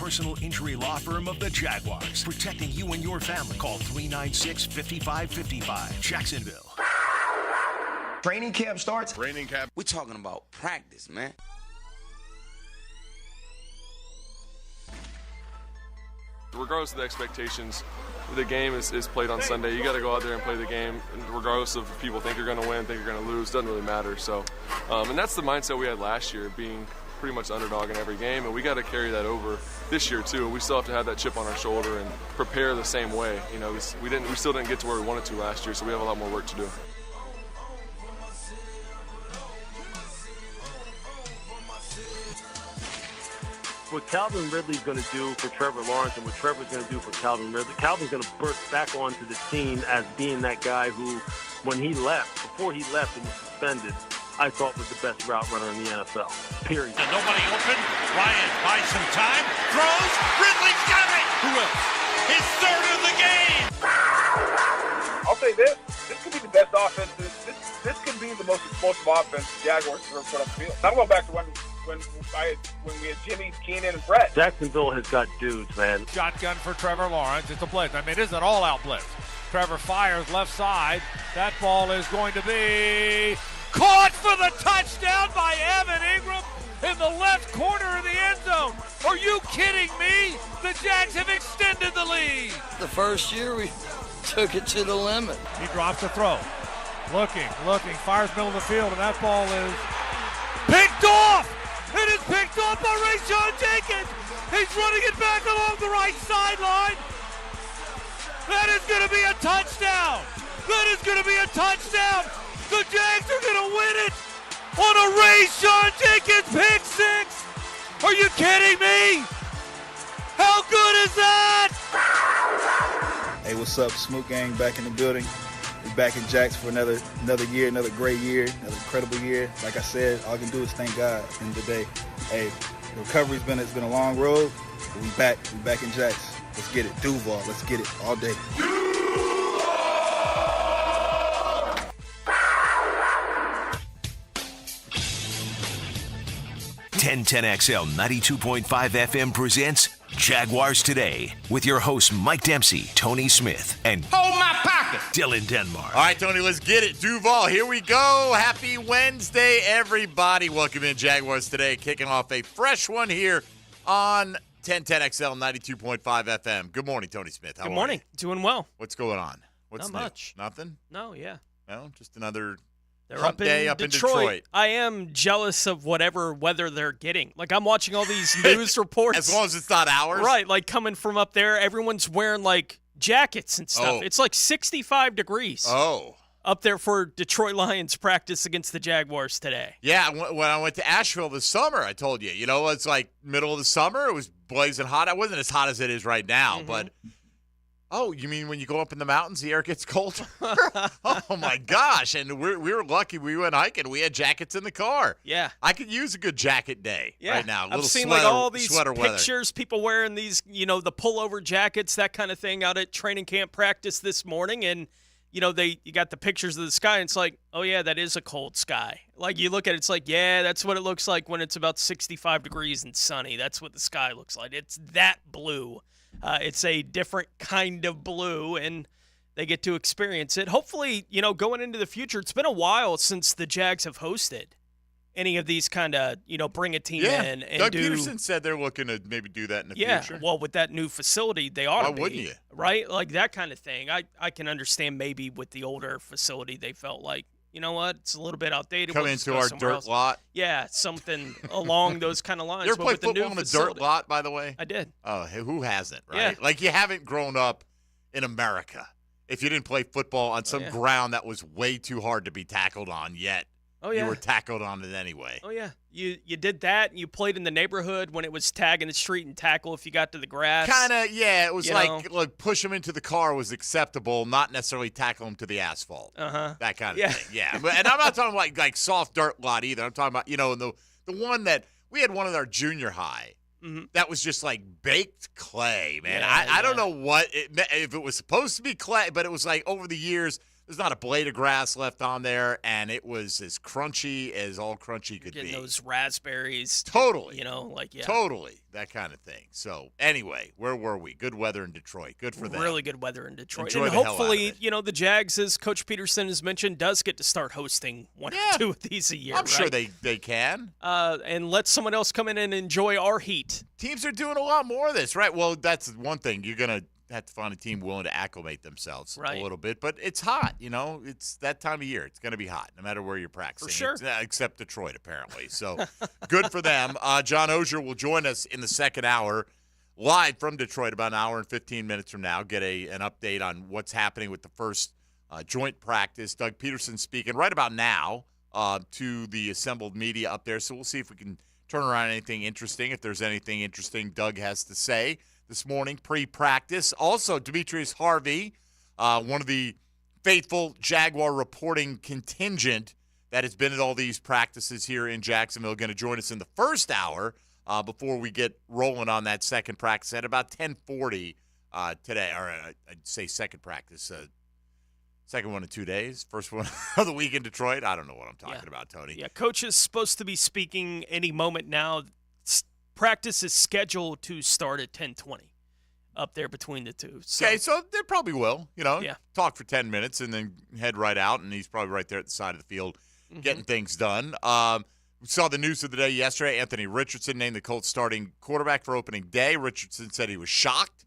personal injury law firm of the Jaguars, protecting you and your family. Call 396-5555. Jacksonville. Training camp starts. Training camp. We're talking about practice, man. Regardless of the expectations, the game is played on Sunday. You got to go out there and play the game, and regardless of if people think you're going to win, think you're going to lose, doesn't really matter. So, and that's the mindset we had last year, being pretty much the underdog in every game, and we got to carry that over this year too. We still have to have that chip on our shoulder and prepare the same way. You know, we still didn't get to where we wanted to last year, so we have a lot more work to do. What Calvin Ridley's going to do for Trevor Lawrence and what Trevor's going to do for Calvin Ridley. Calvin's going to burst back onto the scene as being that guy who, when he left, before he left and was suspended, I thought was the best route runner in the NFL, period. And nobody open. Ryan buys some time, throws, Ridley's got it! Who else? His third of the game! I'll say this could be the best offense. This could be the most explosive offense the Jaguars have ever put on the field. I'm going back to when we had Jimmy, Keenan, and Brett. Jacksonville has got dudes, man. Shotgun for Trevor Lawrence. It's a blitz. I mean, it is an all-out blitz. Trevor fires left side. That ball is going to be caught for the touchdown by Evan Ingram in the left corner of the end zone. Are you kidding me? The Jags have extended the lead. The first year we took it to the limit. He drops the throw. Looking, fires middle of the field, and that ball is picked off. It is picked off by Rayshawn Jenkins. He's running it back along the right sideline. That is going to be a touchdown. That is going to be a touchdown. The Jags are going to win it on a Rayshawn Jenkins pick six. Are you kidding me? How good is that? Hey, what's up? Smoot Gang back in the building. We're back in Jacks for another year, another great year, another incredible year. Like I said, all I can do is thank God at the end of the day. Hey, the recovery's been a long road, but we back in Jacks. Let's get it. Duval, let's get it all day. 1010XL 92.5 FM presents Jaguars Today with your hosts Mike Dempsey, Tony Smith, and Hold my pocket. Dylan Denmark. All right, Tony, let's get it. Duval, here we go. Happy Wednesday, everybody. Welcome in Jaguars Today, kicking off a fresh one here on 1010XL 92.5 FM. Good morning, Tony Smith. How Good morning. are you? Doing well. What's going on? What's Not new? much. Nothing? No, yeah. No, just another They're hump day up in Detroit. I am jealous of whatever weather they're getting. Like, I'm watching all these news reports. As long as it's not ours? Right, like coming from up there, everyone's wearing, like, jackets and stuff. Oh. It's like 65 degrees up there for Detroit Lions practice against the Jaguars today. Yeah, when I went to Asheville this summer, I told you, it's like middle of the summer. It was blazing hot. I wasn't as hot as it is right now, but oh, you mean when you go up in the mountains, the air gets colder? Oh, my gosh. And we were lucky. We went hiking. We had jackets in the car. Yeah. I could use a good jacket day right now. I've seen sweater, like all these sweater pictures, people wearing these, the pullover jackets, that kind of thing out at training camp practice this morning. And, you got the pictures of the sky, and it's like, oh, yeah, that is a cold sky. Like, you look at it, it's like, yeah, that's what it looks like when it's about 65 degrees and sunny. That's what the sky looks like. It's that blue. It's a different kind of blue, and they get to experience it. Hopefully, going into the future, it's been a while since the Jags have hosted any of these kind of, bring a team in and Doug do. Peterson said they're looking to maybe do that in the future. Yeah, well, with that new facility, they ought to be. Why wouldn't you? Right? Like that kind of thing. I can understand maybe with the older facility, they felt like, you know what, it's a little bit outdated. Come into our dirt lot. Yeah, something along those kind of lines. You ever play with the new football on the facility, dirt lot, by the way? I did. Oh, who hasn't, right? Yeah. Like, you haven't grown up in America if you didn't play football on some ground that was way too hard to be tackled on yet. Oh, yeah. You were tackled on it anyway. Oh, yeah. You did that, and you played in the neighborhood when it was tag in the street and tackle if you got to the grass. Kind of, yeah. It was like push them into the car was acceptable, not necessarily tackle them to the asphalt. Uh-huh. That kind of thing, yeah. And I'm not talking like soft dirt lot either. I'm talking about, the one that we had one in our junior high. Mm-hmm. That was just like baked clay, man. I don't know if it was supposed to be clay, but it was like over the years, There's not a blade of grass left on there, and it was as crunchy as all crunchy could Getting be. those raspberries. Totally. Yeah. Totally. That kind of thing. So, anyway, where were we? Good weather in Detroit. Good for them. Really good weather in Detroit. Enjoy and the hell out of hopefully, it. the Jags, as Coach Peterson has mentioned, does get to start hosting one or two of these a year. I'm sure right? they can. And let someone else come in and enjoy our heat. Teams are doing a lot more of this, right? Well, that's one thing. You're going to have to find a team willing to acclimate themselves a little bit. But it's hot, It's that time of year. It's going to be hot, no matter where you're practicing. For sure. Except Detroit, apparently. So good for them. John Ozier will join us in the second hour, live from Detroit, about an hour and 15 minutes from now. Get an update on what's happening with the first joint practice. Doug Peterson speaking right about now to the assembled media up there. So we'll see if we can turn around anything interesting, if there's anything interesting Doug has to say this morning, pre-practice. Also, Demetrius Harvey, one of the faithful Jaguar reporting contingent that has been at all these practices here in Jacksonville, going to join us in the first hour before we get rolling on that second practice at about 10:40 today. Or I'd say second practice, second one in 2 days, first one of the week in Detroit. I don't know what I'm talking about, Tony. Yeah, Coach is supposed to be speaking any moment now. Practice is scheduled to start at 10:20 up there between the two. So. Okay, so they probably will, Yeah. talk for 10 minutes and then head right out, and he's probably right there at the side of the field getting things done. We saw the news of the day yesterday. Anthony Richardson named the Colts starting quarterback for opening day. Richardson said he was shocked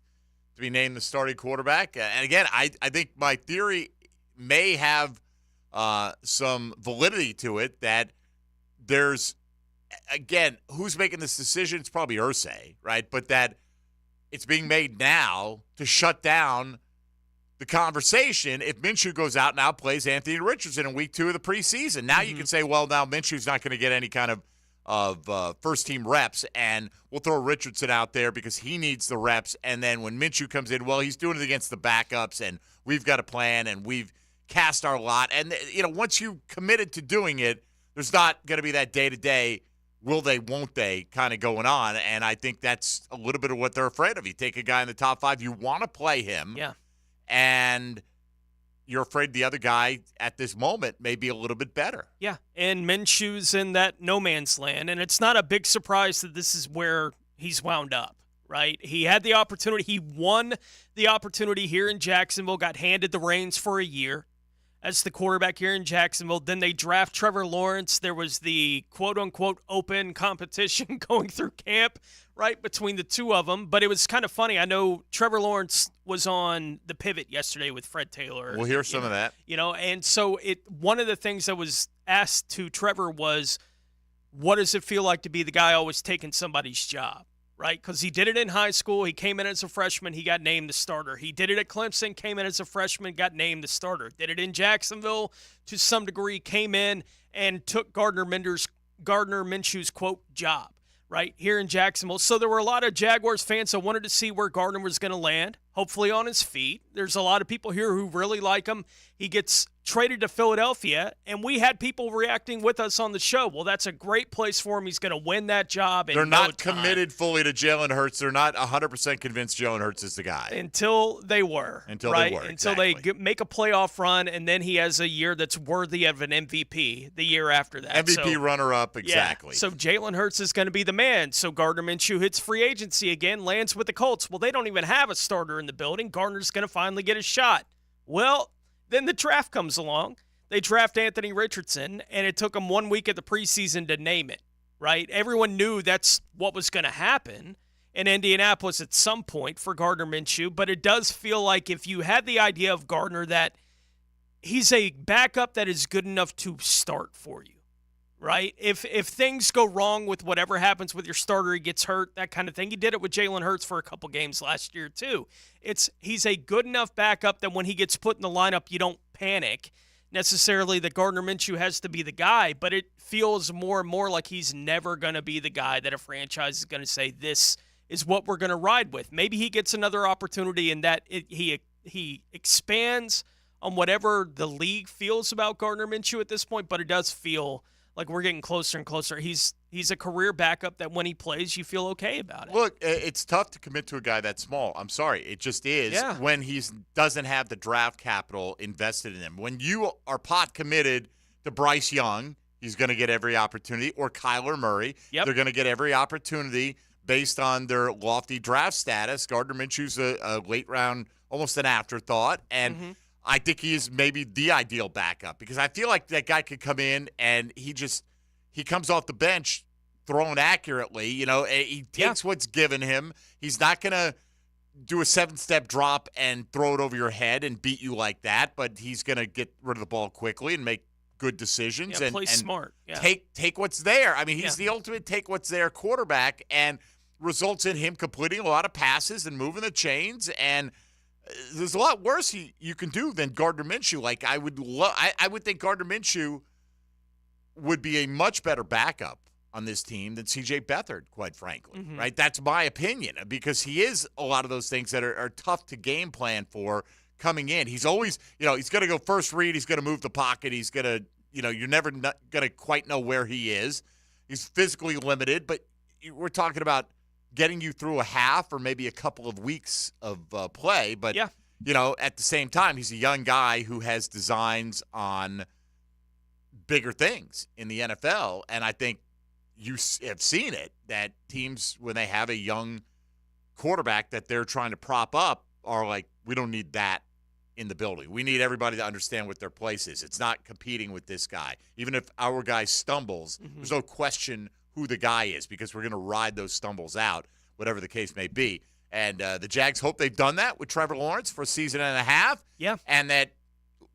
to be named the starting quarterback. And again, I think my theory may have some validity to it that there's, again, who's making this decision? It's probably Irsay, right? But that it's being made now to shut down the conversation if Minshew goes out now plays Anthony Richardson in week 2 of the preseason. Now you can say, well, now Minshew's not going to get any kind of first-team reps, and we'll throw Richardson out there because he needs the reps. And then when Minshew comes in, well, he's doing it against the backups, and we've got a plan, and we've cast our lot. And, once you committed to doing it, there's not going to be that day-to-day will they, won't they kind of going on. And I think that's a little bit of what they're afraid of. You take a guy in the top 5, you want to play him. Yeah. And you're afraid the other guy at this moment may be a little bit better. Yeah. And Minshew's in that no man's land. And it's not a big surprise that this is where he's wound up, right? He had the opportunity. He won the opportunity here in Jacksonville, got handed the reins for a year as the quarterback here in Jacksonville. Then they draft Trevor Lawrence. There was the quote-unquote open competition going through camp, right, between the two of them. But it was kind of funny. I know Trevor Lawrence was on the Pivot yesterday with Fred Taylor. We'll hear some of that. And so one of the things that was asked to Trevor was, what does it feel like to be the guy always taking somebody's job? Right, because he did it in high school. He came in as a freshman. He got named the starter. He did it at Clemson, came in as a freshman, got named the starter. Did it in Jacksonville to some degree, came in and took Gardner Minshew's, quote, job, right, here in Jacksonville. So there were a lot of Jaguars fans that wanted to see where Gardner was going to land, hopefully on his feet. There's a lot of people here who really like him. He gets traded to Philadelphia, and we had people reacting with us on the show. Well, that's a great place for him. He's going to win that job. They're not committed fully to Jalen Hurts. They're not 100% convinced Jalen Hurts is the guy. Until they were. Until they make a playoff run, and then he has a year that's worthy of an MVP the year after that. MVP runner-up, exactly. Yeah, so Jalen Hurts is going to be the man. So Gardner Minshew hits free agency again, lands with the Colts. Well, they don't even have a starter in the building. Gardner's going to finally get a shot. Well, then the draft comes along. They draft Anthony Richardson, and it took them 1 week of the preseason to name it, right? Everyone knew that's what was going to happen in Indianapolis at some point for Gardner Minshew, but it does feel like if you had the idea of Gardner that he's a backup that is good enough to start for you, right? If things go wrong with whatever happens with your starter, he gets hurt, that kind of thing. He did it with Jalen Hurts for a couple games last year too. He's a good enough backup that when he gets put in the lineup, you don't panic necessarily that Gardner Minshew has to be the guy, but it feels more and more like he's never going to be the guy that a franchise is going to say, this is what we're going to ride with. Maybe he gets another opportunity in that he expands on whatever the league feels about Gardner Minshew at this point, but it does feel like we're getting closer and closer. He's a career backup that when he plays, you feel okay about it. Look, it's tough to commit to a guy that small. I'm sorry. It just is when he doesn't have the draft capital invested in him. When you are pot committed to Bryce Young, he's going to get every opportunity, or Kyler Murray. Yep. They're going to get every opportunity based on their lofty draft status. Gardner Minshew's a late round, almost an afterthought, and I think he is maybe the ideal backup because I feel like that guy could come in and he comes off the bench throwing accurately. You know, he takes what's given him. He's not going to do a 7-step drop and throw it over your head and beat you like that, but he's going to get rid of the ball quickly and make good decisions and play smart. Yeah. Take what's there. I mean, he's the ultimate take what's there quarterback, and results in him completing a lot of passes and moving the chains. And there's a lot worse you can do than Gardner Minshew. Like I would think Gardner Minshew would be a much better backup on this team than C.J. Beathard, quite frankly. Right? That's my opinion, because he is a lot of those things that are tough to game plan for coming in. He's always, he's going to go first read. He's going to move the pocket. He's going to, you're never going to quite know where he is. He's physically limited, but we're talking about getting you through a half or maybe a couple of weeks of play. But, at the same time, he's a young guy who has designs on bigger things in the NFL. And I think you have seen it, that teams, when they have a young quarterback that they're trying to prop up, are like, we don't need that in the building. We need everybody to understand what their place is. It's not competing with this guy. Even if our guy stumbles, there's no question who the guy is, because we're going to ride those stumbles out, whatever the case may be. And the Jags hope they've done that with Trevor Lawrence for a season and a half. Yeah. And that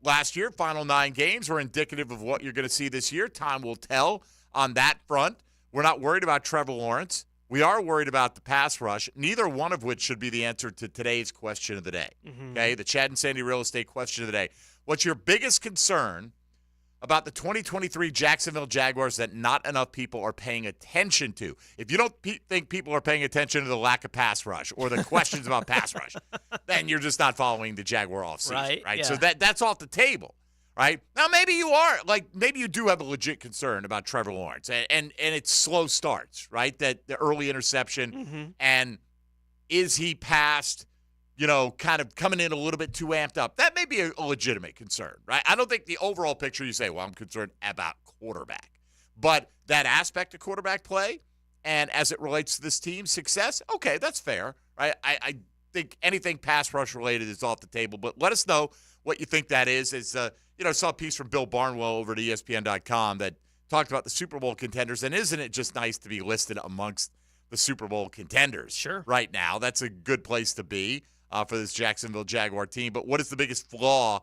last year, final 9 games were indicative of what you're going to see this year. Time will tell on that front. We're not worried about Trevor Lawrence. We are worried about the pass rush, neither one of which should be the answer to today's question of the day. Okay, the Chad and Sandy Real Estate question of the day. What's your biggest concern about the 2023 Jacksonville Jaguars that not enough people are paying attention to? If you don't think people are paying attention to the lack of pass rush or the questions about pass rush, then you're just not following the Jaguar offseason, right? Yeah. So that's off the table. Right? Now, maybe you are. Maybe you do have a legit concern about Trevor Lawrence. And it's slow starts, right? That the early interception. And is he past, kind of coming in a little bit too amped up? That may be a legitimate concern, right? I don't think the overall picture you say, well, I'm concerned about quarterback. But that aspect of quarterback play, and as it relates to this team's success, okay, that's fair, right? I think anything pass rush related is off the table. But let us know what you think that is. I saw a piece from Bill Barnwell over at ESPN.com that talked about the Super Bowl contenders, and isn't it just nice to be listed amongst the Super Bowl contenders right now? That's a good place to be for this Jacksonville Jaguar team. But what is the biggest flaw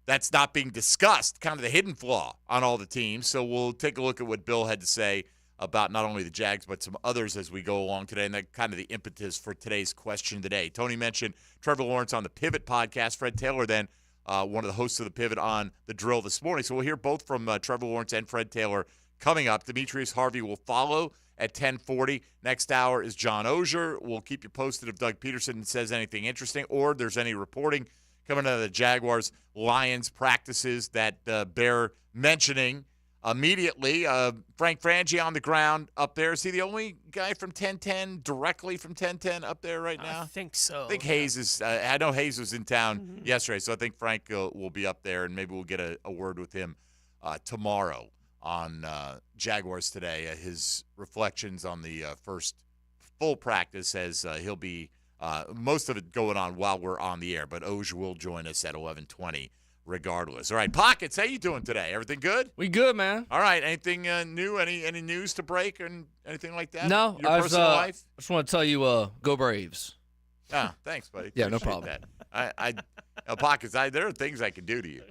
that's not being discussed, kind of the hidden flaw on all the teams? So we'll take a look at what Bill had to say about not only the Jags but some others as we go along today, and that kind of the impetus for today's question today. Tony mentioned Trevor Lawrence on the Pivot podcast. Fred Taylor then one of the hosts of the Pivot on The Drill this morning. So we'll hear both from Trevor Lawrence and Fred Taylor coming up. Demetrius Harvey will follow at 10:40. Next hour is John Ogier. We'll keep you posted if Doug Peterson says anything interesting or there's any reporting coming out of the Jaguars-Lions practices that bear mentioning immediately. Frank Frangie on the ground up there. Is he the only guy from 1010, directly from 1010 up there right now? I think so. I think Hayes is I know Hayes was in town yesterday, so I think Frank will be up there, and maybe we'll get a word with him tomorrow on Jaguars Today. His reflections on the first full practice, as he'll be most of it going on while we're on the air, but Oj will join us at 11:20 regardless. All right, Pockets, how you doing today? Everything good? We good, man. All right, anything new? Any news to break or anything like that? No, Your personal life? I just want to tell you, go Braves. Ah, thanks, buddy. Yeah, no Appreciate problem. That. Pockets, there are things I can do to you.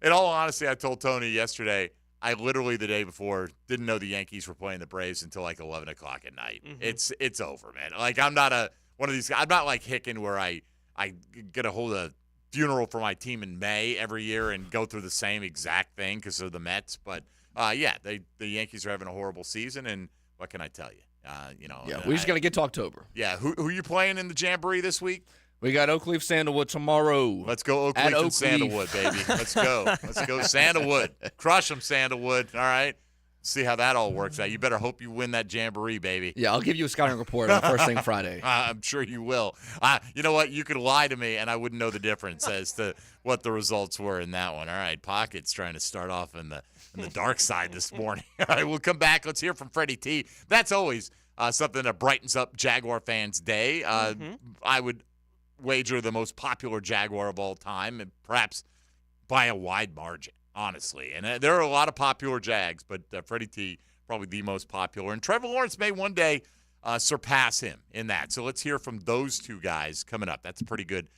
In all honesty, I told Tony yesterday, I literally the day before didn't know the Yankees were playing the Braves until like 11 o'clock at night. It's over, man. Like, I'm not one of these guys. I'm not like Hicken where I get to hold a funeral for my team in May every year and go through the same exact thing because of the Mets. But, the Yankees are having a horrible season, and what can I tell you? We just got to get to October. Yeah, who you playing in the Jamboree this week? We got Oak Leaf Sandalwood tomorrow. Let's go Oak Leaf and Sandalwood, baby. Let's go. Let's go Sandalwood. Crush them, Sandalwood. All right. See how that all works out. You better hope you win that jamboree, baby. Yeah, I'll give you a scouting report on first thing Friday. I'm sure you will. You know what? You could lie to me, and I wouldn't know the difference as to what the results were in that one. All right, Pocket's trying to start off in the dark side this morning. All right, we'll come back. Let's hear from Freddie T. That's always something that brightens up Jaguar fans' day. I would wager the most popular Jaguar of all time, and perhaps by a wide margin, honestly. And there are a lot of popular Jags, but Freddie T, probably the most popular. And Trevor Lawrence may one day surpass him in that. So let's hear from those two guys coming up. That's a pretty good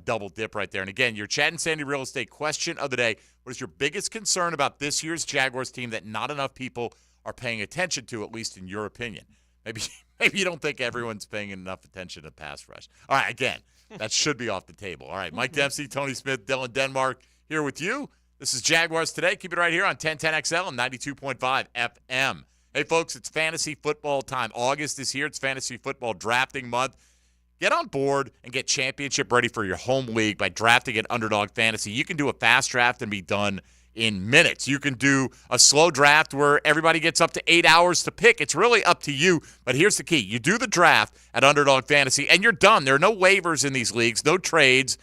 double dip right there. And again, your Chad and Sandy real estate question of the day: what is your biggest concern about this year's Jaguars team that not enough people are paying attention to, at least in your opinion? Maybe you don't think everyone's paying enough attention to pass rush. All right, again, that should be off the table. All right, Mike Dempsey, Tony Smith, Dylan Denmark here with you. This is Jaguars Today. Keep it right here on 1010XL and 92.5 FM. Hey, folks, it's fantasy football time. August is here. It's fantasy football drafting month. Get on board and get championship ready for your home league by drafting at Underdog Fantasy. You can do a fast draft and be done in minutes. You can do a slow draft where everybody gets up to 8 hours to pick. It's really up to you, but here's the key. You do the draft at Underdog Fantasy, and you're done. There are no waivers in these leagues, no trades,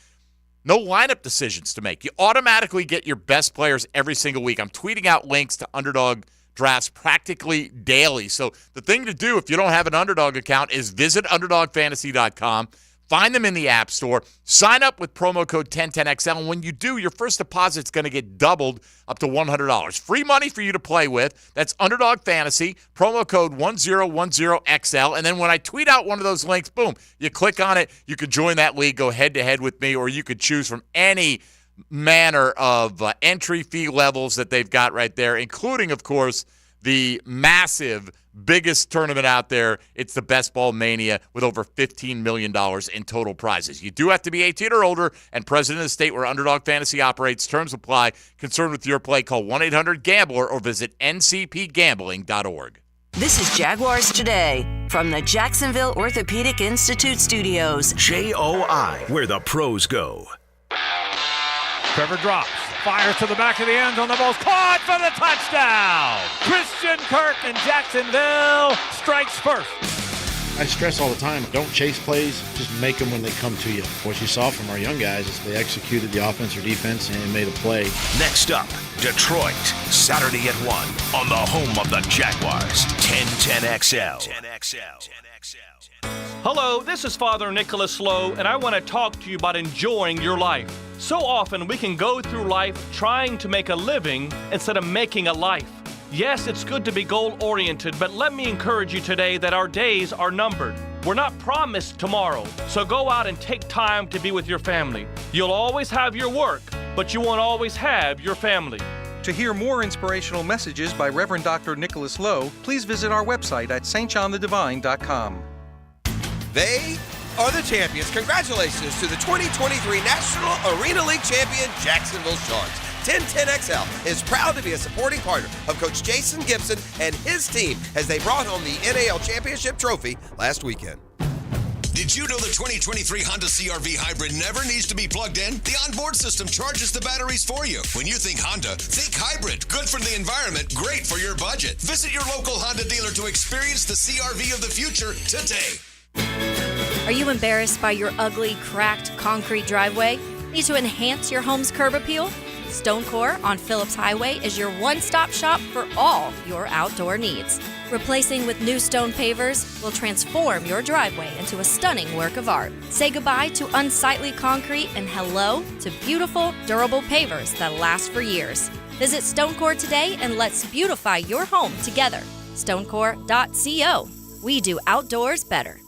no lineup decisions to make. You automatically get your best players every single week. I'm tweeting out links to Underdog drafts practically daily. So the thing to do if you don't have an Underdog account is visit UnderdogFantasy.com. Find them in the App Store. Sign up with promo code 1010XL. And when you do, your first deposit's going to get doubled up to $100. Free money for you to play with. That's Underdog Fantasy, promo code 1010XL. And then when I tweet out one of those links, boom, you click on it. You could join that league, go head-to-head with me, or you could choose from any manner of entry fee levels that they've got right there, including, of course, the massive, biggest tournament out there. It's the Best Ball Mania with over $15 million in total prizes. You do have to be 18 or older and president of the state where Underdog Fantasy operates. Terms apply. Concerned with your play, call 1-800-GAMBLER or visit ncpgambling.org. This is Jaguars Today from the Jacksonville Orthopedic Institute studios. JOI, where the pros go. Trevor drops, fires to the back of the end zone. The ball's caught for the touchdown. Christian Kirk and Jacksonville strikes first. I stress all the time, don't chase plays, just make them when they come to you. What you saw from our young guys is they executed the offense or defense and made a play. Next up, Detroit, Saturday at 1 on the home of the Jaguars, 1010XL. Hello, this is Father Nicholas Lowe, and I want to talk to you about enjoying your life. So often we can go through life trying to make a living instead of making a life. Yes, it's good to be goal-oriented, but let me encourage you today that our days are numbered. We're not promised tomorrow, so go out and take time to be with your family. You'll always have your work, but you won't always have your family. To hear more inspirational messages by Reverend Dr. Nicholas Lowe, please visit our website at stjohnthedivine.com. They are the champions. Congratulations to the 2023 National Arena League champion Jacksonville Sharks. 1010XL is proud to be a supporting partner of Coach Jason Gibson and his team as they brought home the NAL Championship trophy last weekend. Did you know the 2023 Honda CR-V Hybrid never needs to be plugged in? The onboard system charges the batteries for you. When you think Honda, think hybrid. Good for the environment, great for your budget. Visit your local Honda dealer to experience the CR-V of the future today. Are you embarrassed by your ugly, cracked concrete driveway? Need to enhance your home's curb appeal? StoneCore on Phillips Highway is your one-stop shop for all your outdoor needs. Replacing with new stone pavers will transform your driveway into a stunning work of art. Say goodbye to unsightly concrete and hello to beautiful, durable pavers that last for years. Visit StoneCore today and let's beautify your home together. StoneCore.co. We do outdoors better.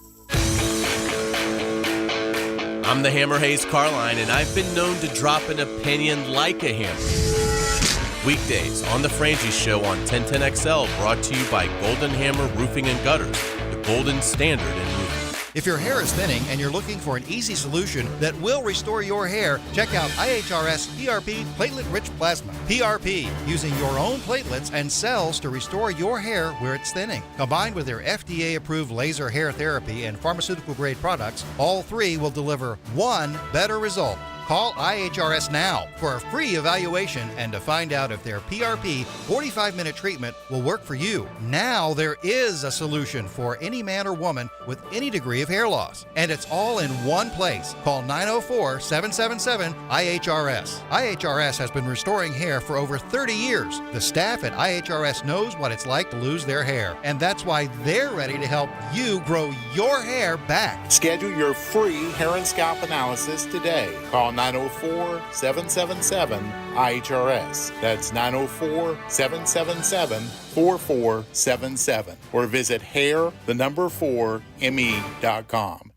I'm the Hammer Hayes Carline, and I've been known to drop an opinion like a hammer. Weekdays on The Frangie Show on 1010XL, brought to you by Golden Hammer Roofing and Gutters, the golden standard in roofing. If your hair is thinning and you're looking for an easy solution that will restore your hair, check out IHRS PRP Platelet-Rich Plasma. PRP, using your own platelets and cells to restore your hair where it's thinning. Combined with their FDA-approved laser hair therapy and pharmaceutical-grade products, all three will deliver one better result. Call IHRS now for a free evaluation and to find out if their PRP 45-minute treatment will work for you. Now there is a solution for any man or woman with any degree of hair loss, and it's all in one place. Call 904-777-IHRS. IHRS has been restoring hair for over 30 years. The staff at IHRS knows what it's like to lose their hair, and that's why they're ready to help you grow your hair back. Schedule your free hair and scalp analysis today. Call 904-777-IHRS. That's 904-777-4477. Or visit hair4me.com.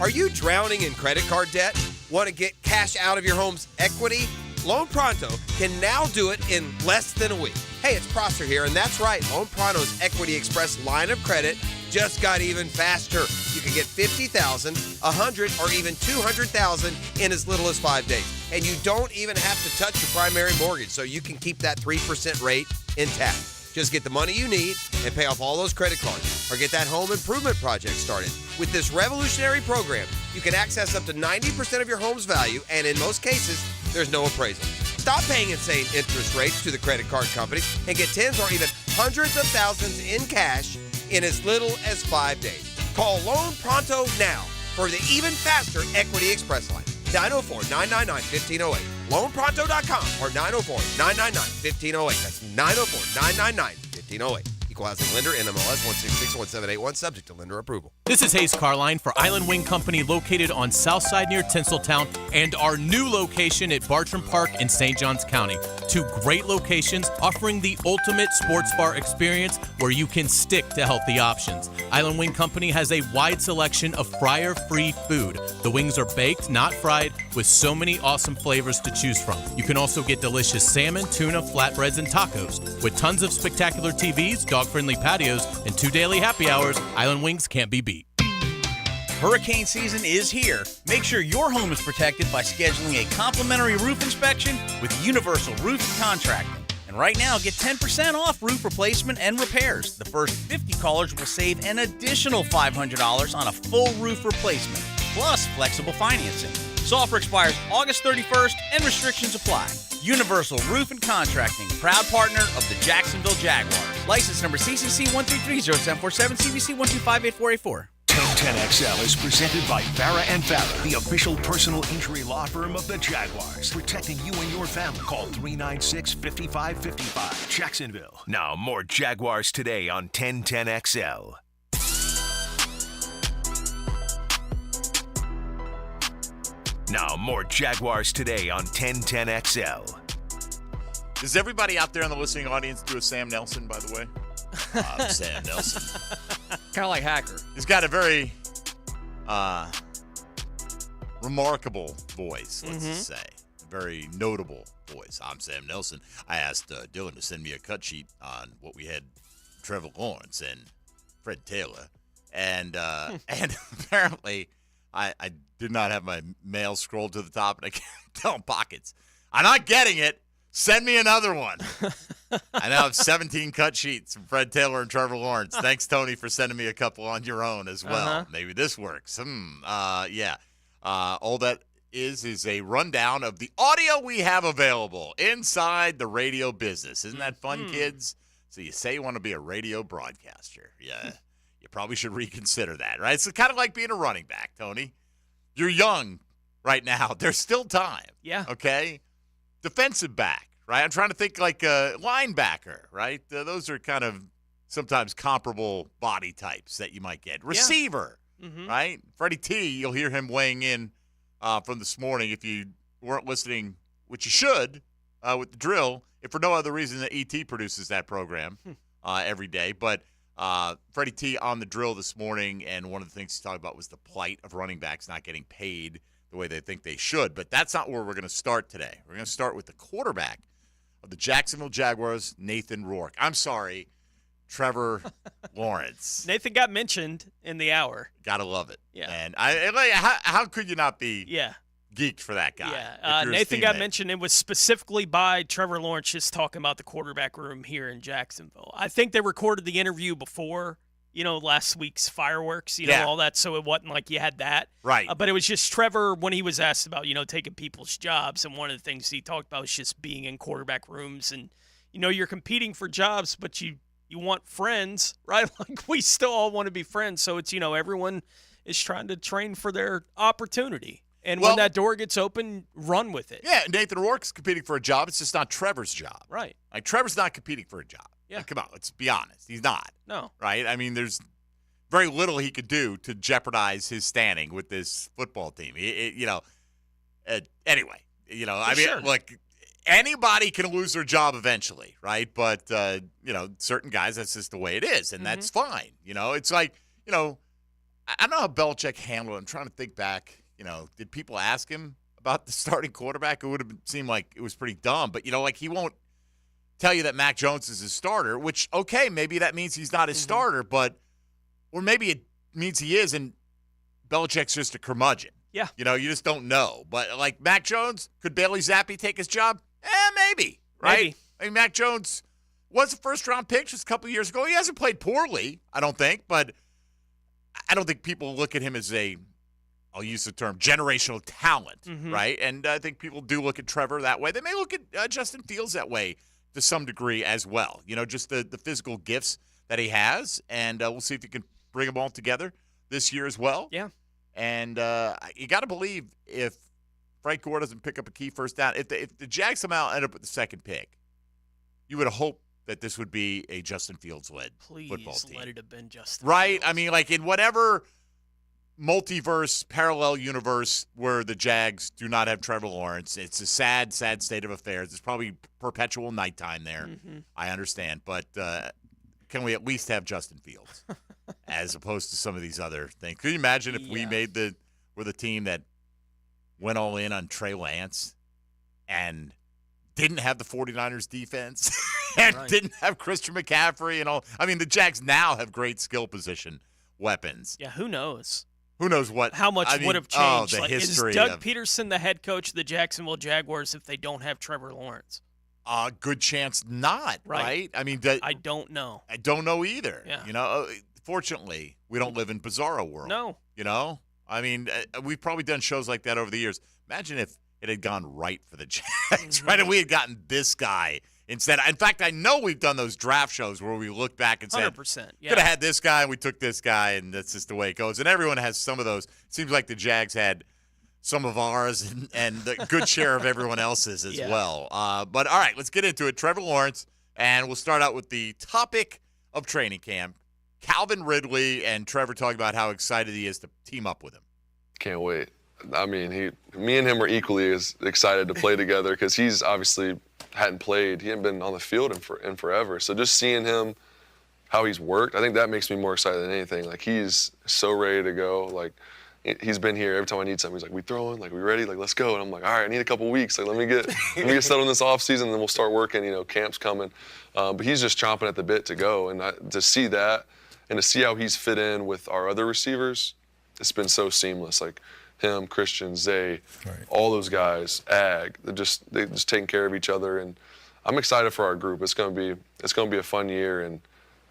Are you drowning in credit card debt? Want to get cash out of your home's equity? Loan Pronto can now do it in less than a week. Hey, it's Prosser here, and that's right. Loan Pronto's Equity Express line of credit just got even faster. You can get $50,000, $100,000, or even $200,000 in as little as 5 days. And you don't even have to touch your primary mortgage, so you can keep that 3% rate intact. Just get the money you need and pay off all those credit cards, or get that home improvement project started. With this revolutionary program, you can access up to 90% of your home's value, and in most cases, there's no appraisal. Stop paying insane interest rates to the credit card companies and get tens or even hundreds of thousands in cash in as little as 5 days. Call Loan Pronto now for the even faster Equity Express line. 904-999-1508. LoanPronto.com or 904-999-1508. That's 904-999-1508. Equal housing lender, NMLS 1661781, subject to lender approval. This is Hayes Carline for Island Wing Company, located on Southside near Tinseltown, and our new location at Bartram Park in St. Johns County. Two great locations offering the ultimate sports bar experience where you can stick to healthy options. Island Wing Company has a wide selection of fryer-free food. The wings are baked, not fried, with so many awesome flavors to choose from. You can also get delicious salmon, tuna, flatbreads, and tacos. With tons of spectacular TVs, dog-friendly patios, and 2 daily happy hours, Island Wings can't be beat. Hurricane season is here. Make sure your home is protected by scheduling a complimentary roof inspection with Universal Roof Contracting. And right now, get 10% off roof replacement and repairs. The first 50 callers will save an additional $500 on a full roof replacement, plus flexible financing. This offer expires August 31st and restrictions apply. Universal Roof and Contracting, proud partner of the Jacksonville Jaguars. License number CCC 1330747, CBC 1258484. 1010XL is presented by Farah & Farah, the official personal injury law firm of the Jaguars. Protecting you and your family. Call 396-5555. Jacksonville. Now more Jaguars Today on 1010XL. Now more Jaguars Today on 1010XL. Does everybody out there in the listening audience do a Sam Nelson, by the way? Sam Nelson. Kind of like Hacker. He's got a very remarkable voice, let's just say. A very notable voice. I'm Sam Nelson. I asked Dylan to send me a cut sheet on what we had Trevor Lawrence and Fred Taylor. And apparently I did not have my mail scrolled to the top, and I can't tell pockets. I'm not getting it. Send me another one. I now have 17 cut sheets from Fred Taylor and Trevor Lawrence. Thanks, Tony, for sending me a couple on your own as well. Maybe this works. Yeah. All that is a rundown of the audio we have available inside the radio business. Isn't that fun, kids? So you say you want to be a radio broadcaster. Yeah. You probably should reconsider that, right? It's kind of like being a running back, Tony. You're young right now. There's still time. Yeah. Okay? Defensive back, right? I'm trying to think like a linebacker, right? Those are kind of sometimes comparable body types that you might get. Receiver, right? Freddie T, you'll hear him weighing in from this morning if you weren't listening, which you should, with the drill, if for no other reason that ET produces that program every day. But Freddie T on the drill this morning, and one of the things he talked about was the plight of running backs not getting paid the way they think they should. But that's not where we're going to start today. We're going to start with the quarterback of the Jacksonville Jaguars, Nathan Rourke. I'm sorry. Trevor Lawrence. Nathan got mentioned in the hour. Gotta love it. Yeah. And how could you not be geeked for that guy? Yeah. Nathan got mentioned. It was specifically by Trevor Lawrence just talking about the quarterback room here in Jacksonville. I think they recorded the interview before, last week's fireworks, all that. So it wasn't like you had that. Right. But it was just Trevor when he was asked about, taking people's jobs. And one of the things he talked about was just being in quarterback rooms. And, you're competing for jobs, but you want friends, right? Like we still all want to be friends. So it's, everyone is trying to train for their opportunity. And when that door gets open, run with it. Yeah, Nathan O'Rourke's competing for a job. It's just not Trevor's job. Right. Like Trevor's not competing for a job. Yeah. Like, come on, let's be honest. He's not. No. Right? I mean, there's very little he could do to jeopardize his standing with this football team. Anyway, like anybody can lose their job eventually, right? But, certain guys, that's just the way it is, and that's fine. It's like, I don't know how Belichick handled it. I'm trying to think back. Did people ask him about the starting quarterback? It would have seemed like it was pretty dumb. But, he won't tell you that Mac Jones is his starter, which, okay, maybe that means he's not his starter, or maybe it means he is, and Belichick's just a curmudgeon. Yeah. You just don't know. But, like, Mac Jones, could Bailey Zappi take his job? Maybe, right? Maybe. I mean, Mac Jones was a first-round pick just a couple of years ago. He hasn't played poorly, I don't think, but I don't think people look at him as I'll use the term, generational talent, right? And I think people do look at Trevor that way. They may look at Justin Fields that way to some degree as well. Just the physical gifts that he has, and we'll see if he can bring them all together this year as well. Yeah. And you got to believe if Frank Gore doesn't pick up a key first down, if the Jags somehow end up with the second pick, you would hope that this would be a Justin Fields-led football team. Please let it have been Justin Right? Fields. I mean, like in whatever multiverse, parallel universe where the Jags do not have Trevor Lawrence, it's a sad, sad state of affairs. It's probably perpetual nighttime there. I understand. But can we at least have Justin Fields as opposed to some of these other things? Could you imagine if we were the team that went all in on Trey Lance and didn't have the 49ers defense and didn't have Christian McCaffrey and all? I mean, the Jags now have great skill position weapons. Yeah, who knows? Who knows how much would have changed? The history is Doug Peterson the head coach of the Jacksonville Jaguars if they don't have Trevor Lawrence? Good chance not, right? I mean, I don't know. I don't know either. Yeah. Fortunately, we don't live in bizarro world. No. I mean, we've probably done shows like that over the years. Imagine if it had gone right for the Jags, right? And we had gotten this guy instead. In fact, I know we've done those draft shows where we look back and said, 100%. Yeah. Could have had this guy, and we took this guy, and that's just the way it goes. And everyone has some of those. It seems like the Jags had some of ours and the good share of everyone else's as well. But, all right, let's get into it. Trevor Lawrence, and we'll start out with the topic of training camp. Calvin Ridley and Trevor talking about how excited he is to team up with him. Can't wait. I mean, me and him are equally as excited to play together because he's obviously hadn't played. He hadn't been on the field in forever. So just seeing him, how he's worked, I think that makes me more excited than anything. Like, he's so ready to go. Like, he's been here every time I need something. He's like, we throwing? Like, we ready? Like, let's go. And I'm like, all right, I need a couple weeks. Like, let me get settled in this offseason, and then we'll start working. Camp's coming. But he's just chomping at the bit to go. And to see that and to see how he's fit in with our other receivers, it's been so seamless. Like, him, Christian, Zay, all those guys, Ag, they're just taking care of each other, and I'm excited for our group. It's gonna be a fun year, and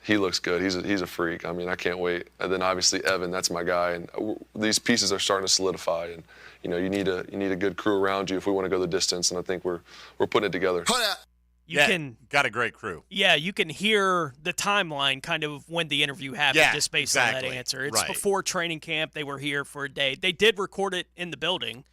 he looks good. He's a freak. I mean, I can't wait. And then obviously Evan, that's my guy, and these pieces are starting to solidify. And you need a good crew around you if we want to go the distance, and I think we're putting it together. Got a great crew. Yeah, you can hear the timeline kind of when the interview happened just based on that answer. It's before training camp. They were here for a day. They did record it in the building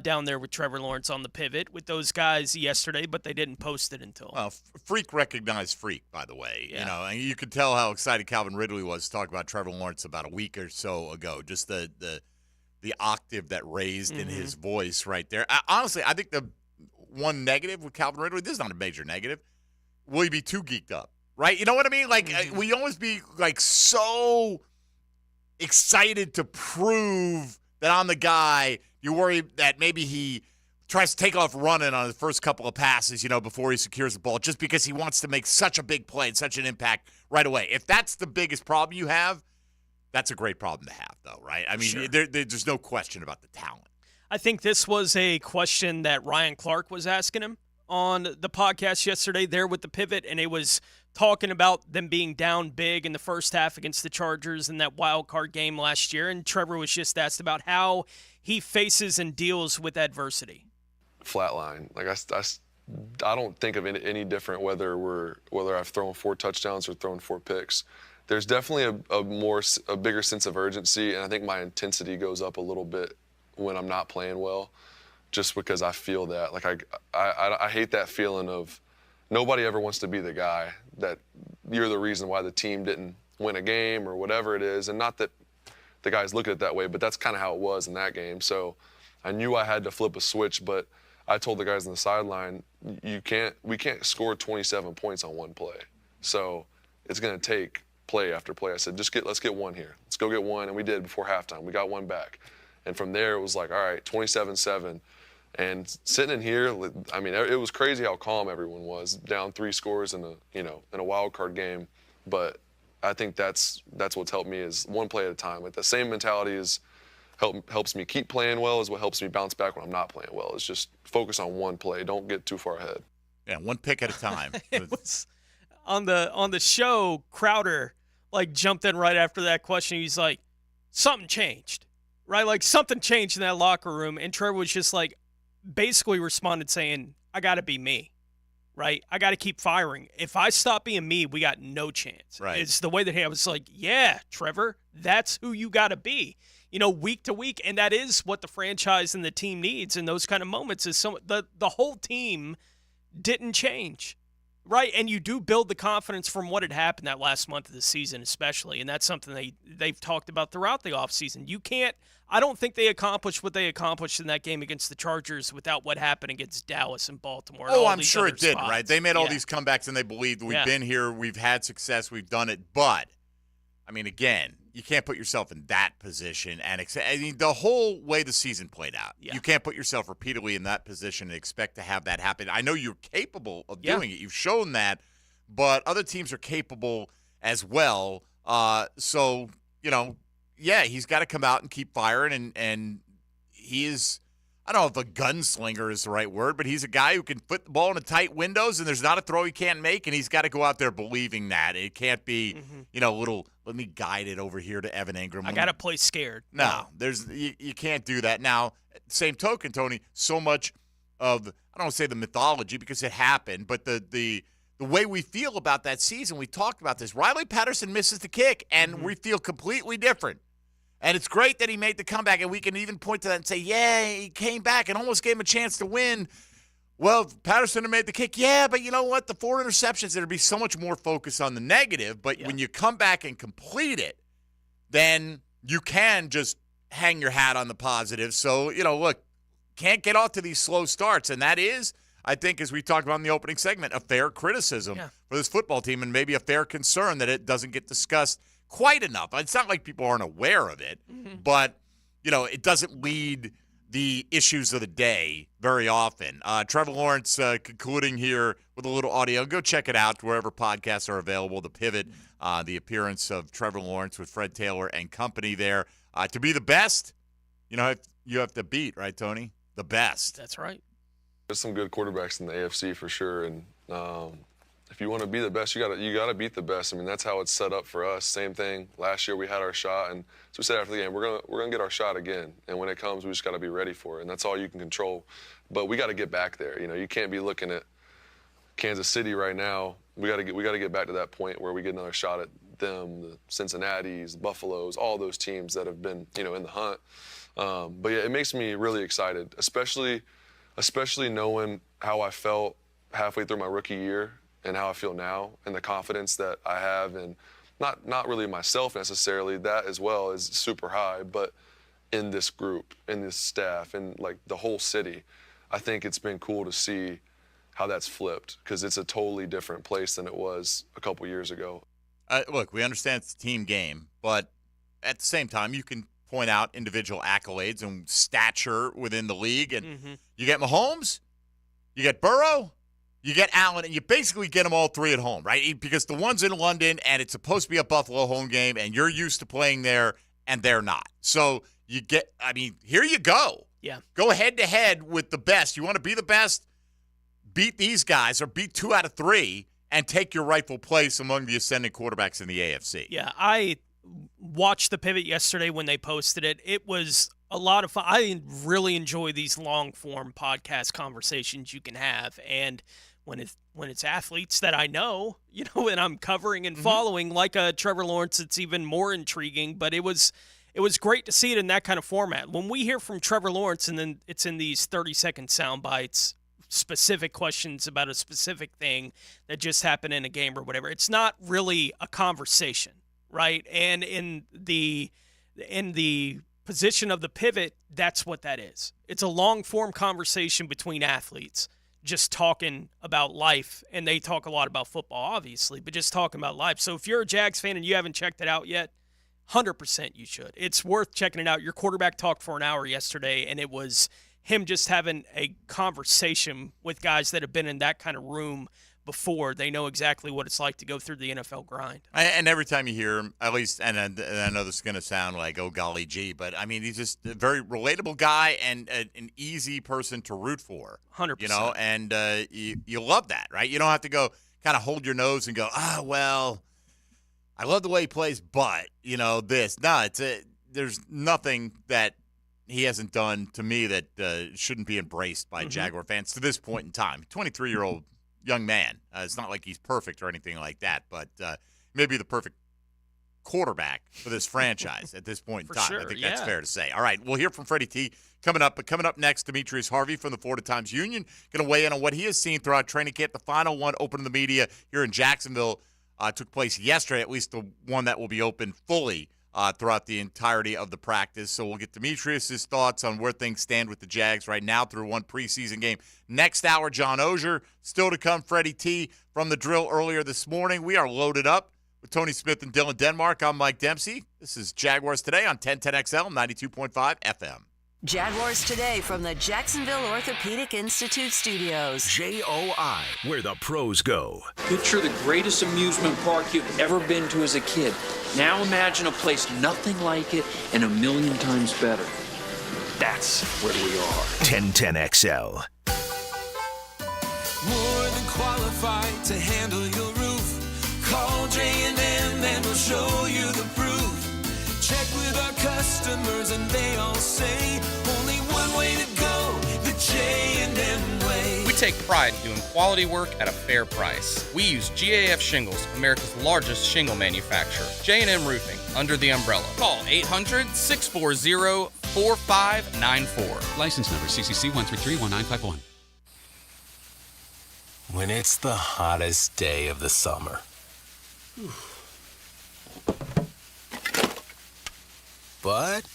down there with Trevor Lawrence on the pivot with those guys yesterday, but they didn't post it until. Well, freak recognized freak, by the way. Yeah. And you could tell how excited Calvin Ridley was to talk about Trevor Lawrence about a week or so ago. Just the octave that raised in his voice right there. Honestly, I think the one negative with Calvin Ridley, this is not a major negative, will he be too geeked up, right? You know what I mean? Like, we always be, like, so excited to prove that I'm the guy. You worry that maybe he tries to take off running on the first couple of passes, before he secures the ball, just because he wants to make such a big play and such an impact right away. If that's the biggest problem you have, that's a great problem to have, though, right? I mean, Sure. there's no question about the talent. I think this was a question that Ryan Clark was asking him on the podcast yesterday there with the pivot, and it was talking about them being down big in the first half against the Chargers in that wild card game last year, and Trevor was just asked about how he faces and deals with adversity. Flatline. Like I don't think of any different whether I've thrown 4 touchdowns or thrown 4 picks. There's definitely a bigger sense of urgency, and I think my intensity goes up a little bit when I'm not playing well, just because I feel that. Like I hate that feeling of nobody ever wants to be the guy that you're the reason why the team didn't win a game or whatever it is, and not that the guys look at it that way, but that's kind of how it was in that game. So I knew I had to flip a switch, but I told the guys on the sideline, we can't score 27 points on one play. So it's going to take play after play. I said, let's get one here. Let's go get one, and we did before halftime. We got one back. And from there, it was like, all right, 27-7. And sitting in here, I mean, it was crazy how calm everyone was, down 3 scores in a wild card game. But I think that's what's helped me is one play at a time. Like the same mentality helps me keep playing well is what helps me bounce back when I'm not playing well. It's just focus on one play. Don't get too far ahead. Yeah, one pick at a time. It was on the show, Crowder jumped in right after that question. He's like, something changed, right? Like something changed in that locker room. And Trevor was just basically responded saying, I got to be me, right? I got to keep firing. If I stop being me, we got no chance. Right. It's the way that I was like, yeah, Trevor, that's who you got to be, week to week. And that is what the franchise and the team needs in those kind of moments is the whole team didn't change, right? And you do build the confidence from what had happened that last month of the season especially, and that's something they've talked about throughout the offseason. I don't think they accomplished what they accomplished in that game against the Chargers without what happened against Dallas and Baltimore. Oh, I'm sure it did, spots. right? They made all these comebacks, and they believed we've been here, we've had success, we've done it. But, I mean, again, you can't put yourself in that position. And the whole way the season played out, you can't put yourself repeatedly in that position and expect to have that happen. I know you're capable of doing it. You've shown that, but other teams are capable as well. So, he's got to come out and keep firing, and he is, I don't know if a gunslinger is the right word, but he's a guy who can put the ball in tight windows, and there's not a throw he can't make, and he's got to go out there believing that. It can't be, let me guide it over here to Evan Ingram. I got to play scared. No, you can't do that. Now, same token, Tony, so much of, I don't want to say the mythology because it happened, but the way we feel about that season, we talked about this. Riley Patterson misses the kick, and we feel completely different. And it's great that he made the comeback, and we can even point to that and say, yeah, he came back and almost gave him a chance to win. Well, Patterson had made the kick. Yeah, but you know what? The 4 interceptions, there'd be so much more focus on the negative. But when you come back and complete it, then you can just hang your hat on the positive. So, look, can't get off to these slow starts. And that is, I think, as we talked about in the opening segment, a fair criticism for this football team and maybe a fair concern that it doesn't get discussed quite enough. It's not like people aren't aware of it, but, it doesn't lead the issues of the day very often. Trevor Lawrence concluding here with a little audio. Go check it out wherever podcasts are available. The Pivot, the appearance of Trevor Lawrence with Fred Taylor and company there. To be the best, you have to beat, right, Tony? The best. That's right. There's some good quarterbacks in the AFC for sure, and if you want to be the best, you gotta beat the best. I mean, that's how it's set up for us. Same thing. Last year we had our shot, and so we said after the game, we're gonna get our shot again. And when it comes, we just gotta be ready for it, and that's all you can control. But we gotta get back there. You can't be looking at Kansas City right now. We gotta get back to that point where we get another shot at them, the Cincinnati's, the Buffaloes, all those teams that have been in the hunt. But yeah, it makes me really excited, especially knowing how I felt halfway through my rookie year. And how I feel now, and the confidence that I have, and not really myself necessarily, that as well is super high, but in this group, in this staff, and the whole city, I think it's been cool to see how that's flipped because it's a totally different place than it was a couple years ago. Look, we understand it's a team game, but at the same time, you can point out individual accolades and stature within the league, and you get Mahomes, you get Burrow. you get Allen, and you basically get them all three at home, right? Because the one's in London, and it's supposed to be a Buffalo home game, and you're used to playing there, and they're not. So you get, here you go. Yeah. Go head-to-head with the best. You want to be the best? Beat these guys, or beat 2 out of 3, and take your rightful place among the ascending quarterbacks in the AFC. Yeah, I watched the pivot yesterday when they posted it. It was a lot of fun. I really enjoy these long-form podcast conversations you can have, and when it's athletes that I know, and I'm covering and following, like Trevor Lawrence, it's even more intriguing. But it was great to see it in that kind of format. When we hear from Trevor Lawrence, and then it's in these 30-second sound bites, specific questions about a specific thing that just happened in a game or whatever, it's not really a conversation, right? And in the position of the pivot, that's what that is. It's a long-form conversation between athletes, just talking about life, and they talk a lot about football, obviously, but just talking about life. So if you're a Jags fan and you haven't checked it out yet, 100% you should. It's worth checking it out. Your quarterback talked for an hour yesterday, and it was him just having a conversation with guys that have been in that kind of room before. They know exactly what it's like to go through the NFL grind. And every time you hear him, at least, and I know this is going to sound like, oh, golly gee, but, he's just a very relatable guy and an easy person to root for. 100%. And you love that, right? You don't have to go kind of hold your nose and go, well, I love the way he plays, but, this. No, there's nothing that he hasn't done to me that shouldn't be embraced by Jaguar fans to this point in time. 23-year-old young man. It's not like he's perfect or anything like that, but maybe the perfect quarterback for this franchise at this point in time. Sure, I think that's fair to say. All right, we'll hear from Freddie T coming up. But coming up next, Demetrius Harvey from the Florida Times-Union going to weigh in on what he has seen throughout training camp. The final one open to the media here in Jacksonville took place yesterday, at least the one that will be open fully throughout the entirety of the practice. So we'll get Demetrius' thoughts on where things stand with the Jags right now through one preseason game. Next hour, John Oehser. Still to come, Freddie T from the drill earlier this morning. We are loaded up with Tony Smith and Dylan Denmark. I'm Mike Dempsey. This is Jaguars Today on 1010XL, 92.5 FM. Jaguars Today from the Jacksonville Orthopedic Institute studios. JOI, where the pros go. Picture the greatest amusement park you've ever been to as a kid. Now imagine a place nothing like it and 1,000,000 times better. That's where we are. 1010XL. More than qualified to handle your roof. Call J&M and we'll show you the proof. Check with our customers and they all say only one way to go, the J&M way. We take pride in doing quality work at a fair price. We use GAF Shingles, America's largest shingle manufacturer. J&M Roofing, under the umbrella. Call 800-640-4594. License number CCC 1331951. When it's the hottest day of the summer. But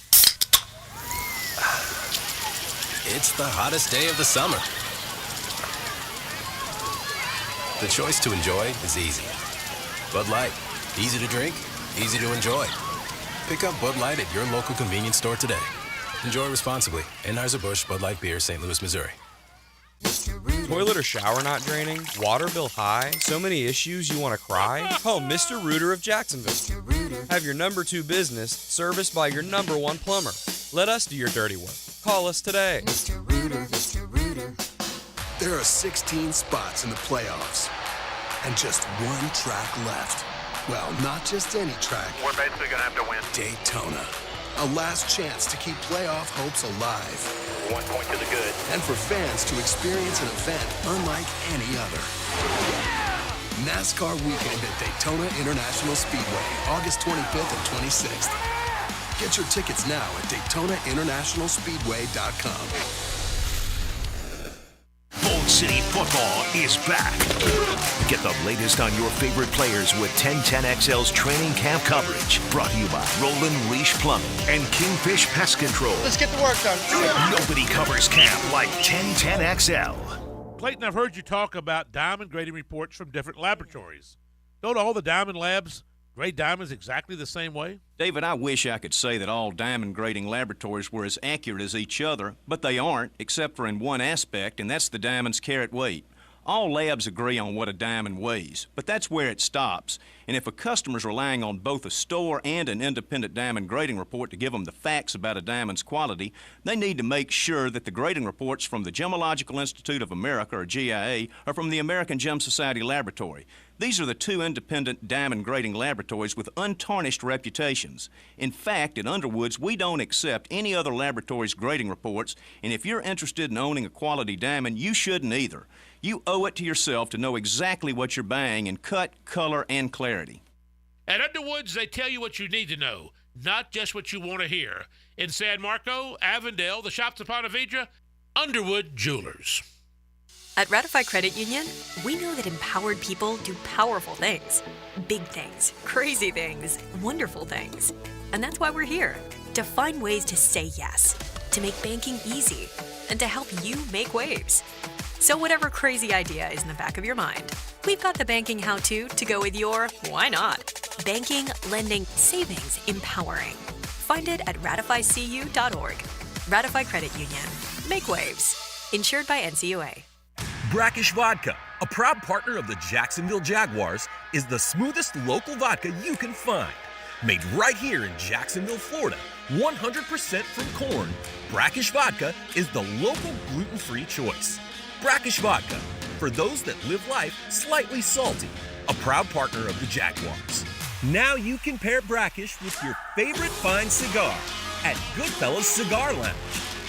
it's the hottest day of the summer. The choice to enjoy is easy. Bud Light. Easy to drink, easy to enjoy. Pick up Bud Light at your local convenience store today. Enjoy responsibly. Anheuser-Busch Bud Light Beer, St. Louis, Missouri. Toilet or shower not draining? Water bill high? So many issues you want to cry? Call Mr. Rooter of Jacksonville. Have your number 2 business serviced by your number 1 plumber. Let us do your dirty work. Call us today. Mr. Rooter, Mr. Rooter. There are 16 spots in the playoffs and just one track left. Well, not just any track. We're basically going to have to win. Daytona. A last chance to keep playoff hopes alive. 1 point to the good. And for fans to experience an event unlike any other. NASCAR weekend at Daytona International Speedway, August 25th and 26th. Get your tickets now at DaytonaInternationalSpeedway.com. Bold City Football is back. Get the latest on your favorite players with 1010XL's training camp coverage. Brought to you by Roland Leash Plumbing and Kingfish Pest Control. Let's get the work done. Nobody covers camp like 1010XL. Clayton, I've heard you talk about diamond grading reports from different laboratories. Don't all the diamond labs grade diamonds exactly the same way? David, I wish I could say that all diamond grading laboratories were as accurate as each other, but they aren't, except for in one aspect, and that's the diamond's carat weight. All labs agree on what a diamond weighs, but that's where it stops. And if a customer's relying on both a store and an independent diamond grading report to give them the facts about a diamond's quality, they need to make sure that the grading reports from the Gemological Institute of America, or GIA, or from the American Gem Society Laboratory. These are the two independent diamond grading laboratories with untarnished reputations. In fact, at Underwood's, we don't accept any other laboratory's grading reports, and if you're interested in owning a quality diamond, you shouldn't either. You owe it to yourself to know exactly what you're buying in cut, color, and clarity. At Underwood's, they tell you what you need to know, not just what you want to hear. In San Marco, Avondale, the Shops of Ponte Vedra, Underwood Jewelers. At Ratify Credit Union, we know that empowered people do powerful things. Big things, crazy things, wonderful things. And that's why we're here, to find ways to say yes, to make banking easy, and to help you make waves. So whatever crazy idea is in the back of your mind, we've got the banking how-to to go with your why not. Banking, lending, savings, empowering. Find it at ratifycu.org. Ratify Credit Union. Make waves. Insured by NCUA. Brackish Vodka, a proud partner of the Jacksonville Jaguars, is the smoothest local vodka you can find. Made right here in Jacksonville, Florida, 100% from corn, Brackish Vodka is the local gluten-free choice. Brackish Vodka, for those that live life slightly salty, a proud partner of the Jaguars. Now you can pair Brackish with your favorite fine cigar at Goodfellas Cigar Lounge.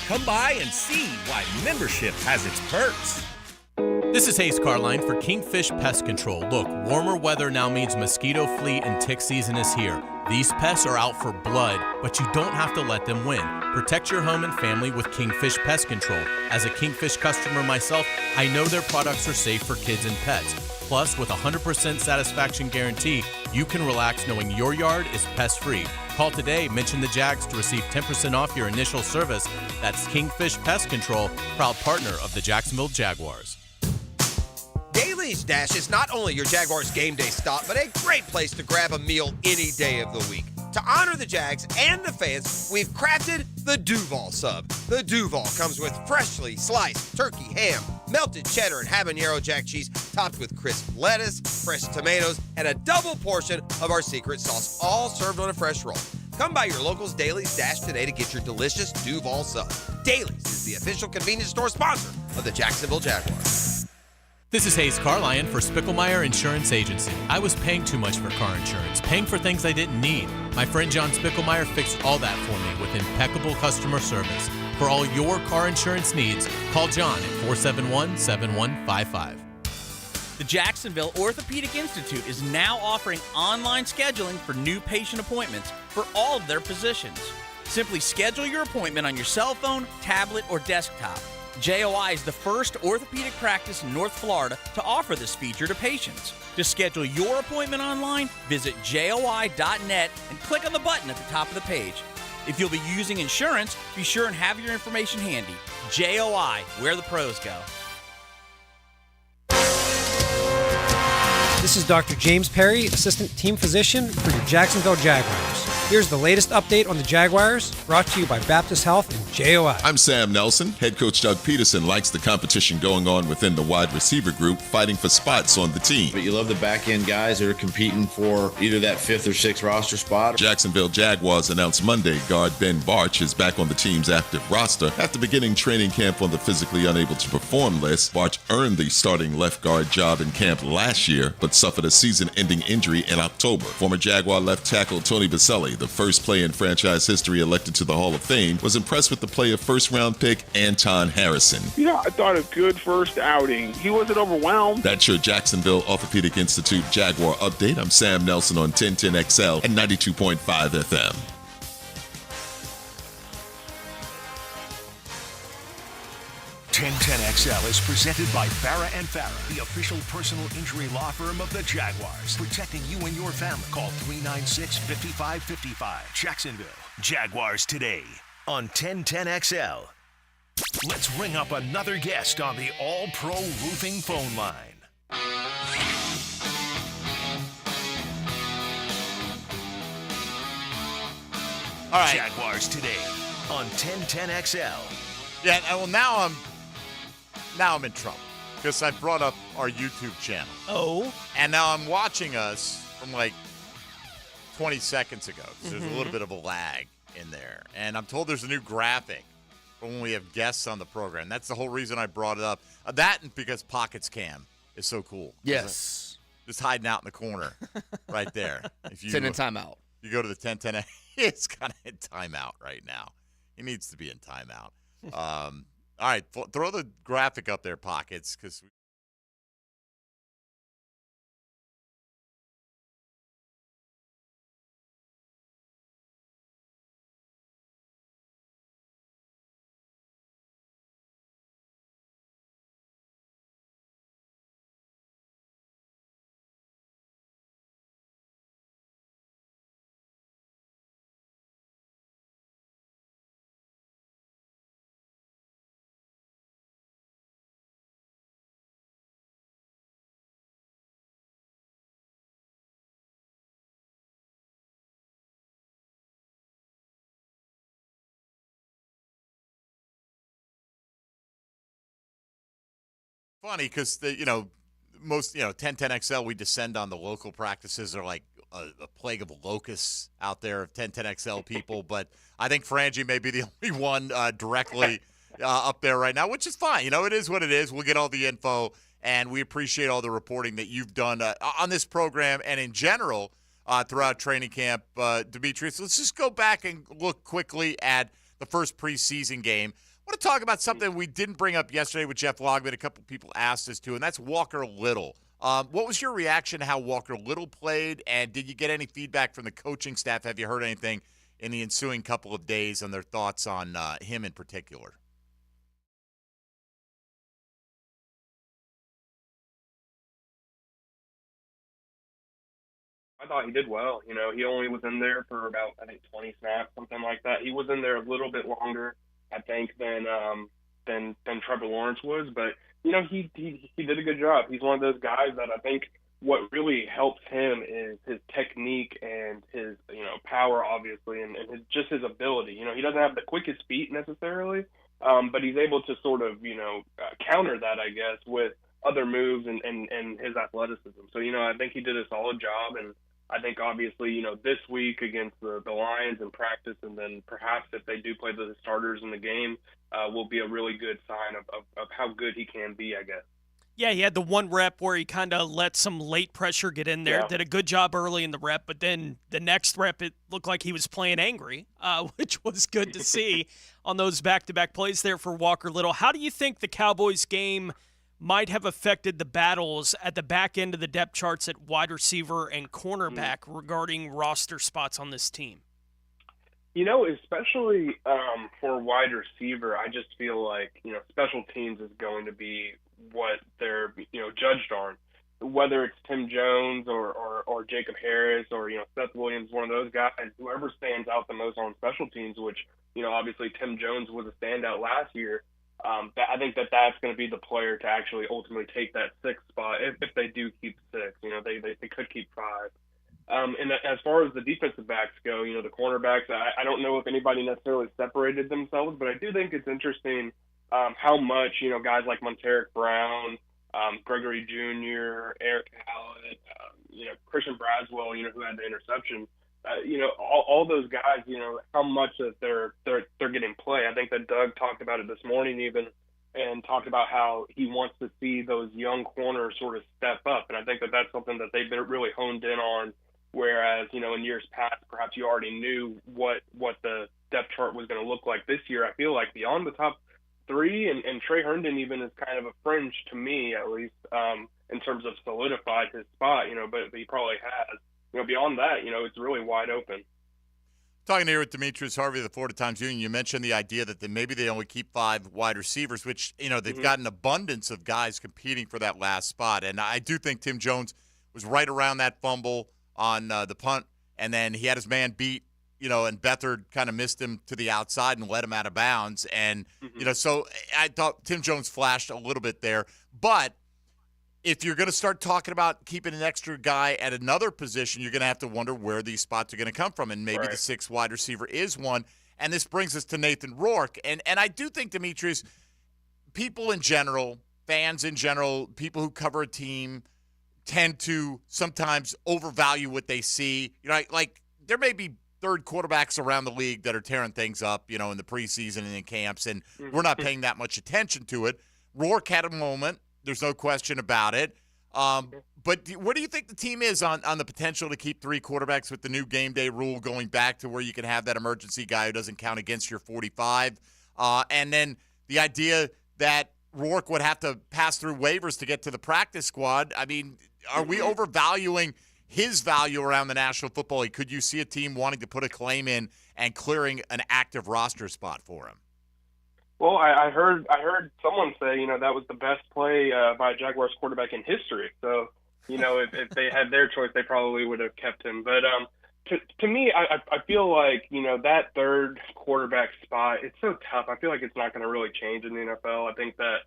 Come by and see why membership has its perks. This is Hayes Carline for Kingfish Pest Control. Look, warmer weather now means mosquito, flea, and tick season is here. These pests are out for blood, but you don't have to let them win. Protect your home and family with Kingfish Pest Control. As a Kingfish customer myself, I know their products are safe for kids and pets. Plus, with a 100% satisfaction guarantee, you can relax knowing your yard is pest-free. Call today, mention the Jags to receive 10% off your initial service. That's Kingfish Pest Control, proud partner of the Jacksonville Jaguars. Daly's Dash is not only your Jaguars game day stop, but a great place to grab a meal any day of the week. To honor the Jags and the fans, we've crafted the Duval Sub. The Duval comes with freshly sliced turkey ham, melted cheddar and habanero jack cheese, topped with crisp lettuce, fresh tomatoes, and a double portion of our secret sauce, all served on a fresh roll. Come by your local's Daly's Dash today to get your delicious Duval Sub. Daly's is the official convenience store sponsor of the Jacksonville Jaguars. This is Hayes Carline for Spicklemeyer Insurance Agency. I was paying too much for car insurance, paying for things I didn't need. My friend John Spicklemeyer fixed all that for me with impeccable customer service. For all your car insurance needs, call John at 471-7155. The Jacksonville Orthopedic Institute is now offering online scheduling for new patient appointments for all of their physicians. Simply schedule your appointment on your cell phone, tablet, or desktop. JOI is the first orthopedic practice in North Florida to offer this feature to patients. To schedule your appointment online, visit joi.net and click on the button at the top of the page. If you'll be using insurance, be sure and have your information handy. JOI, where the pros go. This is Dr. James Perry, Assistant Team Physician for your Jacksonville Jaguars. Here's the latest update on the Jaguars, brought to you by Baptist Health and JOI. I'm Sam Nelson. Head coach Doug Peterson likes the competition going on within the wide receiver group, fighting for spots on the team. But you love the back-end guys that are competing for either that 5th or 6th roster spot. Jacksonville Jaguars announced Monday guard Ben Barch is back on the team's active roster. After beginning training camp on the physically unable to perform list, Barch earned the starting left guard job in camp last year, but suffered a season-ending injury in October. Former Jaguar left tackle Tony Baselli, the first player in franchise history elected to the Hall of Fame, was impressed with the play of first-round pick Anton Harrison. Yeah, I thought a good first outing. He wasn't overwhelmed. That's your Jacksonville Orthopedic Institute Jaguar update. I'm Sam Nelson on 1010XL and 92.5 FM. XL is presented by Farah & Farah, the official personal injury law firm of the Jaguars, protecting you and your family. Call 396-5555. Jacksonville Jaguars Today on 1010XL. Let's ring up another guest on the All-Pro Roofing phone line. All right. Jaguars Today on 1010XL. Yeah, well, now I'm in trouble. because I brought up our YouTube channel. Oh. And now I'm watching us from like 20 seconds ago. So there's a little bit of a lag in there. And I'm told there's a new graphic when we have guests on the program. That's the whole reason I brought it up. That and because Pockets Cam is so cool. Yes. Just hiding out in the corner right there. If you, Sitting in timeout. You go to the 1010, it's kind of in timeout right now. He needs to be in timeout. All right, throw the graphic up there, Pockets, because funny because most 1010XL, we descend on the local practices are like a plague of locusts out there of 1010XL people, but I think Frangie may be the only one directly up there right now, which is fine. It is what it is. We'll get all the info, and we appreciate all the reporting that you've done on this program and in general throughout training camp. Demetrius, let's just go back and look quickly at the first preseason game. I want to talk about something we didn't bring up yesterday with Jeff Logman. A couple people asked us to, and that's Walker Little. What was your reaction to how Walker Little played, and did you get any feedback from the coaching staff? Have you heard anything in the ensuing couple of days on their thoughts on him in particular? I thought he did well. He only was in there for about, I think, 20 snaps, something like that. He was in there a little bit longer, I think, than Trevor Lawrence was, but he did a good job. He's one of those guys that I think what really helps him is his technique and his power, obviously, and his ability. He doesn't have the quickest feet necessarily, but he's able to sort of counter that, I guess, with other moves and his athleticism. So I think he did a solid job, and I think obviously, this week against the Lions in practice, and then perhaps if they do play the starters in the game, will be a really good sign of how good he can be, I guess. Yeah, he had the one rep where he kind of let some late pressure get in there, did a good job early in the rep, but then the next rep, it looked like he was playing angry, which was good to see on those back-to-back plays there for Walker Little. How do you think the Cowboys game might have affected the battles at the back end of the depth charts at wide receiver and cornerback regarding roster spots on this team? Especially for wide receiver, I just feel like, special teams is going to be what they're, judged on. Whether it's Tim Jones or Jacob Harris or, Seth Williams, one of those guys, whoever stands out the most on special teams, which, obviously Tim Jones was a standout last year. I think that's going to be the player to actually ultimately take that sixth spot if they do keep six. They could keep five. And as far as the defensive backs go, the cornerbacks, I don't know if anybody necessarily separated themselves, but I do think it's interesting how much, guys like Monteric Brown, Gregory Jr., Eric Hallett, Christian Braswell, who had the interception, all those guys, how much that they're getting play. I think that Doug talked about it this morning even, and talked about how he wants to see those young corners sort of step up. And I think that that's something that they've been really honed in on, whereas, in years past, perhaps you already knew what the depth chart was going to look like. This year, I feel like beyond the top three, and Trey Herndon even is kind of a fringe to me, at least, in terms of solidified his spot, but he probably has. Beyond that, it's really wide open. Talking here with Demetrius Harvey of the Florida Times Union, you mentioned the idea that maybe they only keep 5 wide receivers, which, they've got an abundance of guys competing for that last spot. And I do think Tim Jones was right around that fumble on the punt, and then he had his man beat, and Beathard kind of missed him to the outside and let him out of bounds. And, so I thought Tim Jones flashed a little bit there. But if you're going to start talking about keeping an extra guy at another position, you're going to have to wonder where these spots are going to come from. And maybe the 6th wide receiver is one. And this brings us to Nathan Rourke. And I do think, Demetrius, people in general fans in general, people who cover a team, tend to sometimes overvalue what they see. You know, like there may be third quarterbacks around the league that are tearing things up, you know, in the preseason and in camps, and we're not paying that much attention to it. Rourke had a moment. There's no question about it. But what do you think the team is on the potential to keep 3 quarterbacks with the new game day rule going back to where you can have that emergency guy who doesn't count against your 45? And then the idea that Rourke would have to pass through waivers to get to the practice squad. I mean, are we overvaluing his value around the National Football League? Could you see a team wanting to put a claim in and clearing an active roster spot for him? Well, I heard someone say, you know, that was the best play by a Jaguars quarterback in history. So, you know, if they had their choice, they probably would have kept him. But to me, I feel like, you know, that third quarterback spot, it's so tough. I feel like it's not going to really change in the NFL. I think that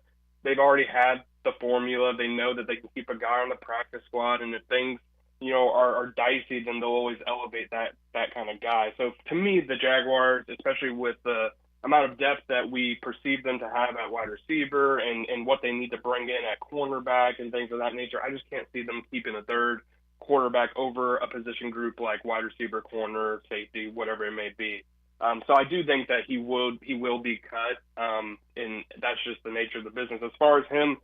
they've already had the formula. They know that they can keep a guy on the practice squad, and if things, you know, are dicey, then they'll always elevate that kind of guy. So to me, the Jaguars, especially with the amount of depth that we perceive them to have at wide receiver and what they need to bring in at cornerback and things of that nature, I just can't see them keeping a third quarterback over a position group like wide receiver, corner, safety, whatever it may be. So I do think that he will be cut, and that's just the nature of the business. As far as him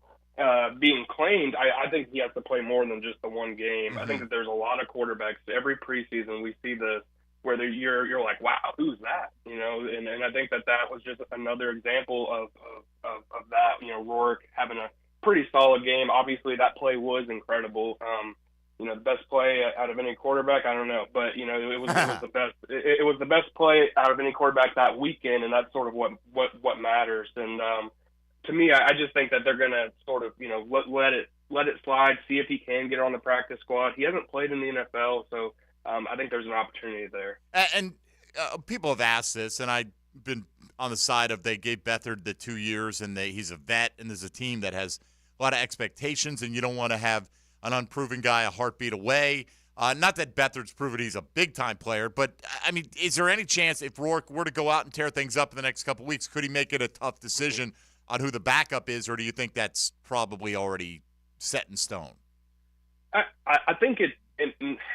being claimed, I think he has to play more than just the one game. Mm-hmm. I think that there's a lot of quarterbacks every preseason we see this where you're like, wow, who's that? You know, and I think that was just another example of that. You know, Rourke having a pretty solid game. Obviously, that play was incredible. You know, the best play out of any quarterback, I don't know, but you know, it was the best. It was the best play out of any quarterback that weekend, and that's sort of what matters. And to me, I just think that they're going to sort of, you know, let it slide, see if he can get on the practice squad. He hasn't played in the NFL, so I think there's an opportunity there. And people have asked this, and I've been on the side of they gave Beathard the 2 years, and he's a vet, and there's a team that has a lot of expectations, and you don't want to have an unproven guy a heartbeat away. Not that Beathard's proven he's a big-time player, but, I mean, is there any chance if Rourke were to go out and tear things up in the next couple of weeks, could he make it a tough decision on who the backup is, or do you think that's probably already set in stone? I think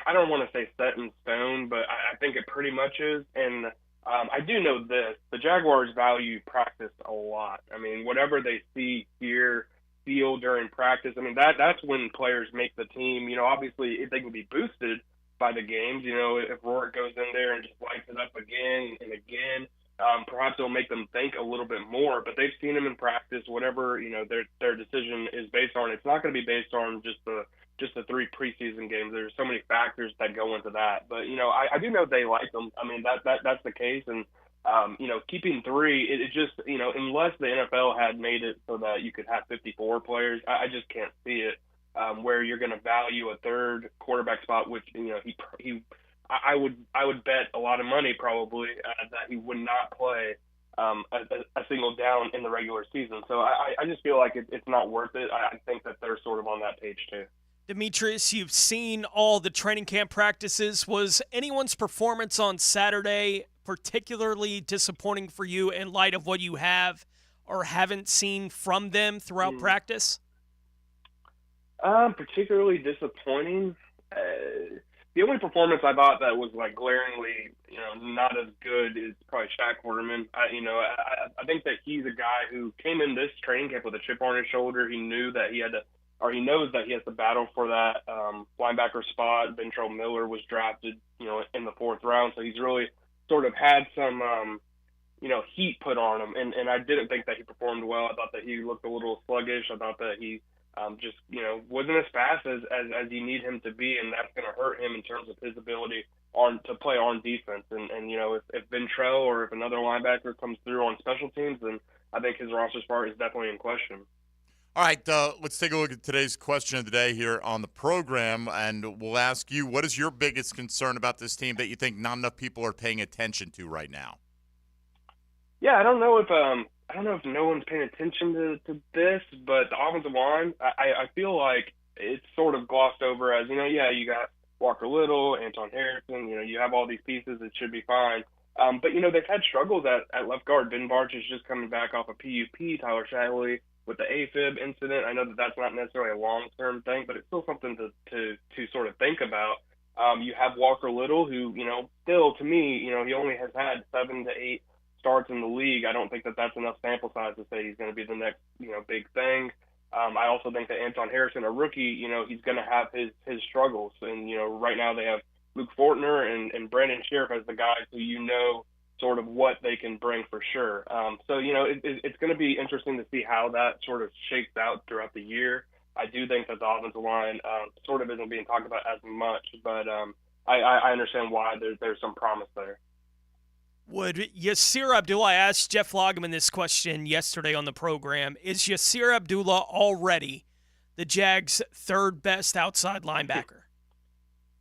I don't want to say set in stone, but I think it pretty much is. And I do know this. The Jaguars value practice a lot. I mean, whatever they see, hear, feel during practice, I mean, that's when players make the team. You know, obviously, they can be boosted by the games. You know, if Rourke goes in there and just lights it up again and again, perhaps it'll make them think a little bit more. But they've seen him in practice. Whatever, you know, their decision is based on, it's not going to be based on just the 3 preseason games. There's so many factors that go into that. But, you know, I do know they like them. I mean, that's the case. And, you know, keeping 3, it just, you know, unless the NFL had made it so that you could have 54 players, I just can't see it where you're going to value a third quarterback spot, which, you know, I would bet a lot of money probably that he would not play a single down in the regular season. So I just feel like it's not worth it. I think that they're sort of on that page too. Demetrius, you've seen all the training camp practices. Was anyone's performance on Saturday particularly disappointing for you in light of what you have or haven't seen from them throughout practice? Particularly disappointing. The only performance I thought that was like glaringly, you know, not as good is probably Shaq Quarterman. I think that he's a guy who came in this training camp with a chip on his shoulder. He knew that he knows that he has to battle for that linebacker spot. Ventrell Miller was drafted, you know, in the 4th round, so he's really sort of had some, you know, heat put on him. And I didn't think that he performed well. I thought that he looked a little sluggish. I thought that he just, you know, wasn't as fast as you need him to be, and that's going to hurt him in terms of his ability to play on defense. And you know, if Ventrell or if another linebacker comes through on special teams, then I think his roster spot is definitely in question. All right, let's take a look at today's question of the day here on the program, and we'll ask you, what is your biggest concern about this team that you think not enough people are paying attention to right now? Yeah, I don't know if no one's paying attention to this, but the offensive line, I feel like it's sort of glossed over as, you know, yeah, you got Walker Little, Anton Harrison, you know, you have all these pieces, it should be fine. But, you know, they've had struggles at left guard. Ben Barch is just coming back off a PUP. Tyler Shadley with the AFib incident. I know that that's not necessarily a long-term thing, but it's still something to sort of think about. You have Walker Little, who, still to me, he only has had 7 to 8 starts in the league. I don't think that that's enough sample size to say he's going to be the next, big thing. I also think that Anton Harrison, a rookie, he's going to have his struggles. And, right now they have Luke Fortner and Brandon Sheriff as the guys who sort of what they can bring for sure. So, it's going to be interesting to see how that sort of shakes out throughout the year. I do think that the offensive line sort of isn't being talked about as much, but I understand why there's some promise there. Would Yasir Abdullah, I asked Jeff Lageman this question yesterday on the program, is Yasir Abdullah already the Jags' third best outside linebacker?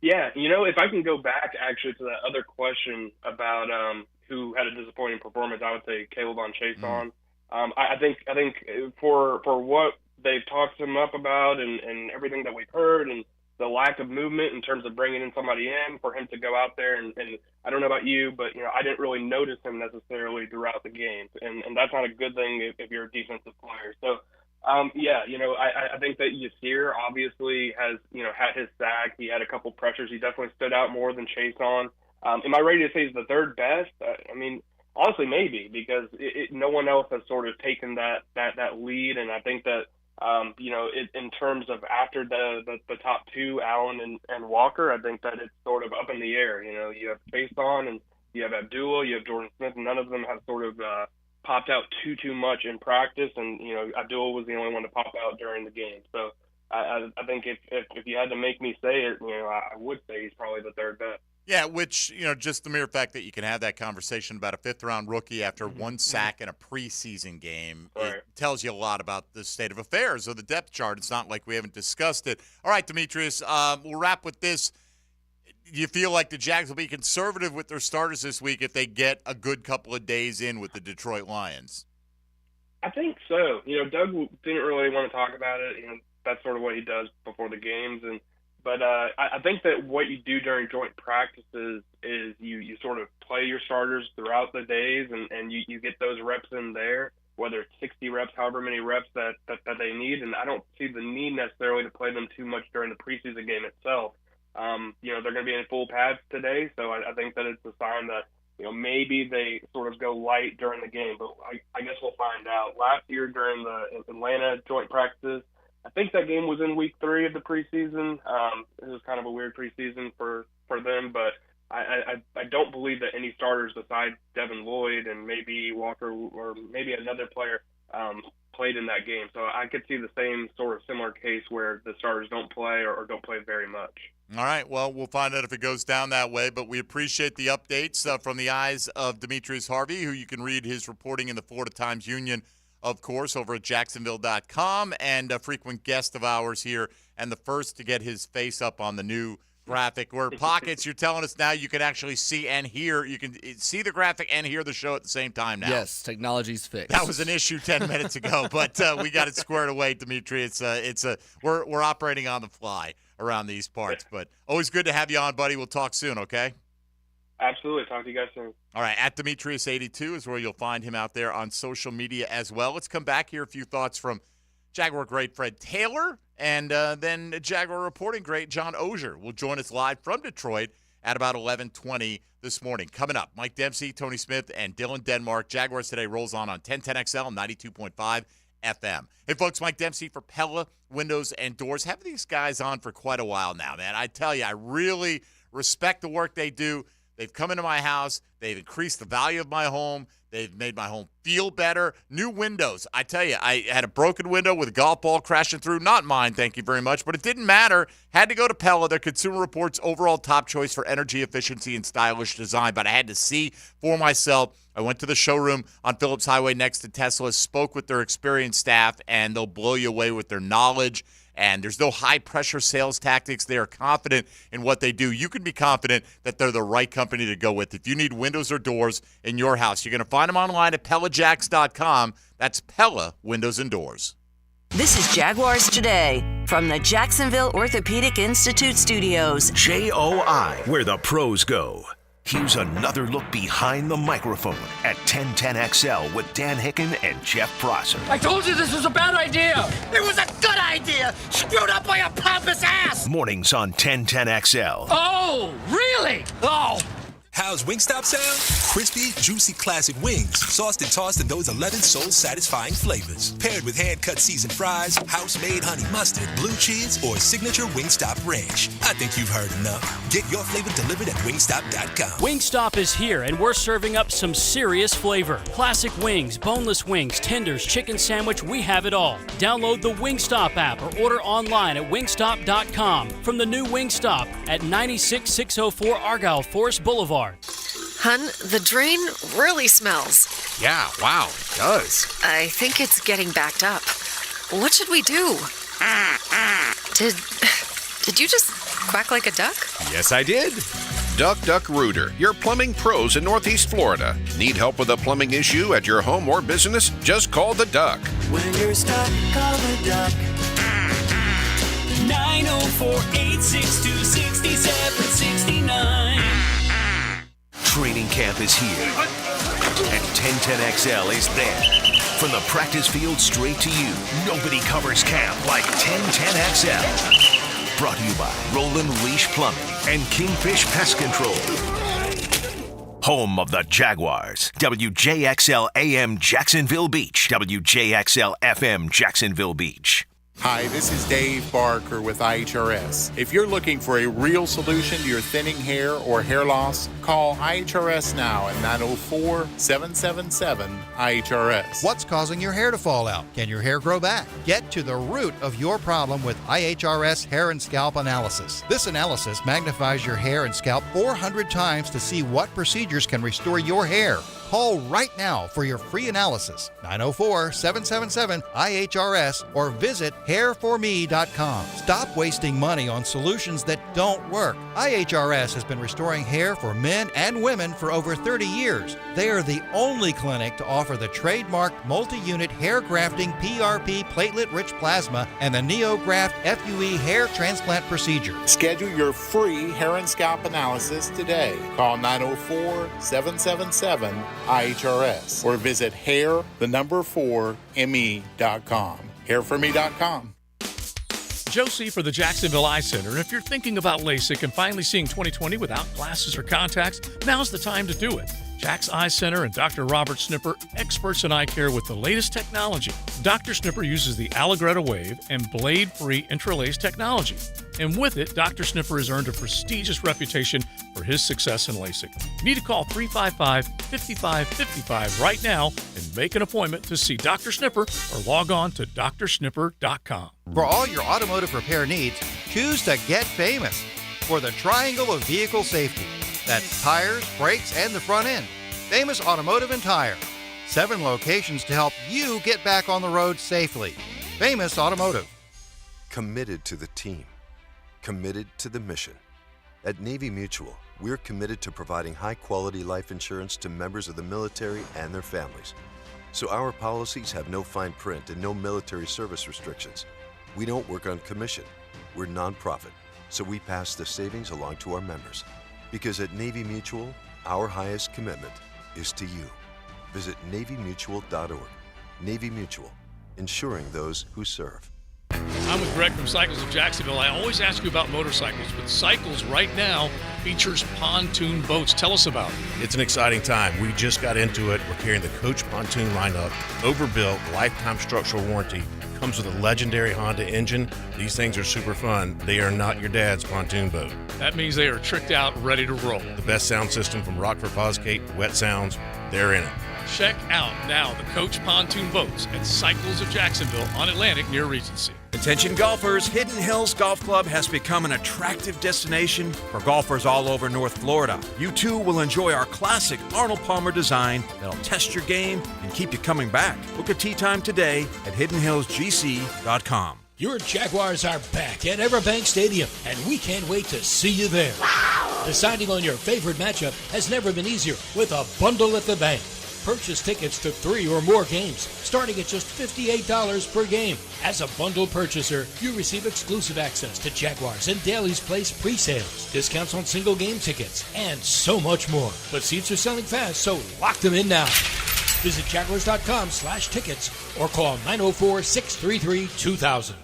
Yeah, if I can go back actually to that other question about who had a disappointing performance, I would say Caleb on Chason. I think for what they've talked him up about and everything that we've heard and the lack of movement in terms of bringing in somebody in for him to go out there and I don't know about you, but I didn't really notice him necessarily throughout the game, and that's not a good thing if you're a defensive player. So I think that Yasir obviously has had his sack. He had a couple pressures. He definitely stood out more than Chason. Am I ready to say he's the third best? I mean, honestly, maybe, because no one else has sort of taken that lead, and I think that in terms of after the top two, Allen and Walker, I think that it's sort of up in the air. You have Chason and you have Abdullah, you have Jordan Smith, and none of them have sort of popped out too much in practice, and Abdullah was the only one to pop out during the game. So I think if you had to make me say it, I would say he's probably the third best. Yeah, which, just the mere fact that you can have that conversation about a fifth-round rookie after one sack in a preseason game, it tells you a lot about the state of affairs or the depth chart. It's not like we haven't discussed it. All right, Demetrius, we'll wrap with this. Do you feel like the Jags will be conservative with their starters this week if they get a good couple of days in with the Detroit Lions? I think so. Doug didn't really want to talk about it. That's sort of what he does before the games, But I think that what you do during joint practices is you sort of play your starters throughout the days and you get those reps in there, whether it's 60 reps, however many reps that they need. And I don't see the need necessarily to play them too much during the preseason game itself. They're going to be in full pads today, so I think that it's a sign that maybe they sort of go light during the game. But I guess we'll find out. Last year during the Atlanta joint practices, I think that game was in week 3 of the preseason. It was kind of a weird preseason for them, but I don't believe that any starters besides Devin Lloyd and maybe Walker or maybe another player played in that game. So I could see the same sort of similar case where the starters don't play or don't play very much. All right, well, we'll find out if it goes down that way, but we appreciate the updates from the eyes of Demetrius Harvey, who you can read his reporting in the Florida Times-Union, of course, over at Jacksonville.com, and a frequent guest of ours here, and the first to get his face up on the new graphic. Where Pockets, you're telling us now you can actually see and hear. You can see the graphic and hear the show at the same time now. Yes, technology's fixed. That was an issue 10 minutes ago, but we got it squared away, Dimitri. We're operating on the fly around these parts, but always good to have you on, buddy. We'll talk soon, okay? Absolutely. Talk to you guys soon. All right, at Demetrius82 is where you'll find him out there on social media as well. Let's come back here. A few thoughts from Jaguar great Fred Taylor, and then Jaguar reporting great John Oehser will join us live from Detroit at about 11:20 this morning. Coming up, Mike Dempsey, Tony Smith, and Dylan Denmark. Jaguars Today rolls on 1010XL, 92.5 FM. Hey, folks, Mike Dempsey for Pella Windows and Doors. Have these guys on for quite a while now, man. I tell you, I really respect the work they do. They've come into my house. They've increased the value of my home. They've made my home feel better. New windows. I tell you, I had a broken window with a golf ball crashing through. Not mine, thank you very much, but it didn't matter. Had to go to Pella, their Consumer Reports overall top choice for energy efficiency and stylish design, but I had to see for myself. I went to the showroom on Phillips Highway next to Tesla, spoke with their experienced staff, and they'll blow you away with their knowledge. And there's no high-pressure sales tactics. They are confident in what they do. You can be confident that they're the right company to go with. If you need windows or doors in your house, you're going to find them online at PellaJacks.com. That's Pella Windows and Doors. This is Jaguars Today from the Jacksonville Orthopedic Institute Studios. JOI, where the pros go. Here's another look behind the microphone at 1010XL with Dan Hicken and Jeff Prosser. I told you this was a bad idea. It was a good idea. Screwed up by a pompous ass. Mornings on 1010XL. Oh, really? Oh. How's Wingstop sound? Crispy, juicy classic wings, sauced and tossed in those 11 soul-satisfying flavors. Paired with hand-cut seasoned fries, house-made honey mustard, blue cheese, or signature Wingstop ranch. I think you've heard enough. Get your flavor delivered at wingstop.com. Wingstop is here, and we're serving up some serious flavor. Classic wings, boneless wings, tenders, chicken sandwich, we have it all. Download the Wingstop app or order online at wingstop.com from the new Wingstop at 96604 Argyle Forest Boulevard. Hun, the drain really smells. Yeah, wow, it does. I think it's getting backed up. What should we do? Did you just quack like a duck? Yes, I did. Duck Rooter, your plumbing pros in Northeast Florida. Need help with a plumbing issue at your home or business? Just call the Duck. When you're stuck, call the Duck. 904-862-6769. Training camp is here, and 1010XL is there. From the practice field straight to you, nobody covers camp like 1010XL. Brought to you by Roland Leash Plumbing and Kingfish Pest Control. Home of the Jaguars. WJXL AM Jacksonville Beach. WJXL FM Jacksonville Beach. Hi, this is Dave Barker with IHRS. If you're looking for a real solution to your thinning hair or hair loss, call IHRS now at 904-777-IHRS. What's causing your hair to fall out? Can your hair grow back? Get to the root of your problem with IHRS Hair and Scalp Analysis. This analysis magnifies your hair and scalp 400 times to see what procedures can restore your hair. Call right now for your free analysis, 904-777-IHRS, or visit hairforme.com. Stop wasting money on solutions that don't work. IHRS has been restoring hair for men and women for over 30 years. They are the only clinic to offer the trademarked multi-unit hair grafting PRP platelet-rich plasma and the NeoGraft FUE hair transplant procedure. Schedule your free hair and scalp analysis today. Call 904-777-IHRS or visit hair4me.com. Hairforme.com. Josie for the Jacksonville Eye Center. If you're thinking about LASIK and finally seeing 20/20 without glasses or contacts, now's the time to do it. Jack's Eye Center and Dr. Robert Snipper, experts in eye care with the latest technology. Dr. Snipper uses the Allegretta Wave and blade-free interlace technology. And with it, Dr. Snipper has earned a prestigious reputation for his success in LASIK. You need to call 355-5555 right now and make an appointment to see Dr. Snipper or log on to drsnipper.com. For all your automotive repair needs, choose to get famous for the triangle of vehicle safety. That's tires, brakes, and the front end. Famous Automotive and Tire. 7 locations to help you get back on the road safely. Famous Automotive. Committed to the team. Committed to the mission. At Navy Mutual, we're committed to providing high-quality life insurance to members of the military and their families. So our policies have no fine print and no military service restrictions. We don't work on commission. We're nonprofit, so we pass the savings along to our members. Because at Navy Mutual, our highest commitment is to you. Visit NavyMutual.org. Navy Mutual, insuring those who serve. I'm with Greg from Cycles of Jacksonville. I always ask you about motorcycles, but Cycles right now features pontoon boats. Tell us about it. It's an exciting time. We just got into it. We're carrying the Coach Pontoon lineup, overbuilt, lifetime structural warranty. Comes with a legendary Honda engine. These things are super fun. They are not your dad's pontoon boat. That means they are tricked out, ready to roll. The best sound system from Rockford Fosgate, Wet Sounds, they're in it. Check out now the Coach Pontoon Boats at Cycles of Jacksonville on Atlantic near Regency. Attention golfers, Hidden Hills Golf Club has become an attractive destination for golfers all over North Florida. You too will enjoy our classic Arnold Palmer design that'll test your game and keep you coming back. Book a tee time today at hiddenhillsgc.com. Your Jaguars are back at Everbank Stadium, and we can't wait to see you there. Wow! Deciding on your favorite matchup has never been easier with a bundle at the bank. Purchase tickets to 3 or more games, starting at just $58 per game. As a bundled purchaser, you receive exclusive access to Jaguars and Daly's Place pre-sales, discounts on single game tickets, and so much more. But seats are selling fast, so lock them in now. Visit Jaguars.com/tickets or call 904-633-2000.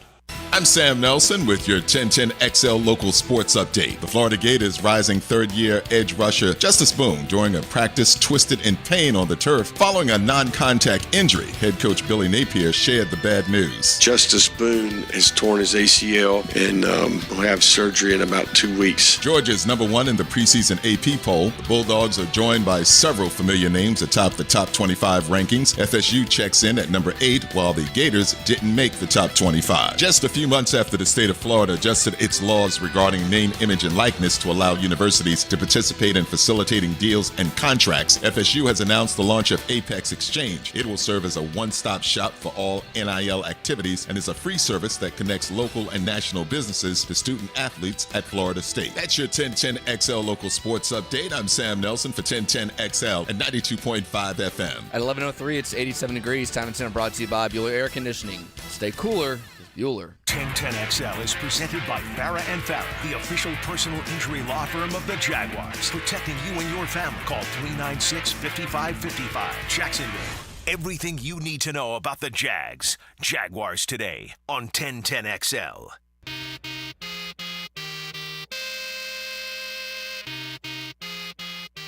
I'm Sam Nelson with your 1010XL local sports update. The Florida Gators' rising third-year edge rusher Justice Boone during a practice twisted in pain on the turf following a non-contact injury. Head coach Billy Napier shared the bad news. Justice Boone has torn his ACL and will have surgery in about 2 weeks. Georgia's number one in the preseason AP poll. The Bulldogs are joined by several familiar names atop the top 25 rankings. FSU checks in at number 8, while the Gators didn't make the top 25. Just a few months after the state of Florida adjusted its laws regarding name, image, and likeness to allow universities to participate in facilitating deals and contracts, FSU has announced the launch of Apex Exchange. It will serve as a one-stop shop for all NIL activities and is a free service that connects local and national businesses to student athletes at Florida State. That's your 1010XL local sports update. I'm Sam Nelson for 1010XL at 92.5 FM. At 11:03, it's 87 degrees. Time and Center brought to you by Bueller Air Conditioning. Stay cooler. Bueller. 1010XL is presented by Farah & Farah, the official personal injury law firm of the Jaguars. Protecting you and your family. Call 396-5555. Jacksonville. Everything you need to know about the Jags. Jaguars Today on 1010XL.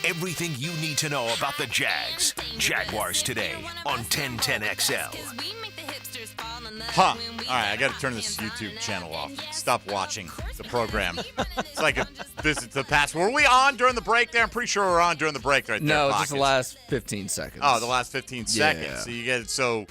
Everything you need to know about the Jags. Jaguars Today on 1010XL. Huh. All right, I got to turn this YouTube channel off. Stop watching the program. It's like a visit to the past. Were we on during the break there? I'm pretty sure we were on during the break right there. No, just the last 15 seconds. Oh, the last 15 seconds. Yeah. So you get so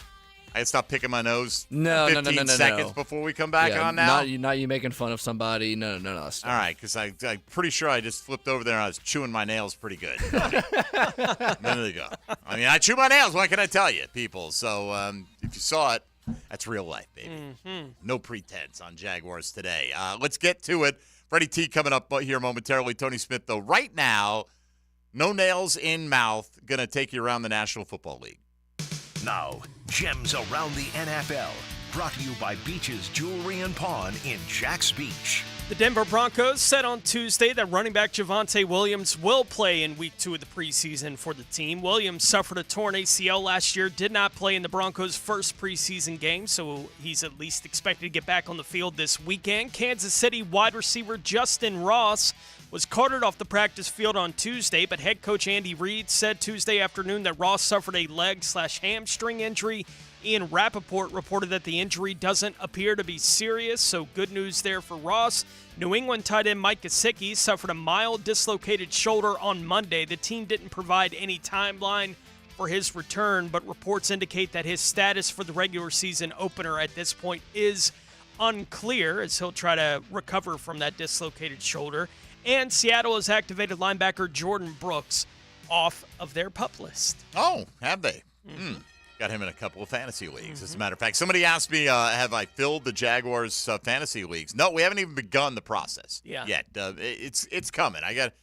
I gotta stop picking my nose. No, 15 seconds before we come back on now. Not you making fun of somebody. No. All right, because I'm pretty sure I just flipped over there and I was chewing my nails pretty good. There you go. I mean, I chew my nails. What can I tell you, people? So if you saw it, that's real life, baby. Mm-hmm. No pretense on Jaguars Today. Let's get to it. Freddie T coming up here momentarily. Tony Smith, though, right now, no nails in mouth, going to take you around the National Football League. Now, gems around the NFL. Brought to you by Beach's Jewelry and Pawn in Jax Beach. The Denver Broncos said on Tuesday that running back Javonte Williams will play in Week 2 of the preseason for the team. Williams suffered a torn ACL last year, did not play in the Broncos' first preseason game, so he's at least expected to get back on the field this weekend. Kansas City wide receiver Justin Ross was carted off the practice field on Tuesday, but head coach Andy Reid said Tuesday afternoon that Ross suffered a leg/hamstring injury. Ian Rappaport reported that the injury doesn't appear to be serious, so good news there for Ross. New England tight end Mike Gesicki suffered a mild dislocated shoulder on Monday. The team didn't provide any timeline for his return, but reports indicate that his status for the regular season opener at this point is unclear, as he'll try to recover from that dislocated shoulder. And Seattle has activated linebacker Jordan Brooks off of their PUP list. Oh, have they? Mm-hmm. Got him in a couple of fantasy leagues, as a matter of fact. Somebody asked me, have I filled the Jaguars fantasy leagues? No, we haven't even begun the process yet. It's coming. I got,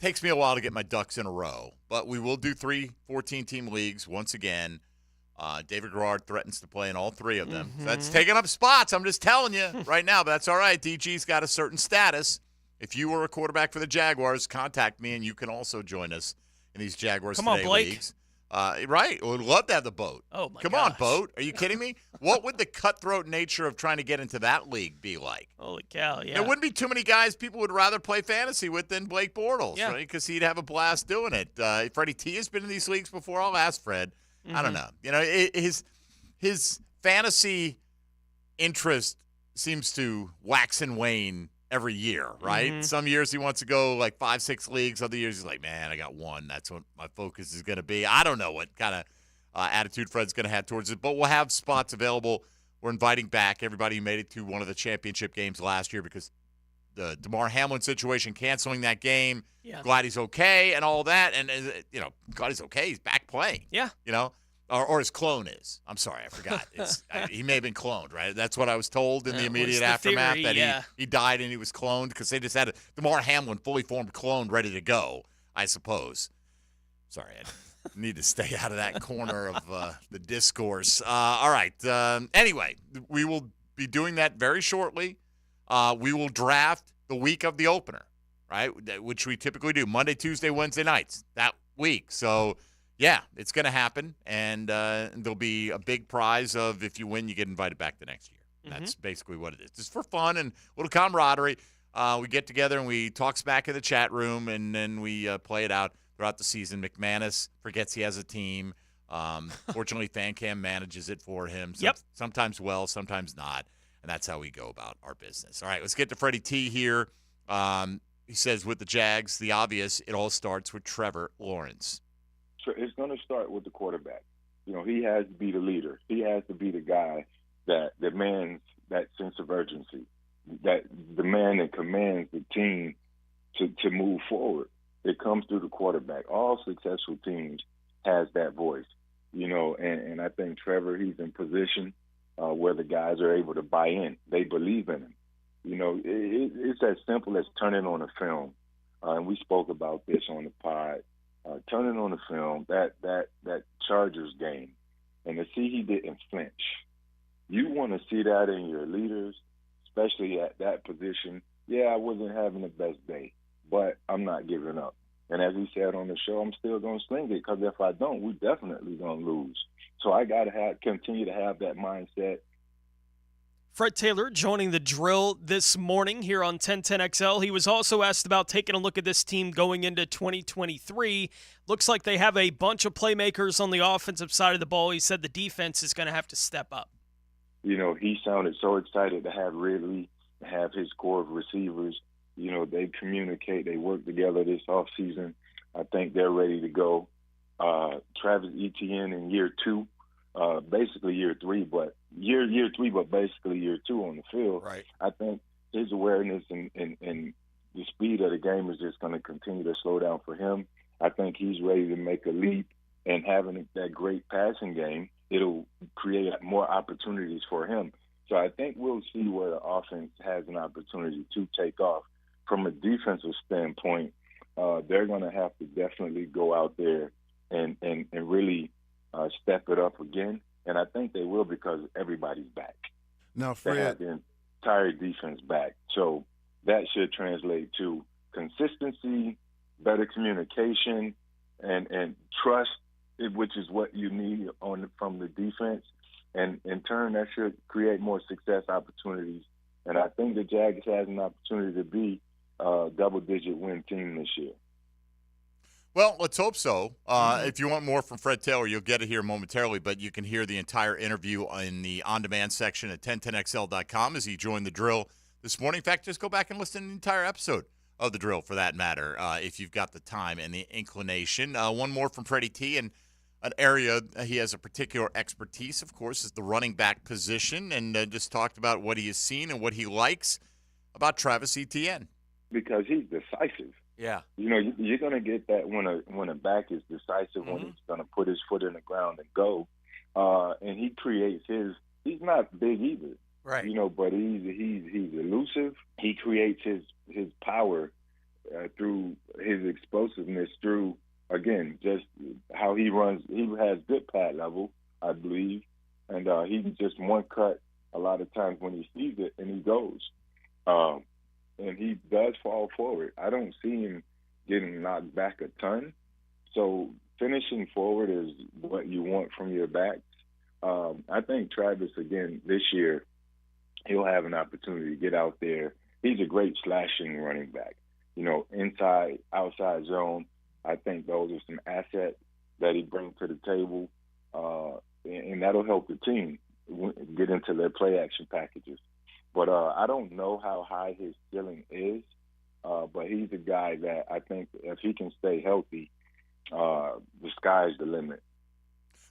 takes me a while to get my ducks in a row. But we will do 3 14-team leagues once again. David Garrard threatens to play in all 3 of them. Mm-hmm. So that's taking up spots, I'm just telling you right now. But that's all right. DG's got a certain status. If you were a quarterback for the Jaguars, contact me, and you can also join us in these Jaguars Today leagues. Right. We'd love to have the boat. Oh, my Come on, boat. Are you kidding me? What would the cutthroat nature of trying to get into that league be like? Holy cow, yeah. There wouldn't be too many guys people would rather play fantasy with than Blake Bortles, right? Because he'd have a blast doing it. Freddie T has been in these leagues before. I'll ask Fred. Mm-hmm. I don't know. His fantasy interest seems to wax and wane every year, right? Mm-hmm. Some years he wants to go like 5-6 leagues. Other years he's like, man, I got 1. That's what my focus is going to be. I don't know what kind of attitude Fred's going to have towards it, but we'll have spots available. We're inviting back everybody who made it to one of the championship games last year because the DeMar Hamlin situation, canceling that game. Yeah. Glad he's okay and all that. And, glad he's okay. He's back playing. Yeah. Or his clone is. I'm sorry, I forgot. He may have been cloned, right? That's what I was told in the immediate aftermath, theory, that he died and he was cloned because they just had a DeMar Hamlin fully formed clone ready to go, I suppose. Sorry, Need to stay out of that corner of the discourse. All right. Anyway, we will be doing that very shortly. We will draft the week of the opener, right, which we typically do Monday, Tuesday, Wednesday nights that week. So, yeah, it's going to happen, and there'll be a big prize of if you win, you get invited back the next year. That's basically what it is. Just for fun and a little camaraderie. We get together and we talk smack in the chat room, and then we play it out throughout the season. McManus forgets he has a team. Fortunately, FanCam manages it for him. Sometimes well, sometimes not. And that's how we go about our business. All right, let's get to Freddie T here. He says with the Jags, the obvious, it all starts with Trevor Lawrence. So it's going to start with the quarterback. He has to be the leader. He has to be the guy that demands that sense of urgency, that the man that commands the team to move forward. It comes through the quarterback. All successful teams has that voice, and I think Trevor, he's in position where the guys are able to buy in. They believe in him. It's as simple as turning on a film, and we spoke about this on the pod. Turning on the film, that Chargers game, and to see he didn't flinch. You want to see that in your leaders, especially at that position. Yeah, I wasn't having the best day, but I'm not giving up. And as he said on the show, I'm still going to sling it, because if I don't, we definitely going to lose. So I got to continue to have that mindset. Fred Taylor joining the drill this morning here on 1010XL. He was also asked about taking a look at this team going into 2023. Looks like they have a bunch of playmakers on the offensive side of the ball. He said the defense is going to have to step up. He sounded so excited to have Ridley, have his core of receivers. They communicate, they work together this offseason. I think they're ready to go. Travis Etienne in year two, basically year three, but basically year two on the field. Right. I think his awareness and the speed of the game is just going to continue to slow down for him. I think he's ready to make a leap, and having that great passing game, it'll create more opportunities for him. So I think we'll see where the offense has an opportunity to take off. From a defensive standpoint, they're going to have to definitely go out there and really step it up again. And I think they will, because everybody's back. Now, Fred, they have the entire defense back. So that should translate to consistency, better communication, and trust, which is what you need from the defense. And in turn, that should create more success opportunities. And I think the Jags has an opportunity to be a double-digit win team this year. Well, let's hope so. If you want more from Fred Taylor, you'll get it here momentarily, but you can hear the entire interview in the on-demand section at 1010XL.com as he joined the drill this morning. In fact, just go back and listen to the entire episode of the drill, for that matter, if you've got the time and the inclination. One more from Freddie T, and an area he has a particular expertise, of course, is the running back position, and just talked about what he has seen and what he likes about Travis Etienne. Because he's decisive. Yeah. You're going to get that when a back is decisive, when he's going to put his foot in the ground and go. And he creates he's not big either. Right. But he's elusive. He creates his power through his explosiveness, through, again, just how he runs. He has good pad level, I believe. And he's just one cut a lot of times when he sees it, and he goes. And he does fall forward. I don't see him getting knocked back a ton. So finishing forward is what you want from your backs. I think Travis, again, this year, he'll have an opportunity to get out there. He's a great slashing running back. Inside, outside zone, I think those are some assets that he brings to the table, and that'll help the team get into their play-action packages. But I don't know how high his ceiling is, but he's a guy that I think if he can stay healthy, the sky's the limit.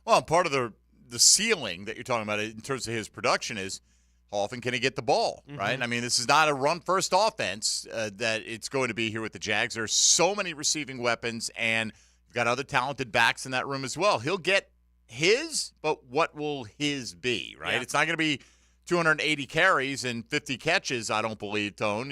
Well, part of the ceiling that you're talking about in terms of his production is how often can he get the ball, right? I mean, this is not a run-first offense that it's going to be here with the Jags. There are so many receiving weapons, and you've got other talented backs in that room as well. He'll get his, but what will his be, right? Yeah. It's not going to be 280 carries and 50 catches, I don't believe, Tone,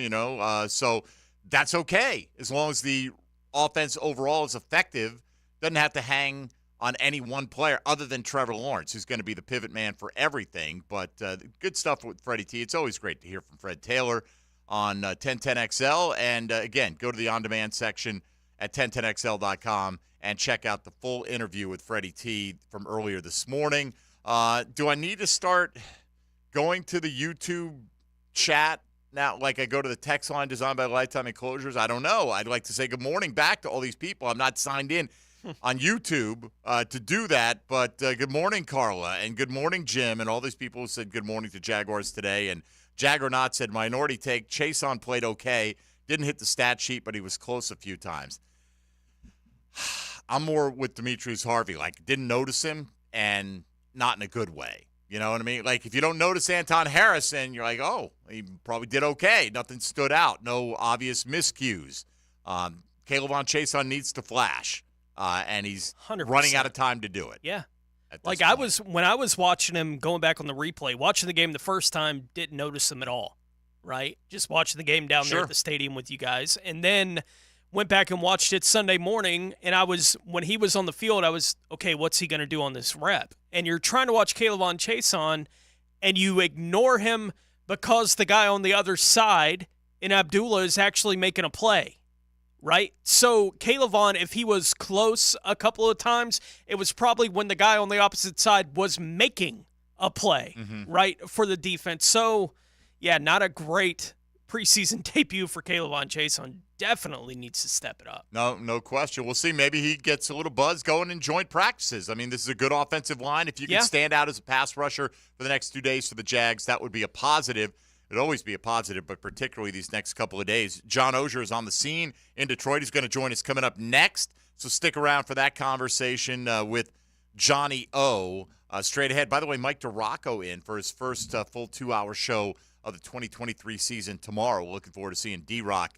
so that's okay as long as the offense overall is effective Doesn't have to hang on any one player other than Trevor Lawrence, who's going to be the pivot man for everything. But good stuff with Freddie T. It's always great to hear from Fred Taylor on 1010XL. And, again, go to the on-demand section at 1010XL.com and check out the full interview with Freddie T from earlier this morning. Do I need to start going to the YouTube chat now, like I go to the text line designed by Lifetime Enclosures? I don't know. I'd like to say good morning back to all these people. I'm not signed in on YouTube to do that, but good morning, Carla, and good morning, Jim, and all these people who said good morning to Jaguars Today. And Jaggernaut said, minority take, Chason played okay, didn't hit the stat sheet, but he was close a few times. I'm more with Demetrius Harvey, like didn't notice him and not in a good way. You know what I mean? Like if you don't notice Anton Harrison, you're like, oh, he probably did okay. Nothing stood out. No obvious miscues. Kayvon Chason needs to flash. And he's 100%. Running out of time to do it. Yeah. Like when I was watching him, going back on the replay, watching the game the first time, didn't notice him at all, right? Just watching the game down there at the stadium with you guys. And then went back and watched it Sunday morning, and when he was on the field, I was, okay, what's he going to do on this rep? And you're trying to watch Kayvon Chason, and you ignore him because the guy on the other side in Abdullah is actually making a play. Right? So Kayvon, if he was close a couple of times, it was probably when the guy on the opposite side was making a play, right, for the defense. So, yeah, not a great preseason debut for Kayvon Chason. Definitely needs to step it up. No question. We'll see. Maybe he gets a little buzz going in joint practices. I mean, this is a good offensive line. If you can stand out as a pass rusher for the next 2 days for the Jags, that would be a positive. It'd always be a positive, but particularly these next couple of days. John Ogier is on the scene in Detroit. He's going to join us coming up next, so stick around for that conversation with Johnny O. Straight ahead. By the way, Mike DiRocco in for his first full 2-hour show of the 2023 season tomorrow. Looking forward to seeing D-Rock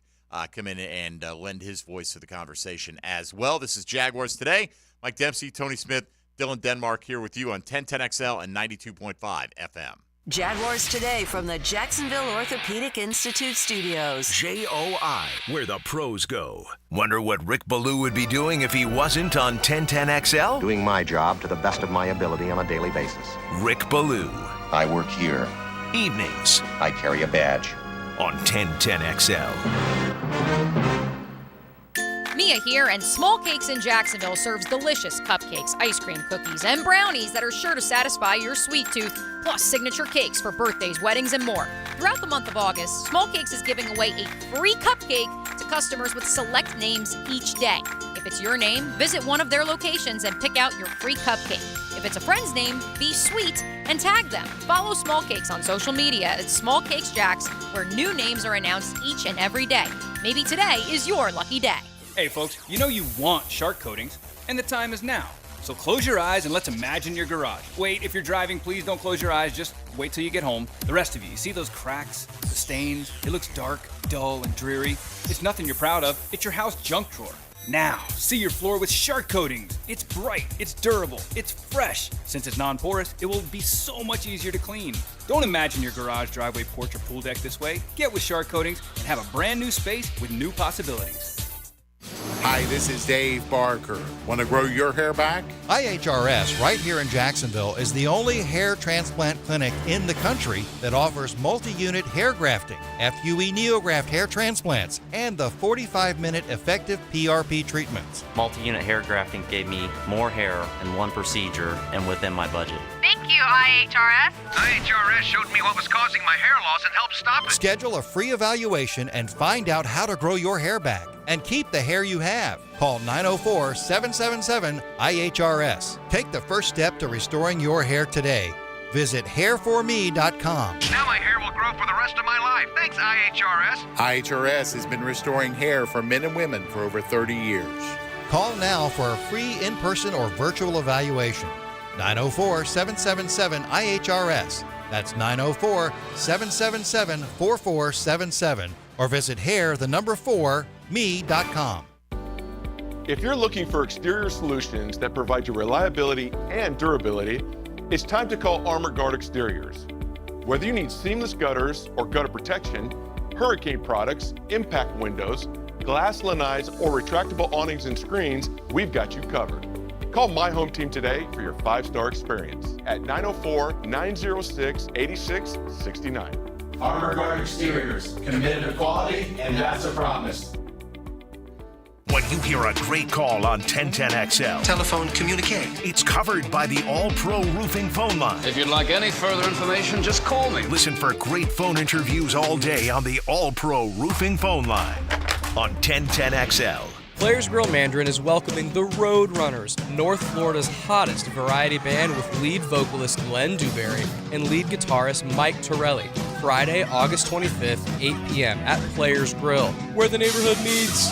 come in and lend his voice to the conversation as well. This is Jaguars Today. Mike Dempsey, Tony Smith, Dylan Denmark here with you on 1010XL and 92.5 FM. Jaguars Today from the Jacksonville Orthopedic Institute studios. JOI, where the pros go. Wonder what Rick Ballou would be doing if he wasn't on 1010XL? Doing my job to the best of my ability on a daily basis. Rick Ballou. I work here. Evenings. I carry a badge. On 1010XL. Mia here, and Small Cakes in Jacksonville serves delicious cupcakes, ice cream, cookies, and brownies that are sure to satisfy your sweet tooth, plus signature cakes for birthdays, weddings, and more. Throughout the month of August, Small Cakes is giving away a free cupcake to customers with select names each day. If it's your name, visit one of their locations and pick out your free cupcake. If it's a friend's name, be sweet and tag them. Follow Small Cakes on social media at Small Cakes Jacks, where new names are announced each and every day. Maybe today is your lucky day. Hey folks, you know you want shark coatings, and the time is now. So close your eyes and let's imagine your garage. Wait, if you're driving, please don't close your eyes, just wait till you get home. The rest of you see those cracks, the stains? It looks dark, dull, and dreary. It's nothing you're proud of, it's your house junk drawer. Now, see your floor with shark coatings. It's bright, it's durable, it's fresh. Since it's non-porous, it will be so much easier to clean. Don't imagine your garage, driveway, porch, or pool deck this way. Get with shark coatings and have a brand new space with new possibilities. Hi, this is Dave Barker. Want to grow your hair back? IHRS, right here in Jacksonville, is the only hair transplant clinic in the country that offers multi-unit hair grafting, FUE NeoGraft hair transplants, and the 45-minute effective PRP treatments. Multi-unit hair grafting gave me more hair in one procedure and within my budget. Thank you, IHRS. IHRS showed me what was causing my hair loss and helped stop it. Schedule a free evaluation and find out how to grow your hair back and keep the hair you have. Call 904-777-IHRS. Take the first step to restoring your hair today. Visit hairforme.com. Now my hair will grow for the rest of my life. Thanks, IHRS. IHRS has been restoring hair for men and women for over 30 years. Call now for a free in-person or virtual evaluation. 904-777-IHRS. That's 904-777-4477. Or visit hair4me.com. If you're looking for exterior solutions that provide you reliability and durability, it's time to call Armor Guard Exteriors. Whether you need seamless gutters or gutter protection, hurricane products, impact windows, glass lanais, or retractable awnings and screens, we've got you covered. Call My Home Team today for your 5-star experience at 904-906-8669. Armor Guard Exteriors, committed to quality, and that's a promise. When you hear a great call on 1010XL, telephone communique, it's covered by the All-Pro Roofing phone line. If you'd like any further information, just call me. Listen for great phone interviews all day on the All-Pro Roofing phone line on 1010XL. Players Grill Mandarin is welcoming the Roadrunners, North Florida's hottest variety band with lead vocalist Glenn Dewberry and lead guitarist Mike Torelli. Friday, August 25th, 8 p.m. at Players Grill, where the neighborhood meets.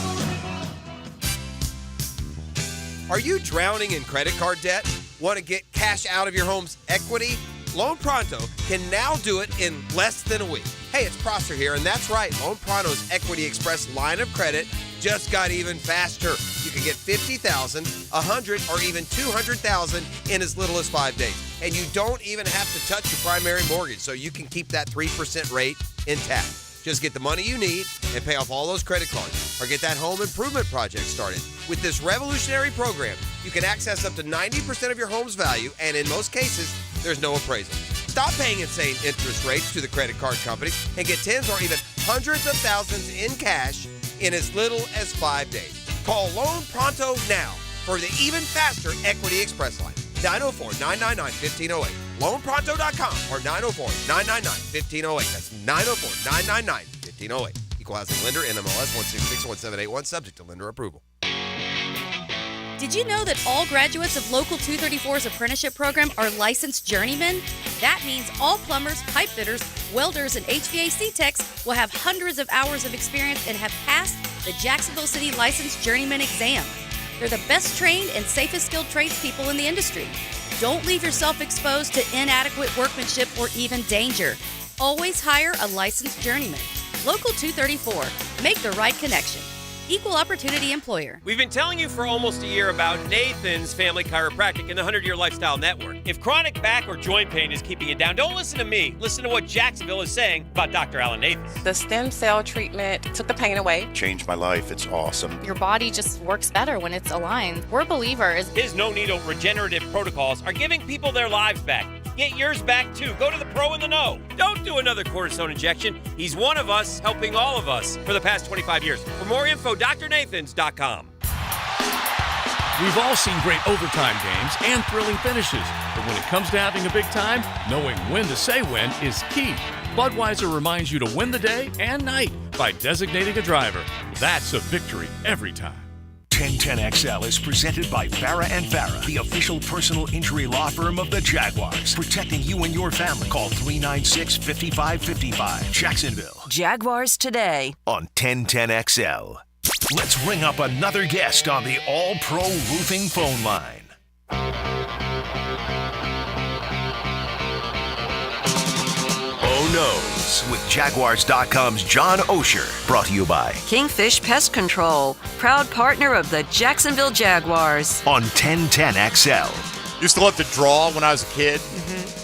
Are you drowning in credit card debt? Want to get cash out of your home's equity? Loan Pronto can now do it in less than a week. Hey, it's Prosser here, and that's right. Loan Pronto's Equity Express line of credit just got even faster. You can get $50,000, $100,000, or even $200,000 in as little as 5 days. And you don't even have to touch your primary mortgage, so you can keep that 3% rate intact. Just get the money you need and pay off all those credit cards, or get that home improvement project started. With this revolutionary program, you can access up to 90% of your home's value, and in most cases, there's no appraisal. Stop paying insane interest rates to the credit card companies and get tens or even hundreds of thousands in cash in as little as 5 days. Call Loan Pronto now for the even faster Equity Express line. 904-999-1508. LoanPronto.com or 904-999-1508. That's 904-999-1508. Equal housing lender, NMLS 1661781, subject to lender approval. Did you know that all graduates of Local 234's apprenticeship program are licensed journeymen? That means all plumbers, pipe fitters, welders, and HVAC techs will have hundreds of hours of experience and have passed the Jacksonville City Licensed Journeyman exam. They're the best trained and safest skilled tradespeople in the industry. Don't leave yourself exposed to inadequate workmanship or even danger. Always hire a licensed journeyman. Local 234. Make the right connection. Equal opportunity employer. We've been telling you for almost a year about Nathan's Family Chiropractic and the 100-Year Lifestyle Network. If chronic back or joint pain is keeping you down, don't listen to me. Listen to what Jacksonville is saying about Dr. Alan Nathan. The stem cell treatment took the pain away. Changed my life. It's awesome. Your body just works better when it's aligned. We're believers. His no-needle regenerative protocols are giving people their lives back. Get yours back, too. Go to the pro in the know. Don't do another cortisone injection. He's one of us, helping all of us for the past 25 years. For more info, drnathans.com. We've all seen great overtime games and thrilling finishes, but when it comes to having a big time, knowing when to say when is key. Budweiser reminds you to win the day and night by designating a driver. That's a victory every time. 1010XL is presented by Farah & Farah, the official personal injury law firm of the Jaguars, protecting you and your family. Call 396-5555, Jacksonville. Jaguars Today on 1010XL. Let's ring up another guest on the All-Pro Roofing phone line. Oh No's with Jaguars.com's John Osher. Brought to you by Kingfish Pest Control, proud partner of the Jacksonville Jaguars. On 1010XL. Used to love to draw when I was a kid,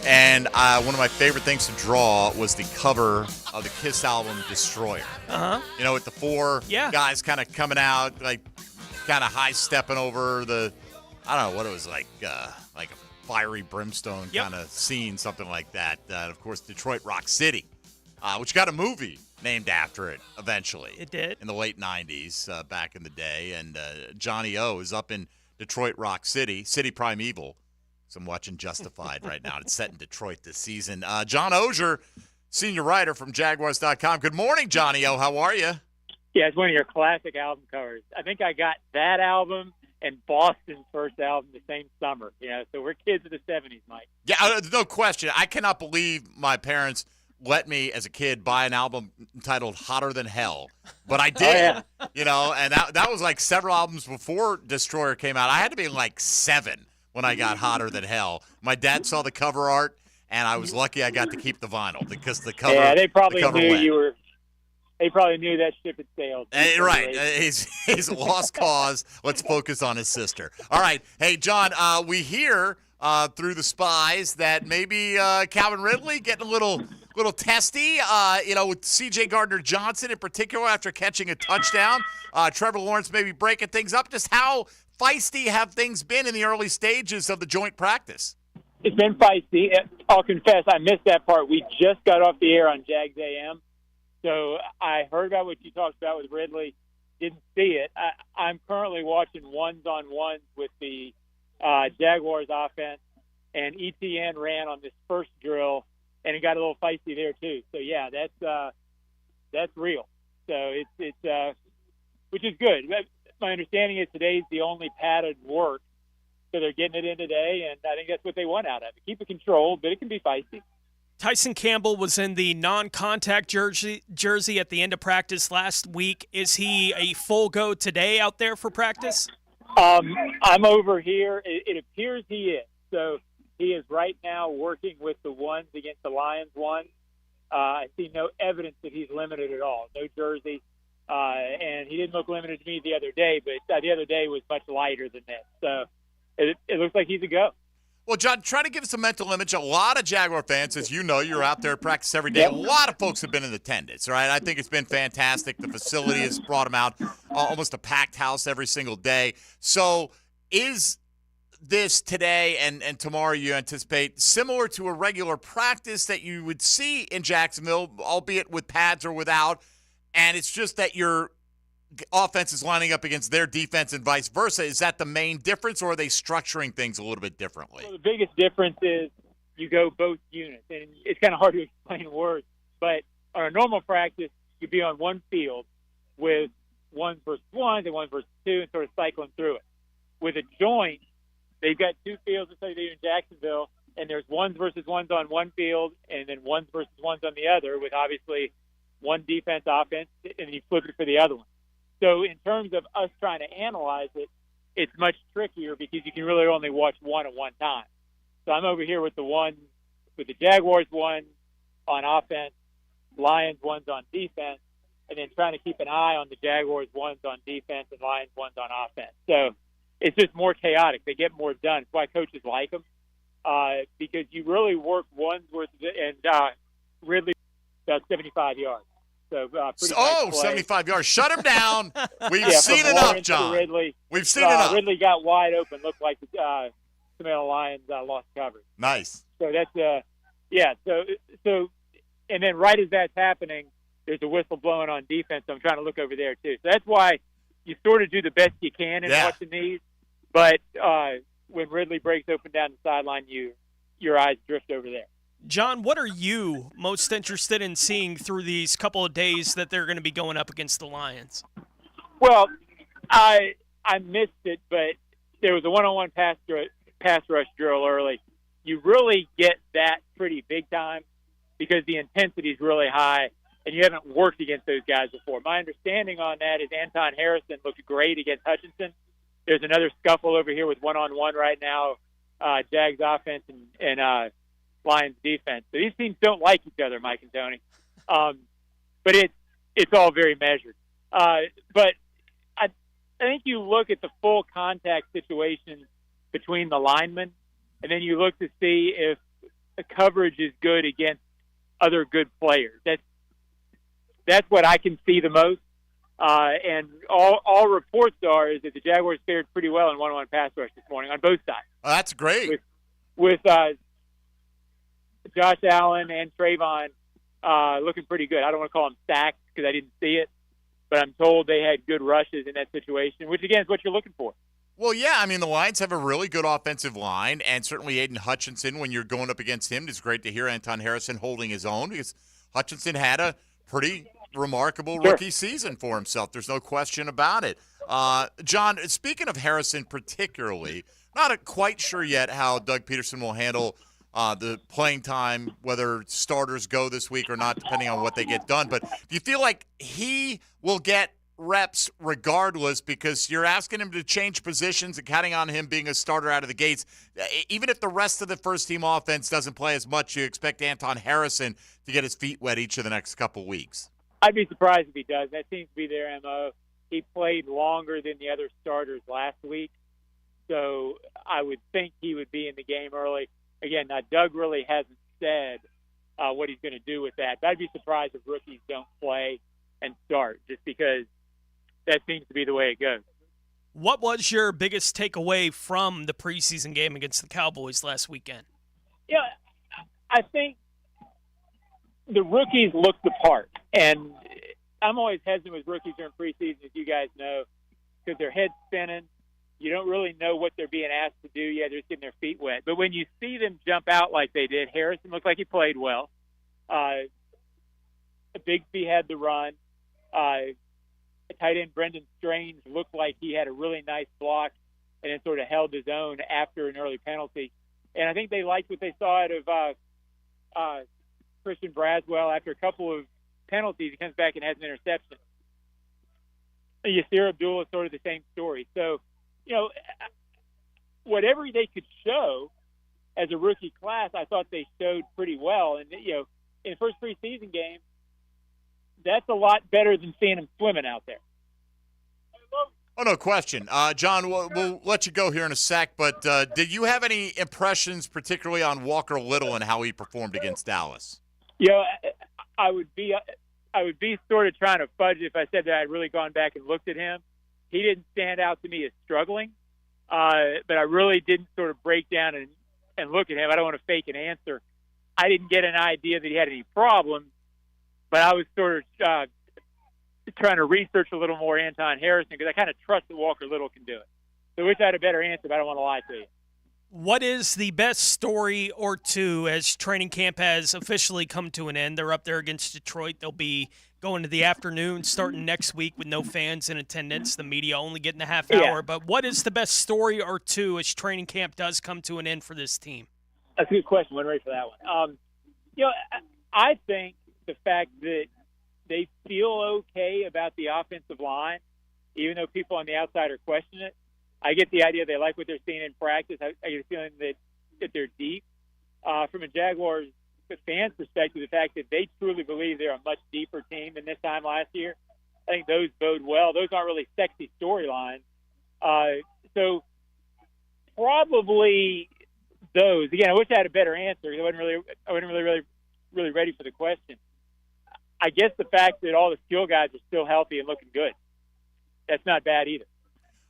and one of my favorite things to draw was the cover of the Kiss album Destroyer. You know, with the four guys kind of coming out, like kind of high-stepping over the, I don't know what it was like a fiery brimstone kind of scene, something like that. Of course, Detroit Rock City, which got a movie named after it eventually. It did. In the late 90s, back in the day. And Johnny O is up in Detroit Rock City, City Primeval. So I'm watching Justified right now. It's set in Detroit this season. John Osher, senior writer from Jaguars.com. Good morning, Johnny O. How are you? Yeah, it's one of your classic album covers. I think I got that album and Boston's first album the same summer. Yeah, so we're kids of the 70s, Mike. Yeah, no question. I cannot believe my parents let me, as a kid, buy an album entitled Hotter Than Hell. But I did, you know, and that was like several albums before Destroyer came out. I had to be like 7 when I got Hotter Than Hell. My dad saw the cover art, and I was lucky I got to keep the vinyl because the cover. Yeah, they probably knew went. you were. They probably knew that ship had sailed. Right. He's a lost cause. Let's focus on his sister. All right. Hey, John, we hear through the spies that maybe Calvin Ridley getting a little little testy, with C.J. Gardner-Johnson in particular after catching a touchdown. Trevor Lawrence maybe breaking things up. Just how feisty have things been in the early stages of the joint practice? It's been feisty. I'll confess, I missed that part. We just got off the air on Jags AM, so I heard about what you talked about with Ridley. Didn't see it. I'm currently watching ones-on-ones with the Jaguars offense, and ETN ran on this first drill, and it got a little feisty there too. So yeah, that's real. So it's which is good. My understanding is today's the only padded work, so they're getting it in today, and I think that's what they want out of it. Keep it controlled, but it can be feisty. Tyson Campbell was in the non-contact jersey at the end of practice last week. Is he a full go today out there for practice? I'm over here. It appears he is. So he is right now working with the ones against the Lions ones. I see no evidence that he's limited at all. No jersey. And he didn't look limited to me the other day, but the other day was much lighter than that. So it looks like he's a go. Well, John, try to give us a mental image. A lot of Jaguar fans, as you know, you're out there at practice every day. Yep. A lot of folks have been in attendance, right? I think it's been fantastic. The facility has brought them out, almost a packed house every single day. So is this today and tomorrow you anticipate similar to a regular practice that you would see in Jacksonville, albeit with pads or without, and it's just that your offense is lining up against their defense and vice versa? Is that the main difference, or are they structuring things a little bit differently? Well, the biggest difference is you go both units, and it's kind of hard to explain in words, but on a normal practice, you'd be on one field with ones versus ones and ones versus two and sort of cycling through it. With a joint, they've got two fields, just like they do in Jacksonville, and there's ones versus ones on one field and then ones versus ones on the other, with obviously one defense, offense, and you flip it for the other one. So in terms of us trying to analyze it, it's much trickier because you can really only watch one at one time. So I'm over here with the Jaguars one on offense, Lions ones on defense, and then trying to keep an eye on the Jaguars ones on defense and Lions ones on offense. So it's just more chaotic. They get more done. That's why coaches like them, because you really work ones worth, and Ridley about 75 yards. So, nice 75 yards. Shut him down. We've seen enough, John. We've seen enough. Ridley got wide open. Looked like the Lions lost coverage. Nice. So that's So, and then right as that's happening, there's a whistle blowing on defense. So I'm trying to look over there too. So that's why you sort of do the best you can in watching these. But when Ridley breaks open down the sideline, your eyes drift over there. John, what are you most interested in seeing through these couple of days that they're going to be going up against the Lions? Well, I missed it, but there was a one-on-one pass rush drill early. You really get that pretty big time because the intensity is really high, and you haven't worked against those guys before. My understanding on that is Anton Harrison looked great against Hutchinson. There's another scuffle over here with one-on-one right now, Jags offense and Lions defense. So these teams don't like each other, Mike and Tony. But it's all very measured. But I think you look at the full contact situation between the linemen, and then you look to see if the coverage is good against other good players. That's what I can see the most. And all reports are is that the Jaguars fared pretty well in one-on-one pass rush this morning on both sides. Oh, that's great. With Josh Allen and Trayvon looking pretty good. I don't want to call them sacks because I didn't see it, but I'm told they had good rushes in that situation, which, again, is what you're looking for. Well, yeah, I mean, the Lions have a really good offensive line, and certainly Aiden Hutchinson, when you're going up against him, it's great to hear Anton Harrison holding his own because Hutchinson had a pretty remarkable rookie season for himself. There's no question about it. John, speaking of Harrison particularly, not quite sure yet how Doug Peterson will handle the playing time, whether starters go this week or not, depending on what they get done. But do you feel like he will get reps regardless because you're asking him to change positions and counting on him being a starter out of the gates? Even if the rest of the first-team offense doesn't play as much, you expect Anton Harrison to get his feet wet each of the next couple weeks. I'd be surprised if he does. That seems to be their MO. He played longer than the other starters last week, so I would think he would be in the game early. Again, now Doug really hasn't said what he's going to do with that. But I'd be surprised if rookies don't play and start, just because that seems to be the way it goes. What was your biggest takeaway from the preseason game against the Cowboys last weekend? Yeah, I think the rookies looked the part. And I'm always hesitant with rookies during preseason, as you guys know, because their head's spinning. You don't really know what they're being asked to do yet. They're just getting their feet wet. But when you see them jump out like they did, Harrison looked like he played well. Bigsby had the run. Tight end Brendan Strange looked like he had a really nice block and then sort of held his own after an early penalty. And I think they liked what they saw out of Christian Braswell. After a couple of penalties, he comes back and has an interception. Yasir Abdul is sort of the same story. So, whatever they could show as a rookie class, I thought they showed pretty well. And, in the first preseason game, that's a lot better than seeing them swimming out there. Oh, no question. John, we'll let you go here in a sec, but did you have any impressions, particularly on Walker Little and how he performed against Dallas? I would be sort of trying to fudge if I said that I'd really gone back and looked at him. He didn't stand out to me as struggling, but I really didn't sort of break down and look at him. I don't want to fake an answer. I didn't get an idea that he had any problems, but I was sort of trying to research a little more Anton Harrison because I kind of trust that Walker Little can do it. So I wish I had a better answer, but I don't want to lie to you. What is the best story or two as training camp has officially come to an end? They're up there against Detroit. They'll be going to the afternoon starting next week with no fans in attendance, the media only getting a half hour. But what is the best story or two as training camp does come to an end for this team? That's a good question. Wasn't ready for that one. I think the fact that they feel okay about the offensive line, even though people on the outside are questioning it. I get the idea they like what they're seeing in practice. I get a feeling that they're deep. From a Jaguars fan's perspective, the fact that they truly believe they're a much deeper team than this time last year, I think those bode well. Those aren't really sexy storylines. So probably those. Again, I wish I had a better answer. I wasn't really ready for the question. I guess the fact that all the skill guys are still healthy and looking good, that's not bad either.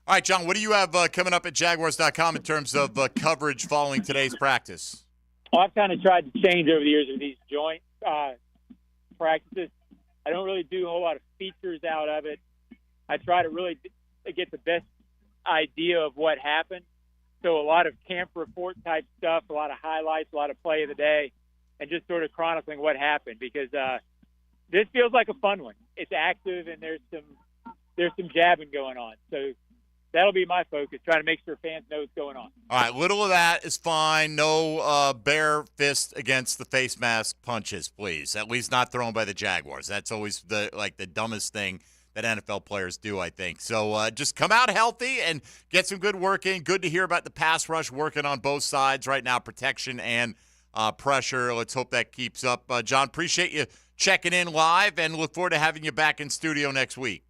All right, John, what do you have coming up at Jaguars.com in terms of coverage following today's practice? Well, I've kind of tried to change over the years with these joint practices. I don't really do a whole lot of features out of it. I try to really get the best idea of what happened. So a lot of camp report type stuff, a lot of highlights, a lot of play of the day, and just sort of chronicling what happened because this feels like a fun one. It's active and there's some jabbing going on. So that'll be my focus, trying to make sure fans know what's going on. All right, little of that is fine. No bare fist against the face mask punches, please. At least not thrown by the Jaguars. That's always the dumbest thing that NFL players do, I think. So just come out healthy and get some good work in. Good to hear about the pass rush working on both sides right now, protection and pressure. Let's hope that keeps up. John, appreciate you checking in live and look forward to having you back in studio next week.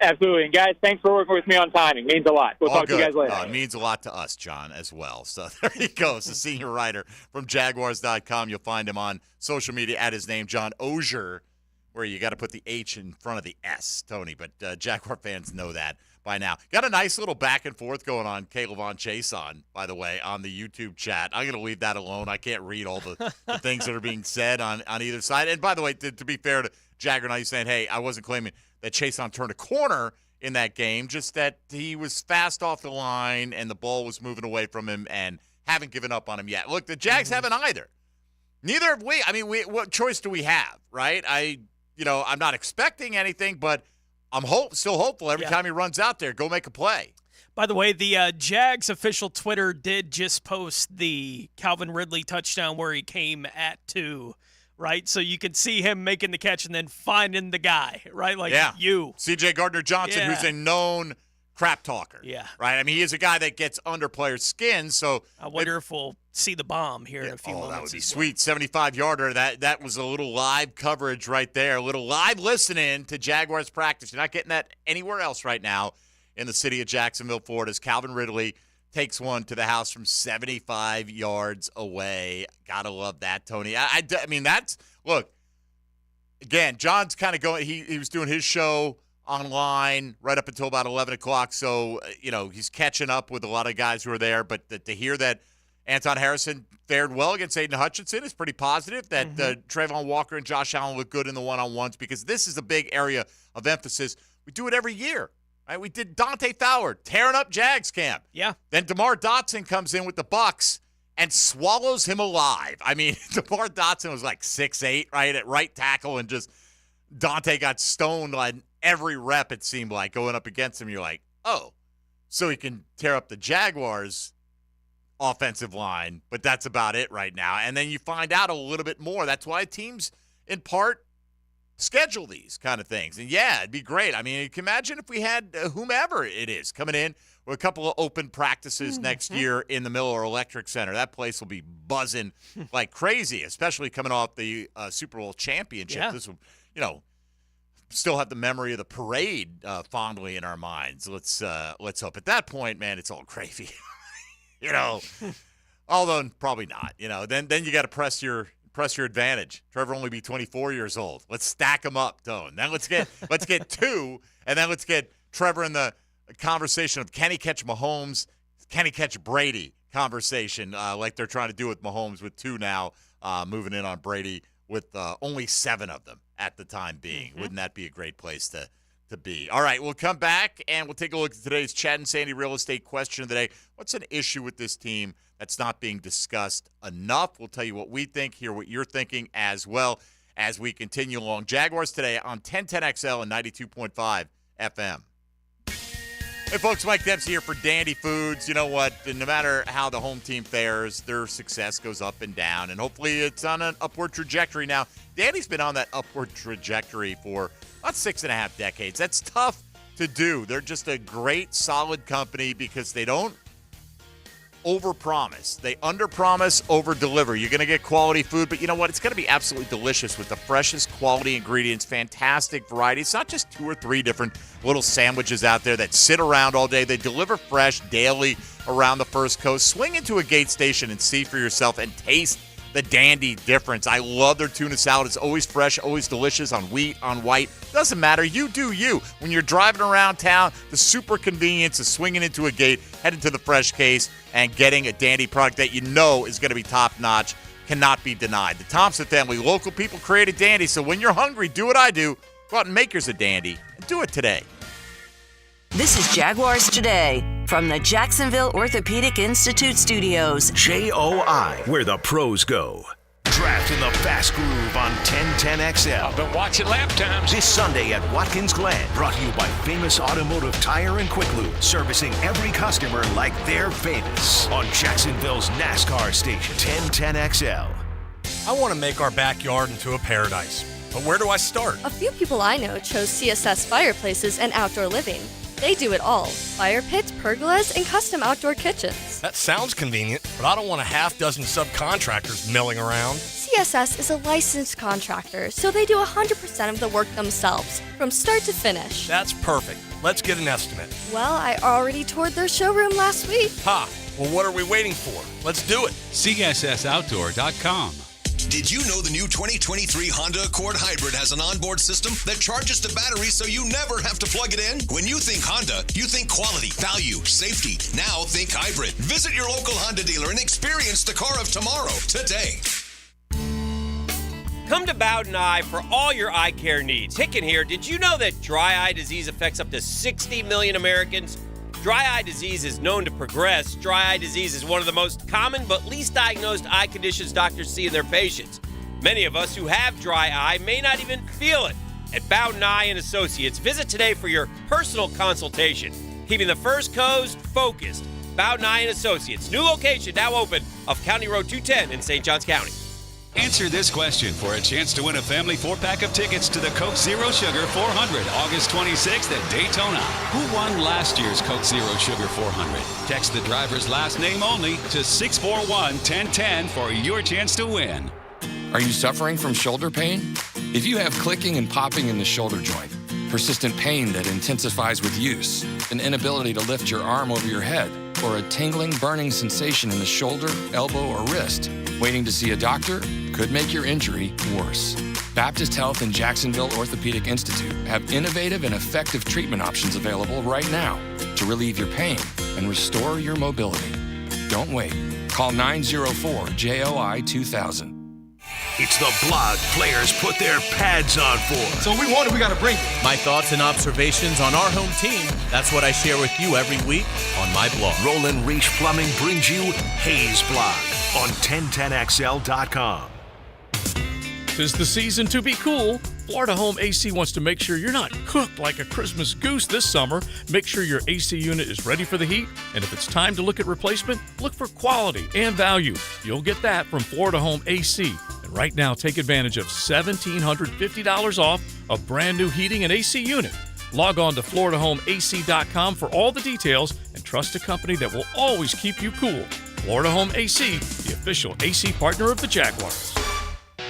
Absolutely. And, guys, thanks for working with me on timing. Means a lot. We'll talk to you guys later. It means a lot to us, John, as well. So there he goes, the senior writer from Jaguars.com. You'll find him on social media at his name, John Oehser, where you got to put the H in front of the S, Tony. But Jaguar fans know that by now. Got a nice little back and forth going on, Caleb on Chason, by the way, on the YouTube chat. I'm going to leave that alone. I can't read all the things that are being said on either side. And by the way, to be fair to Jagger and I, he's saying, hey, I wasn't claiming that Chason turned a corner in that game, just that he was fast off the line and the ball was moving away from him and haven't given up on him yet. Look, the Jags haven't either. Neither have we. I mean, what choice do we have, right? I'm not expecting anything, but I'm still hopeful every time he runs out there. Go make a play. By the way, the Jags official Twitter did just post the Calvin Ridley touchdown where he came at 2, right? So you can see him making the catch and then finding the guy, right? Like you. C.J. Gardner-Johnson, who's a known crap talker. Yeah. Right? I mean, he is a guy that gets under players' skin. So I wonder if we'll see the bomb here in a few moments. That would be sweet. 75-yarder. That was a little live coverage right there. A little live listening to Jaguars practice. You're not getting that anywhere else right now in the city of Jacksonville, Florida. As Calvin Ridley takes one to the house from 75 yards away. Gotta love that, Tony. I mean, look, again, John's kind of going, he was doing his show online right up until about 11 o'clock, so, he's catching up with a lot of guys who are there, but to hear that Anton Harrison fared well against Aiden Hutchinson is pretty positive, that Trayvon Walker and Josh Allen look good in the one-on-ones, because this is a big area of emphasis. We do it every year. Right, we did Dante Fowler tearing up Jags camp. Yeah. Then DeMar Dotson comes in with the Bucs and swallows him alive. I mean, DeMar Dotson was like 6'8", right, at right tackle, and just Dante got stoned on every rep, it seemed like, going up against him. You're like, oh, so he can tear up the Jaguars' offensive line, but that's about it right now. And then you find out a little bit more. That's why teams, in part, schedule these kind of things. And, yeah, it'd be great. I mean, you can imagine if we had whomever it is coming in with a couple of open practices next year in the Miller Electric Center. That place will be buzzing like crazy, especially coming off the Super Bowl championship. Yeah. This will, still have the memory of the parade fondly in our minds. Let's hope. At that point, man, it's all gravy. Although probably not. Then you got to press your advantage. Trevor only be 24 years old. Let's stack them up, Tone. Then let's get two, and then let's get Trevor in the conversation of can he catch Mahomes, can he catch Brady conversation, like they're trying to do with Mahomes with two now, moving in on Brady with only 7 of them at the time being. Wouldn't that be a great place to be? All right, we'll come back, and we'll take a look at today's Chad and Sandy real estate question of the day. What's an issue with this team that's not being discussed enough? We'll tell you what we think, hear what you're thinking as well as we continue along. Jaguars Today on 1010XL and 92.5 FM. Hey, folks, Mike Dempsey here for Dandy Foods. You know what? No matter how the home team fares, their success goes up and down, and hopefully it's on an upward trajectory now. Dandy's been on that upward trajectory for about 6.5 decades. That's tough to do. They're just a great, solid company because they don't overpromise. They underpromise, overdeliver. You're going to get quality food, but you know what? It's going to be absolutely delicious with the freshest quality ingredients, fantastic variety. It's not just 2 or 3 different little sandwiches out there that sit around all day. They deliver fresh daily around the First Coast. Swing into a Gate station and see for yourself and taste the Dandy difference. I love their tuna salad. It's always fresh, always delicious on wheat, on white. Doesn't matter. You do you. When you're driving around town, the super convenience of swinging into a Gate, heading to the fresh case, and getting a Dandy product that you know is going to be top-notch cannot be denied. The Thompson family, local people created Dandy, so when you're hungry, do what I do. Go out and make yours a Dandy, and do it today. This is Jaguars Today from the Jacksonville Orthopedic Institute studios. JOI, where the pros go. Draft in the fast groove on 1010XL. I've been watching lap times. This Sunday at Watkins Glen. Brought to you by Famous Automotive Tire and Quick Lube. Servicing every customer like they're famous. On Jacksonville's NASCAR station, 1010XL. I want to make our backyard into a paradise. But where do I start? A few people I know chose CSS Fireplaces and Outdoor Living. They do it all. Fire pits, pergolas, and custom outdoor kitchens. That sounds convenient, but I don't want a half dozen subcontractors milling around. CSS is a licensed contractor, so they do 100% of the work themselves, from start to finish. That's perfect. Let's get an estimate. Well, I already toured their showroom last week. Ha! Well, what are we waiting for? Let's do it. CSSOutdoor.com. Did you know the new 2023 Honda Accord Hybrid has an onboard system that charges the battery so you never have to plug it in? When you think Honda, you think quality, value, safety. Now think hybrid. Visit your local Honda dealer and experience the car of tomorrow today. Come to Bowden Eye for all your eye care needs. Hicken here. Did you know that dry eye disease affects up to 60 million Americans? Dry eye disease is known to progress. Dry eye disease is one of the most common but least diagnosed eye conditions doctors see in their patients. Many of us who have dry eye may not even feel it. At Bowden Eye and Associates, visit today for your personal consultation. Keeping the First Coast focused. Bowden Eye and Associates, new location now open off County Road 210 in St. Johns County. Answer this question for a chance to win a family 4-pack of tickets to the Coke Zero Sugar 400, August 26th at Daytona. Who won last year's Coke Zero Sugar 400? Text the driver's last name only to 641-1010 for your chance to win. Are you suffering from shoulder pain? If you have clicking and popping in the shoulder joint, persistent pain that intensifies with use, an inability to lift your arm over your head, or a tingling, burning sensation in the shoulder, elbow, or wrist, waiting to see a doctor could make your injury worse. Baptist Health and Jacksonville Orthopedic Institute have innovative and effective treatment options available right now to relieve your pain and restore your mobility. Don't wait. Call 904-JOI-2000. It's the blog players put their pads on for. So we want it, we got to bring it. My thoughts and observations on our home team. That's what I share with you every week on my blog. Roland Reich Plumbing brings you Hayes Blog on 1010XL.com. 'Tis the season to be cool. Florida Home AC wants to make sure you're not cooked like a Christmas goose this summer. Make sure your AC unit is ready for the heat, and if it's time to look at replacement, look for quality and value. You'll get that from Florida Home AC. And right now, take advantage of $1,750 off a brand new heating and AC unit. Log on to FloridaHomeAC.com for all the details and trust a company that will always keep you cool. Florida Home AC, the official AC partner of the Jaguars.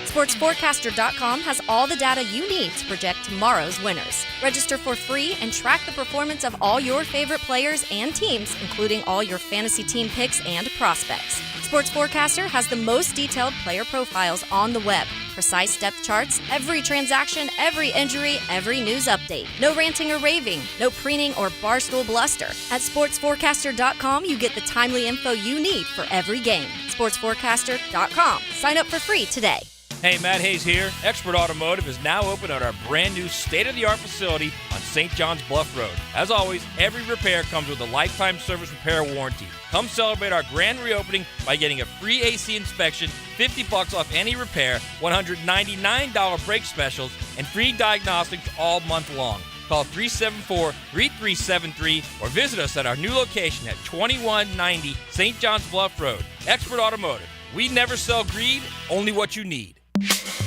SportsForecaster.com has all the data you need to project tomorrow's winners. Register for free and track the performance of all your favorite players and teams, including all your fantasy team picks and prospects. Sports Forecaster has the most detailed player profiles on the web, precise depth charts, every transaction, every injury, every news update. No ranting or raving, no preening or barstool bluster. At SportsForecaster.com, you get the timely info you need for every game. SportsForecaster.com. Sign up for free today. Hey, Matt Hayes here. Expert Automotive is now open at our brand new state-of-the-art facility on St. John's Bluff Road. As always, every repair comes with a lifetime service repair warranty. Come celebrate our grand reopening by getting a free AC inspection, $50 off any repair, $199 brake specials, and free diagnostics all month long. Call 374-3373 or visit us at our new location at 2190 St. John's Bluff Road. Expert Automotive. We never sell greed, only what you need.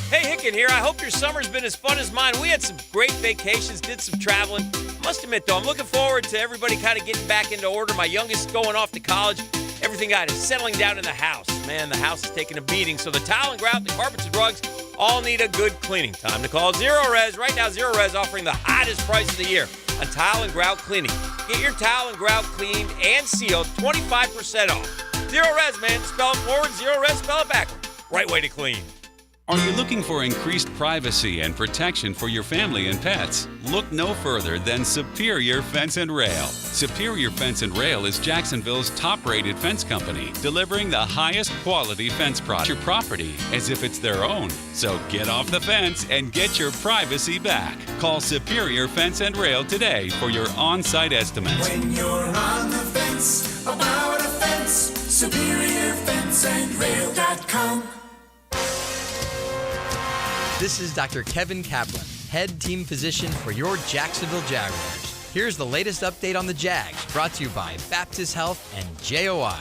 Hey, Hicken here. I hope your summer's been as fun as mine. We had some great vacations, did some traveling. I must admit, though, I'm looking forward to everybody kind of getting back into order. My youngest going off to college. Everything got is settling down in the house. Man, the house is taking a beating. So the towel and grout, the carpets and rugs all need a good cleaning. Time to call Zero Res. Right now, Zero Res offering the hottest price of the year on tile and grout cleaning. Get your towel and grout cleaned and sealed 25% off. Zero Res, man. Spell it forward, Zero Res, spell it backward. Right way to clean. Are you looking for increased privacy and protection for your family and pets? Look no further than Superior Fence and Rail. Superior Fence and Rail is Jacksonville's top-rated fence company, delivering the highest quality fence product. Your property as if it's their own. So get off the fence and get your privacy back. Call Superior Fence and Rail today for your on-site estimates. When you're on the fence about a fence, SuperiorFenceandRail.com. This is Dr. Kevin Kaplan, head team physician for your Jacksonville Jaguars. Here's the latest update on the Jags, brought to you by Baptist Health and JOI.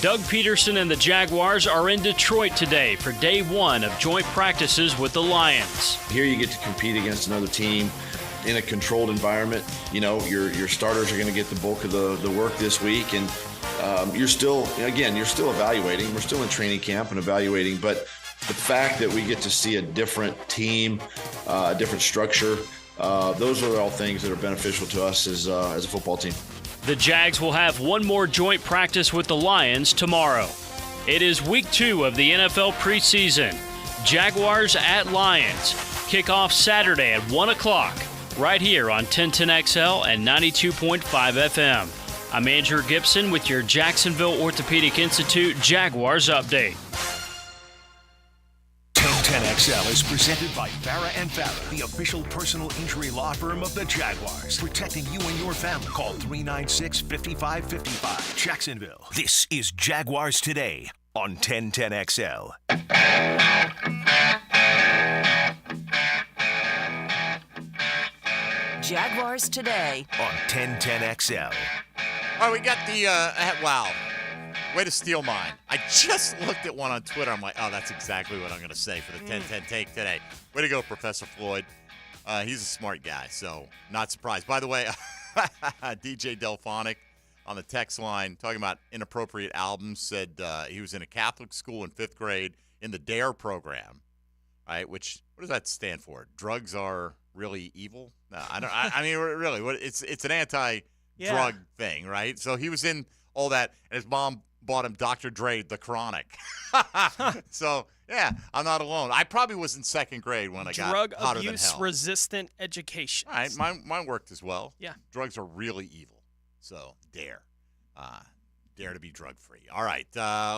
Doug Peterson and the Jaguars are in Detroit today for day one of joint practices with the Lions. Here you get to compete against another team in a controlled environment. You know, your starters are going to get the bulk of the work this week, and you're still evaluating. We're still in training camp and evaluating, but the fact that we get to see a different team, a different structure, those are all things that are beneficial to us as a football team. The Jags will have one more joint practice with the Lions tomorrow. It is week 2 of the NFL preseason. Jaguars at Lions. Kickoff Saturday at 1 o'clock, right here on 1010XL and 92.5 FM. I'm Andrew Gibson with your Jacksonville Orthopedic Institute Jaguars update. 1010XL is presented by Farah & Farah, the official personal injury law firm of the Jaguars. Protecting you and your family. Call 396-5555. Jacksonville. This is Jaguars Today on 1010XL. Jaguars Today on 1010XL. All right, we got the, wow. Way to steal mine. I just looked at one on Twitter. I'm like, oh, that's exactly what I'm going to say for the 10-10 take today. Way to go, Professor Floyd. He's a smart guy, so not surprised. By the way, DJ Delphonic on the text line talking about inappropriate albums said he was in a Catholic school in 5th grade in the DARE program, right? Which, what does that stand for? Drugs are really evil? No, I mean, really, it's an anti-drug thing, right? So he was in all that. And his mom bought him Dr. Dre, The Chronic. So, yeah, I'm not alone. I probably was in second grade when I got Drug hotter than abuse hell. resistant education. All right, mine worked as well. Yeah. Drugs are really evil. So, dare to be drug-free. All right,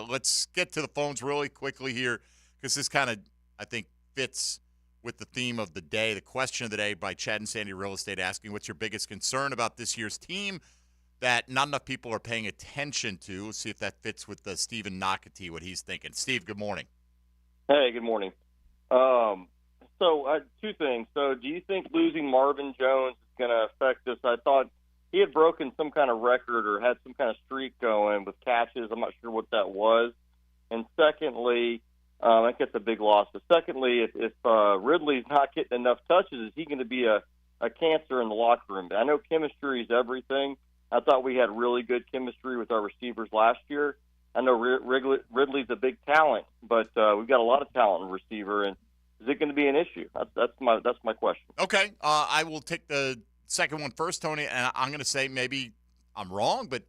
let's get to the phones really quickly here because this kind of, I think, fits with the theme of the day. The question of the day by Chad and Sandy Real Estate asking, what's your biggest concern about this year's team that not enough people are paying attention to? Let's see if that fits with Stephen Nakati, what he's thinking. Steve, good morning. Hey, good morning. Two things. So do you think losing Marvin Jones is going to affect us? I thought he had broken some kind of record or had some kind of streak going with catches. I'm not sure what that was. And secondly, I think it's a big loss. But secondly, if Ridley's not getting enough touches, is he going to be a cancer in the locker room? I know chemistry is everything. I thought we had really good chemistry with our receivers last year. I know Ridley's a big talent, but we've got a lot of talent in receiver, and is it going to be an issue? That's my question. Okay, I will take the second one first, Tony, and I'm going to say maybe I'm wrong, but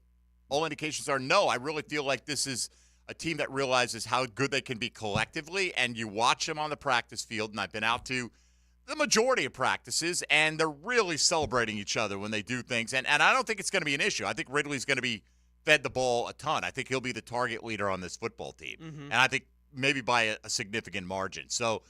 all indications are no. I really feel like this is a team that realizes how good they can be collectively, and you watch them on the practice field, and I've been out to the majority of practices, and they're really celebrating each other when they do things, and I don't think it's going to be an issue. I think Ridley's going to be fed the ball a ton. I think he'll be the target leader on this football team, and I think maybe by a significant margin. So,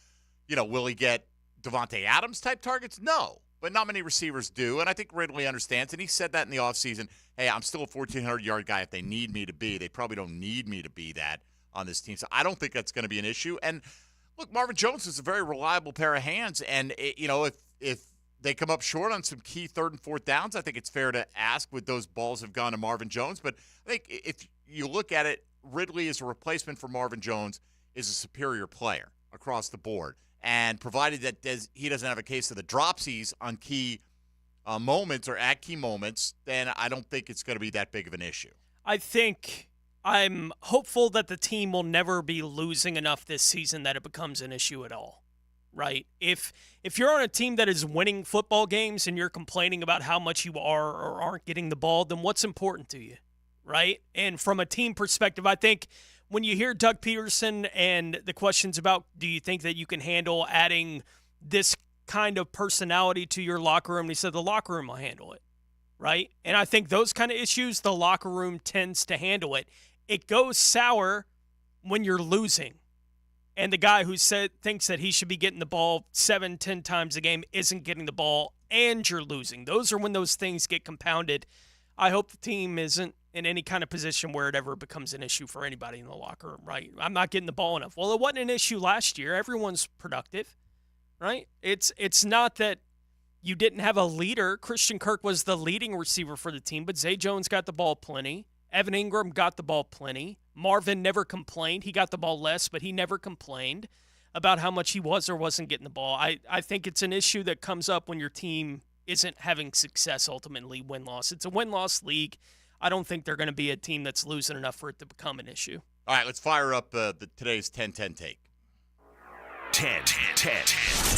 will he get Devontae Adams-type targets? No, but not many receivers do, and I think Ridley understands, and he said that in the offseason, hey, I'm still a 1,400-yard guy if they need me to be. They probably don't need me to be that on this team, so I don't think that's going to be an issue. And, look, Marvin Jones is a very reliable pair of hands, and, if they come up short on some key third and fourth downs, I think it's fair to ask would those balls have gone to Marvin Jones. But I think if you look at it, Ridley as a replacement for Marvin Jones is a superior player across the board. And provided that he doesn't have a case of the dropsies on key moments or at key moments, then I don't think it's going to be that big of an issue. I think I'm hopeful that the team will never be losing enough this season that it becomes an issue at all. Right? If you're on a team that is winning football games and you're complaining about how much you are or aren't getting the ball, then what's important to you? Right? And from a team perspective, I think when you hear Doug Peterson and the questions about do you think that you can handle adding this kind of personality to your locker room, he said the locker room will handle it. Right? And I think those kind of issues, the locker room tends to handle it. It goes sour when you're losing. And the guy who thinks that he should be getting the ball 7-10 times a game isn't getting the ball, and you're losing. Those are when those things get compounded. I hope the team isn't in any kind of position where it ever becomes an issue for anybody in the locker room, right? I'm not getting the ball enough. Well, it wasn't an issue last year. Everyone's productive, right? It's not that you didn't have a leader. Christian Kirk was the leading receiver for the team, but Zay Jones got the ball plenty. Evan Ingram got the ball plenty. Marvin never complained. He got the ball less, but he never complained about how much he was or wasn't getting the ball. I think it's an issue that comes up when your team isn't having success ultimately, win-loss. It's a win-loss league. I don't think they're going to be a team that's losing enough for it to become an issue. All right, let's fire up today's 10-10 take. 10-10.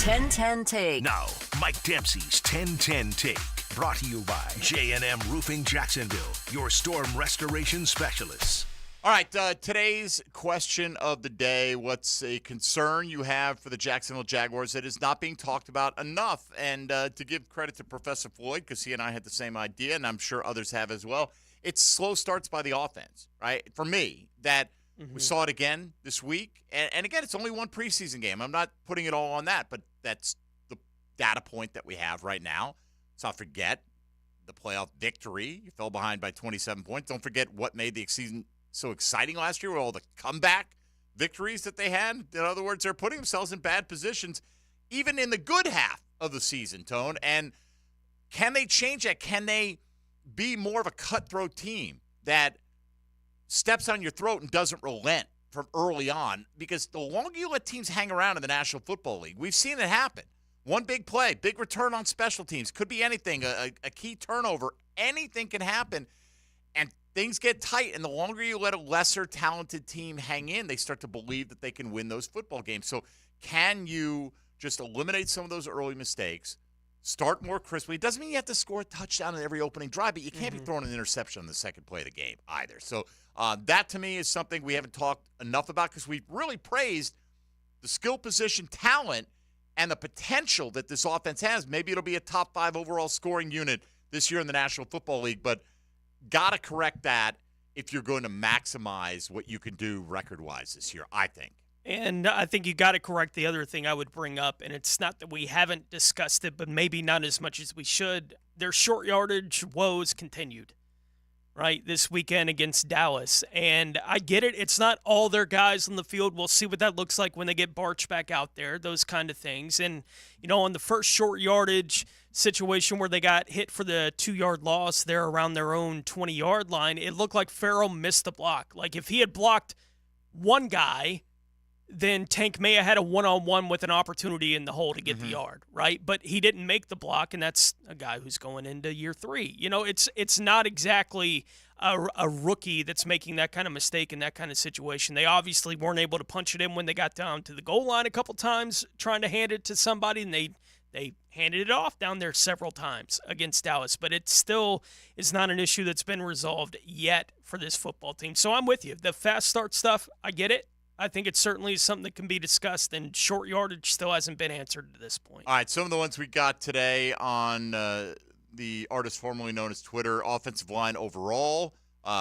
10-10 take. Now, Mike Dempsey's 10-10 take. Brought to you by J&M Roofing Jacksonville, your storm restoration specialists. All right, today's question of the day, what's a concern you have for the Jacksonville Jaguars that is not being talked about enough? And to give credit to Professor Floyd, because he and I had the same idea, and I'm sure others have as well, it's slow starts by the offense, right? For me, that we saw it again this week. And again, it's only one preseason game. I'm not putting it all on that, but that's the data point that we have right now. Let's not forget the playoff victory. You fell behind by 27 points. Don't forget what made the season so exciting last year with all the comeback victories that they had. In other words, they're putting themselves in bad positions even in the good half of the season, Tone. And can they change that? Can they be more of a cutthroat team that steps on your throat and doesn't relent from early on? Because the longer you let teams hang around in the National Football League, we've seen it happen. One big play, big return on special teams, could be anything, a key turnover, anything can happen. And things get tight, and the longer you let a lesser talented team hang in, they start to believe that they can win those football games. So can you just eliminate some of those early mistakes, start more crisply. It doesn't mean you have to score a touchdown in every opening drive, but you can't be throwing an interception on the second play of the game either. So that, to me, is something we haven't talked enough about because we've really praised the skill position talent and the potential that this offense has. Maybe it'll be a top 5 overall scoring unit this year in the National Football League, but got to correct that if you're going to maximize what you can do record-wise this year, I think. And I think you got to correct the other thing I would bring up, and it's not that we haven't discussed it, but maybe not as much as we should. Their short yardage woes continued, right, this weekend against Dallas. And I get it. It's not all their guys on the field. We'll see what that looks like when they get Barch back out there, those kind of things. And, on the first short yardage situation where they got hit for the 2-yard loss there around their own 20-yard line, it looked like Farrell missed the block. Like if he had blocked one guy, then Tank may have had a one-on-one with an opportunity in the hole to get the yard, right? But he didn't make the block, and that's a guy who's going into year 3. It's not exactly a rookie that's making that kind of mistake in that kind of situation. They obviously weren't able to punch it in when they got down to the goal line a couple times trying to hand it to somebody, and they handed it off down there several times against Dallas. But it still is not an issue that's been resolved yet for this football team. So I'm with you. The fast start stuff, I get it. I think it's certainly something that can be discussed, and short yardage still hasn't been answered to this point. All right, some of the ones we got today on the artist formerly known as Twitter, offensive line overall,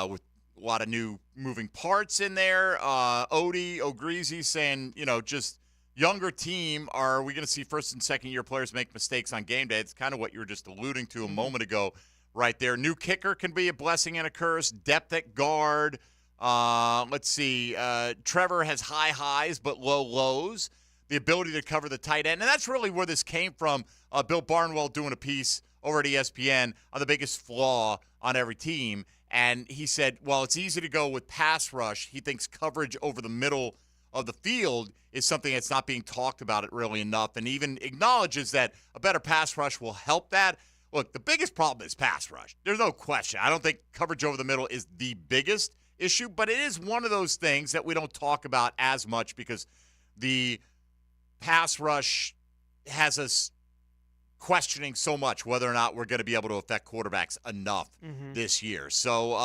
with a lot of new moving parts in there. Odie Ogreezy saying, just younger team. Are we going to see first and second year players make mistakes on game day? It's kind of what you were just alluding to a moment ago right there. New kicker can be a blessing and a curse. Depth at guard. Let's see. Trevor has high highs but low lows. The ability to cover the tight end. And that's really where this came from. Bill Barnwell doing a piece over at ESPN on the biggest flaw on every team. And he said, well, it's easy to go with pass rush. He thinks coverage over the middle of the field is something that's not being talked about it really enough, and even acknowledges that a better pass rush will help that. Look, the biggest problem is pass rush. There's no question. I don't think coverage over the middle is the biggest issue, but it is one of those things that we don't talk about as much because the pass rush has us questioning so much whether or not we're going to be able to affect quarterbacks enough this year. So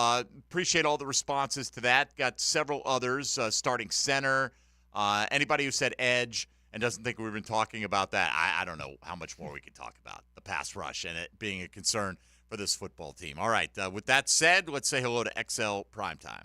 appreciate all the responses to that. Got several others, starting center, anybody who said edge and doesn't think we've been talking about that. I don't know how much more we could talk about the pass rush and it being a concern for this football team. All right, with that said, let's say hello to XL Primetime.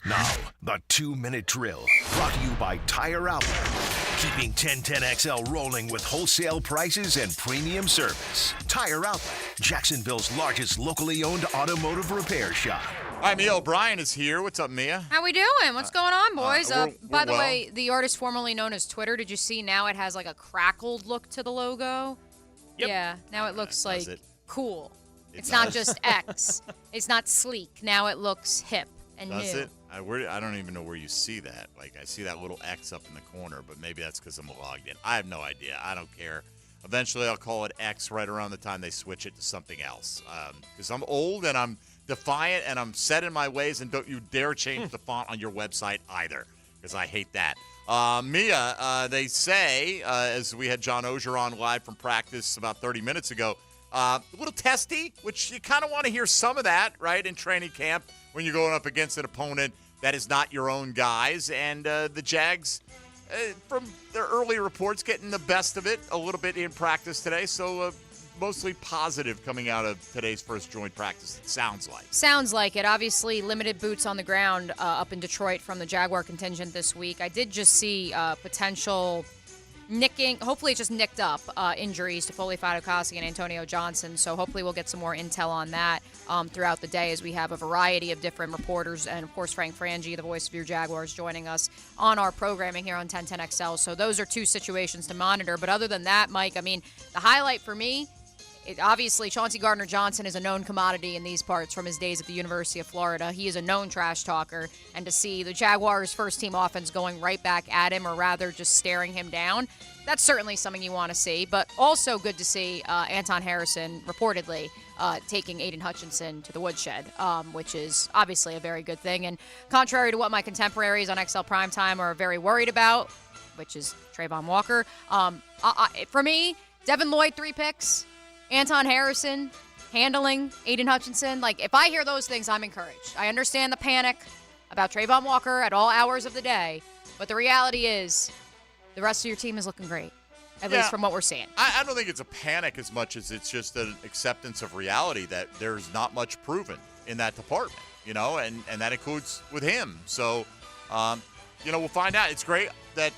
Now, the 2-minute drill, brought to you by Tire Outlet. Keeping 1010XL rolling with wholesale prices and premium service. Tire Outlet, Jacksonville's largest locally owned automotive repair shop. All right, Mia O'Brien is here. What's up, Mia? How we doing? What's going on, boys? We're By the well. way, the artist formerly known as Twitter, did you see now it has like a crackled look to the logo? Yep. Yeah, now it looks like cool. It It's not does. just X. It's not sleek. Now it looks hip and Does new. it? I don't even know where you see that. Like, I see that little X up in the corner, but maybe that's because I'm logged in. I have no idea. I don't care. Eventually, I'll call it X right around the time they switch it to something else. Because I'm old and I'm defiant and I'm set in my ways, and don't you dare change the font on your website either, because I hate that. Mia, they say, as we had John Ogier on live from practice about 30 minutes ago, a little testy, which you kind of want to hear some of that, right, in training camp when you're going up against an opponent that is not your own guys. And the Jags, from their early reports, getting the best of it a little bit in practice today. So mostly positive coming out of today's first joint practice, it sounds like. Sounds like it. Obviously, limited boots on the ground up in Detroit from the Jaguar contingent this week. I did just see potential nicking, hopefully it just nicked up, injuries to Foley Fatukasi and Antonio Johnson. So hopefully we'll get some more intel on that throughout the day as we have a variety of different reporters. And, of course, Frank Frangie, the voice of your Jaguars, joining us on our programming here on 1010XL. So those are two situations to monitor. But other than that, Mike, I mean, the highlight for me, obviously, Chauncey Gardner-Johnson is a known commodity in these parts from his days at the University of Florida. He is a known trash talker, and to see the Jaguars' first-team offense going right back at him, or rather just staring him down, that's certainly something you want to see. But also good to see Anton Harrison reportedly taking Aiden Hutchinson to the woodshed, which is obviously a very good thing. And contrary to what my contemporaries on XL Primetime are very worried about, which is Trayvon Walker, for me, Devin Lloyd, 3 picks. Anton Harrison handling Aiden Hutchinson. Like, if I hear those things, I'm encouraged. I understand the panic about Trayvon Walker at all hours of the day, but the reality is the rest of your team is looking great, at least from what we're seeing. I don't think it's a panic as much as it's just an acceptance of reality that there's not much proven in that department, and that includes with him. So, we'll find out. It's great that,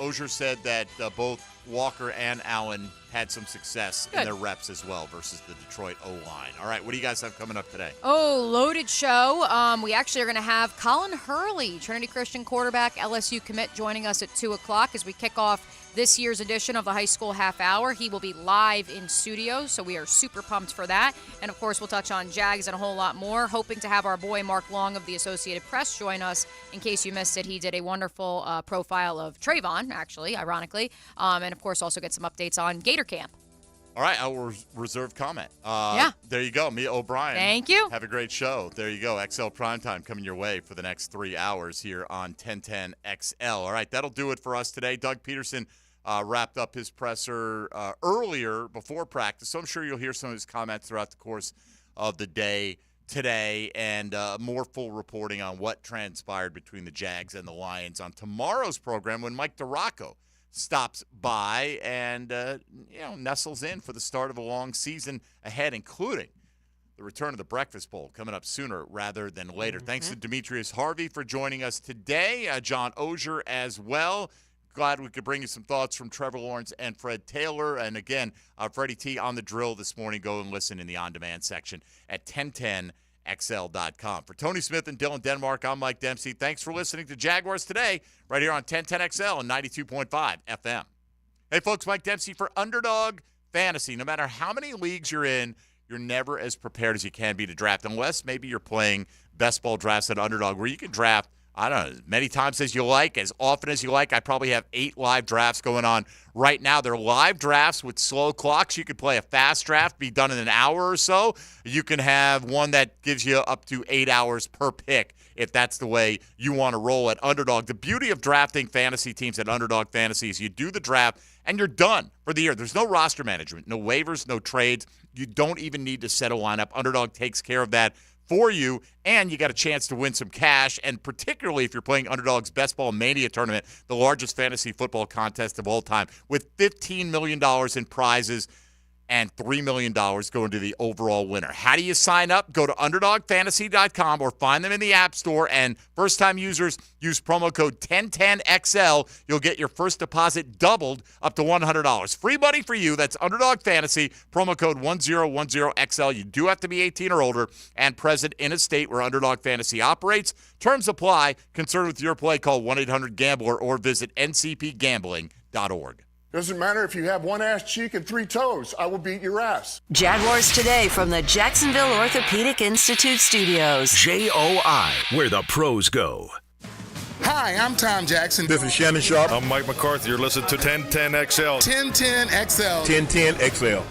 Ozier said that both Walker and Allen had some success in their reps as well versus the Detroit O-line. All right, what do you guys have coming up today? Oh, loaded show. We actually are going to have Colin Hurley, Trinity Christian quarterback, LSU commit, joining us at 2 o'clock as we kick off this year's edition of the High School Half Hour. He will be live in studio, so we are super pumped for that. And, of course, we'll touch on Jags and a whole lot more, hoping to have our boy Mark Long of the Associated Press join us. In case you missed it, he did a wonderful profile of Trayvon, actually, ironically, and, of course, also get some updates on Gator Camp. All right, I will reserve comment. There you go, Mia O'Brien. Thank you. Have a great show. There you go, XL Primetime coming your way for the next 3 hours here on 1010 XL. All right, that'll do it for us today. Doug Peterson wrapped up his presser earlier before practice, so I'm sure you'll hear some of his comments throughout the course of the day today, and more full reporting on what transpired between the Jags and the Lions on tomorrow's program when Mike DeRocco stops by and nestles in for the start of a long season ahead, including the return of the Breakfast Bowl coming up sooner rather than later. Thanks to Demetrius Harvey for joining us today, John Ozier as well. Glad we could bring you some thoughts from Trevor Lawrence and Fred Taylor. And again, Freddie T on the drill this morning. Go and listen in the on-demand section at 1010XL.com. For Tony Smith and Dylan Denmark, I'm Mike Dempsey. Thanks for listening to Jaguars Today right here on 1010XL and 92.5 FM. Hey, folks, Mike Dempsey for Underdog Fantasy. No matter how many leagues you're in, you're never as prepared as you can be to draft, unless maybe you're playing best ball drafts at Underdog, where you can draft, I don't know, as many times as you like, as often as you like. I probably have 8 live drafts going on right now. They're live drafts with slow clocks. You could play a fast draft, be done in an hour or so. You can have one that gives you up to 8 hours per pick if that's the way you want to roll at Underdog. The beauty of drafting fantasy teams at Underdog Fantasy is you do the draft and you're done for the year. There's no roster management, no waivers, no trades. You don't even need to set a lineup. Underdog takes care of that for you, and you got a chance to win some cash, and particularly if you're playing Underdog's Best Ball Mania Tournament, the largest fantasy football contest of all time, with $15 million in prizes and $3 million going to the overall winner. How do you sign up? Go to UnderdogFantasy.com or find them in the App Store, and first-time users use promo code 1010XL. You'll get your first deposit doubled up to $100. Free money for you. That's Underdog Fantasy, promo code 1010XL. You do have to be 18 or older and present in a state where Underdog Fantasy operates. Terms apply. Concerned with your play, call 1-800-GAMBLER or visit ncpgambling.org. Doesn't matter if you have one ass cheek and 3 toes. I will beat your ass. Jaguars Today from the Jacksonville Orthopedic Institute Studios. JOI, where the pros go. Hi, I'm Tom Jackson. This is Shannon Sharp. I'm Mike McCarthy. You're listening to 1010XL. 1010XL. 1010XL.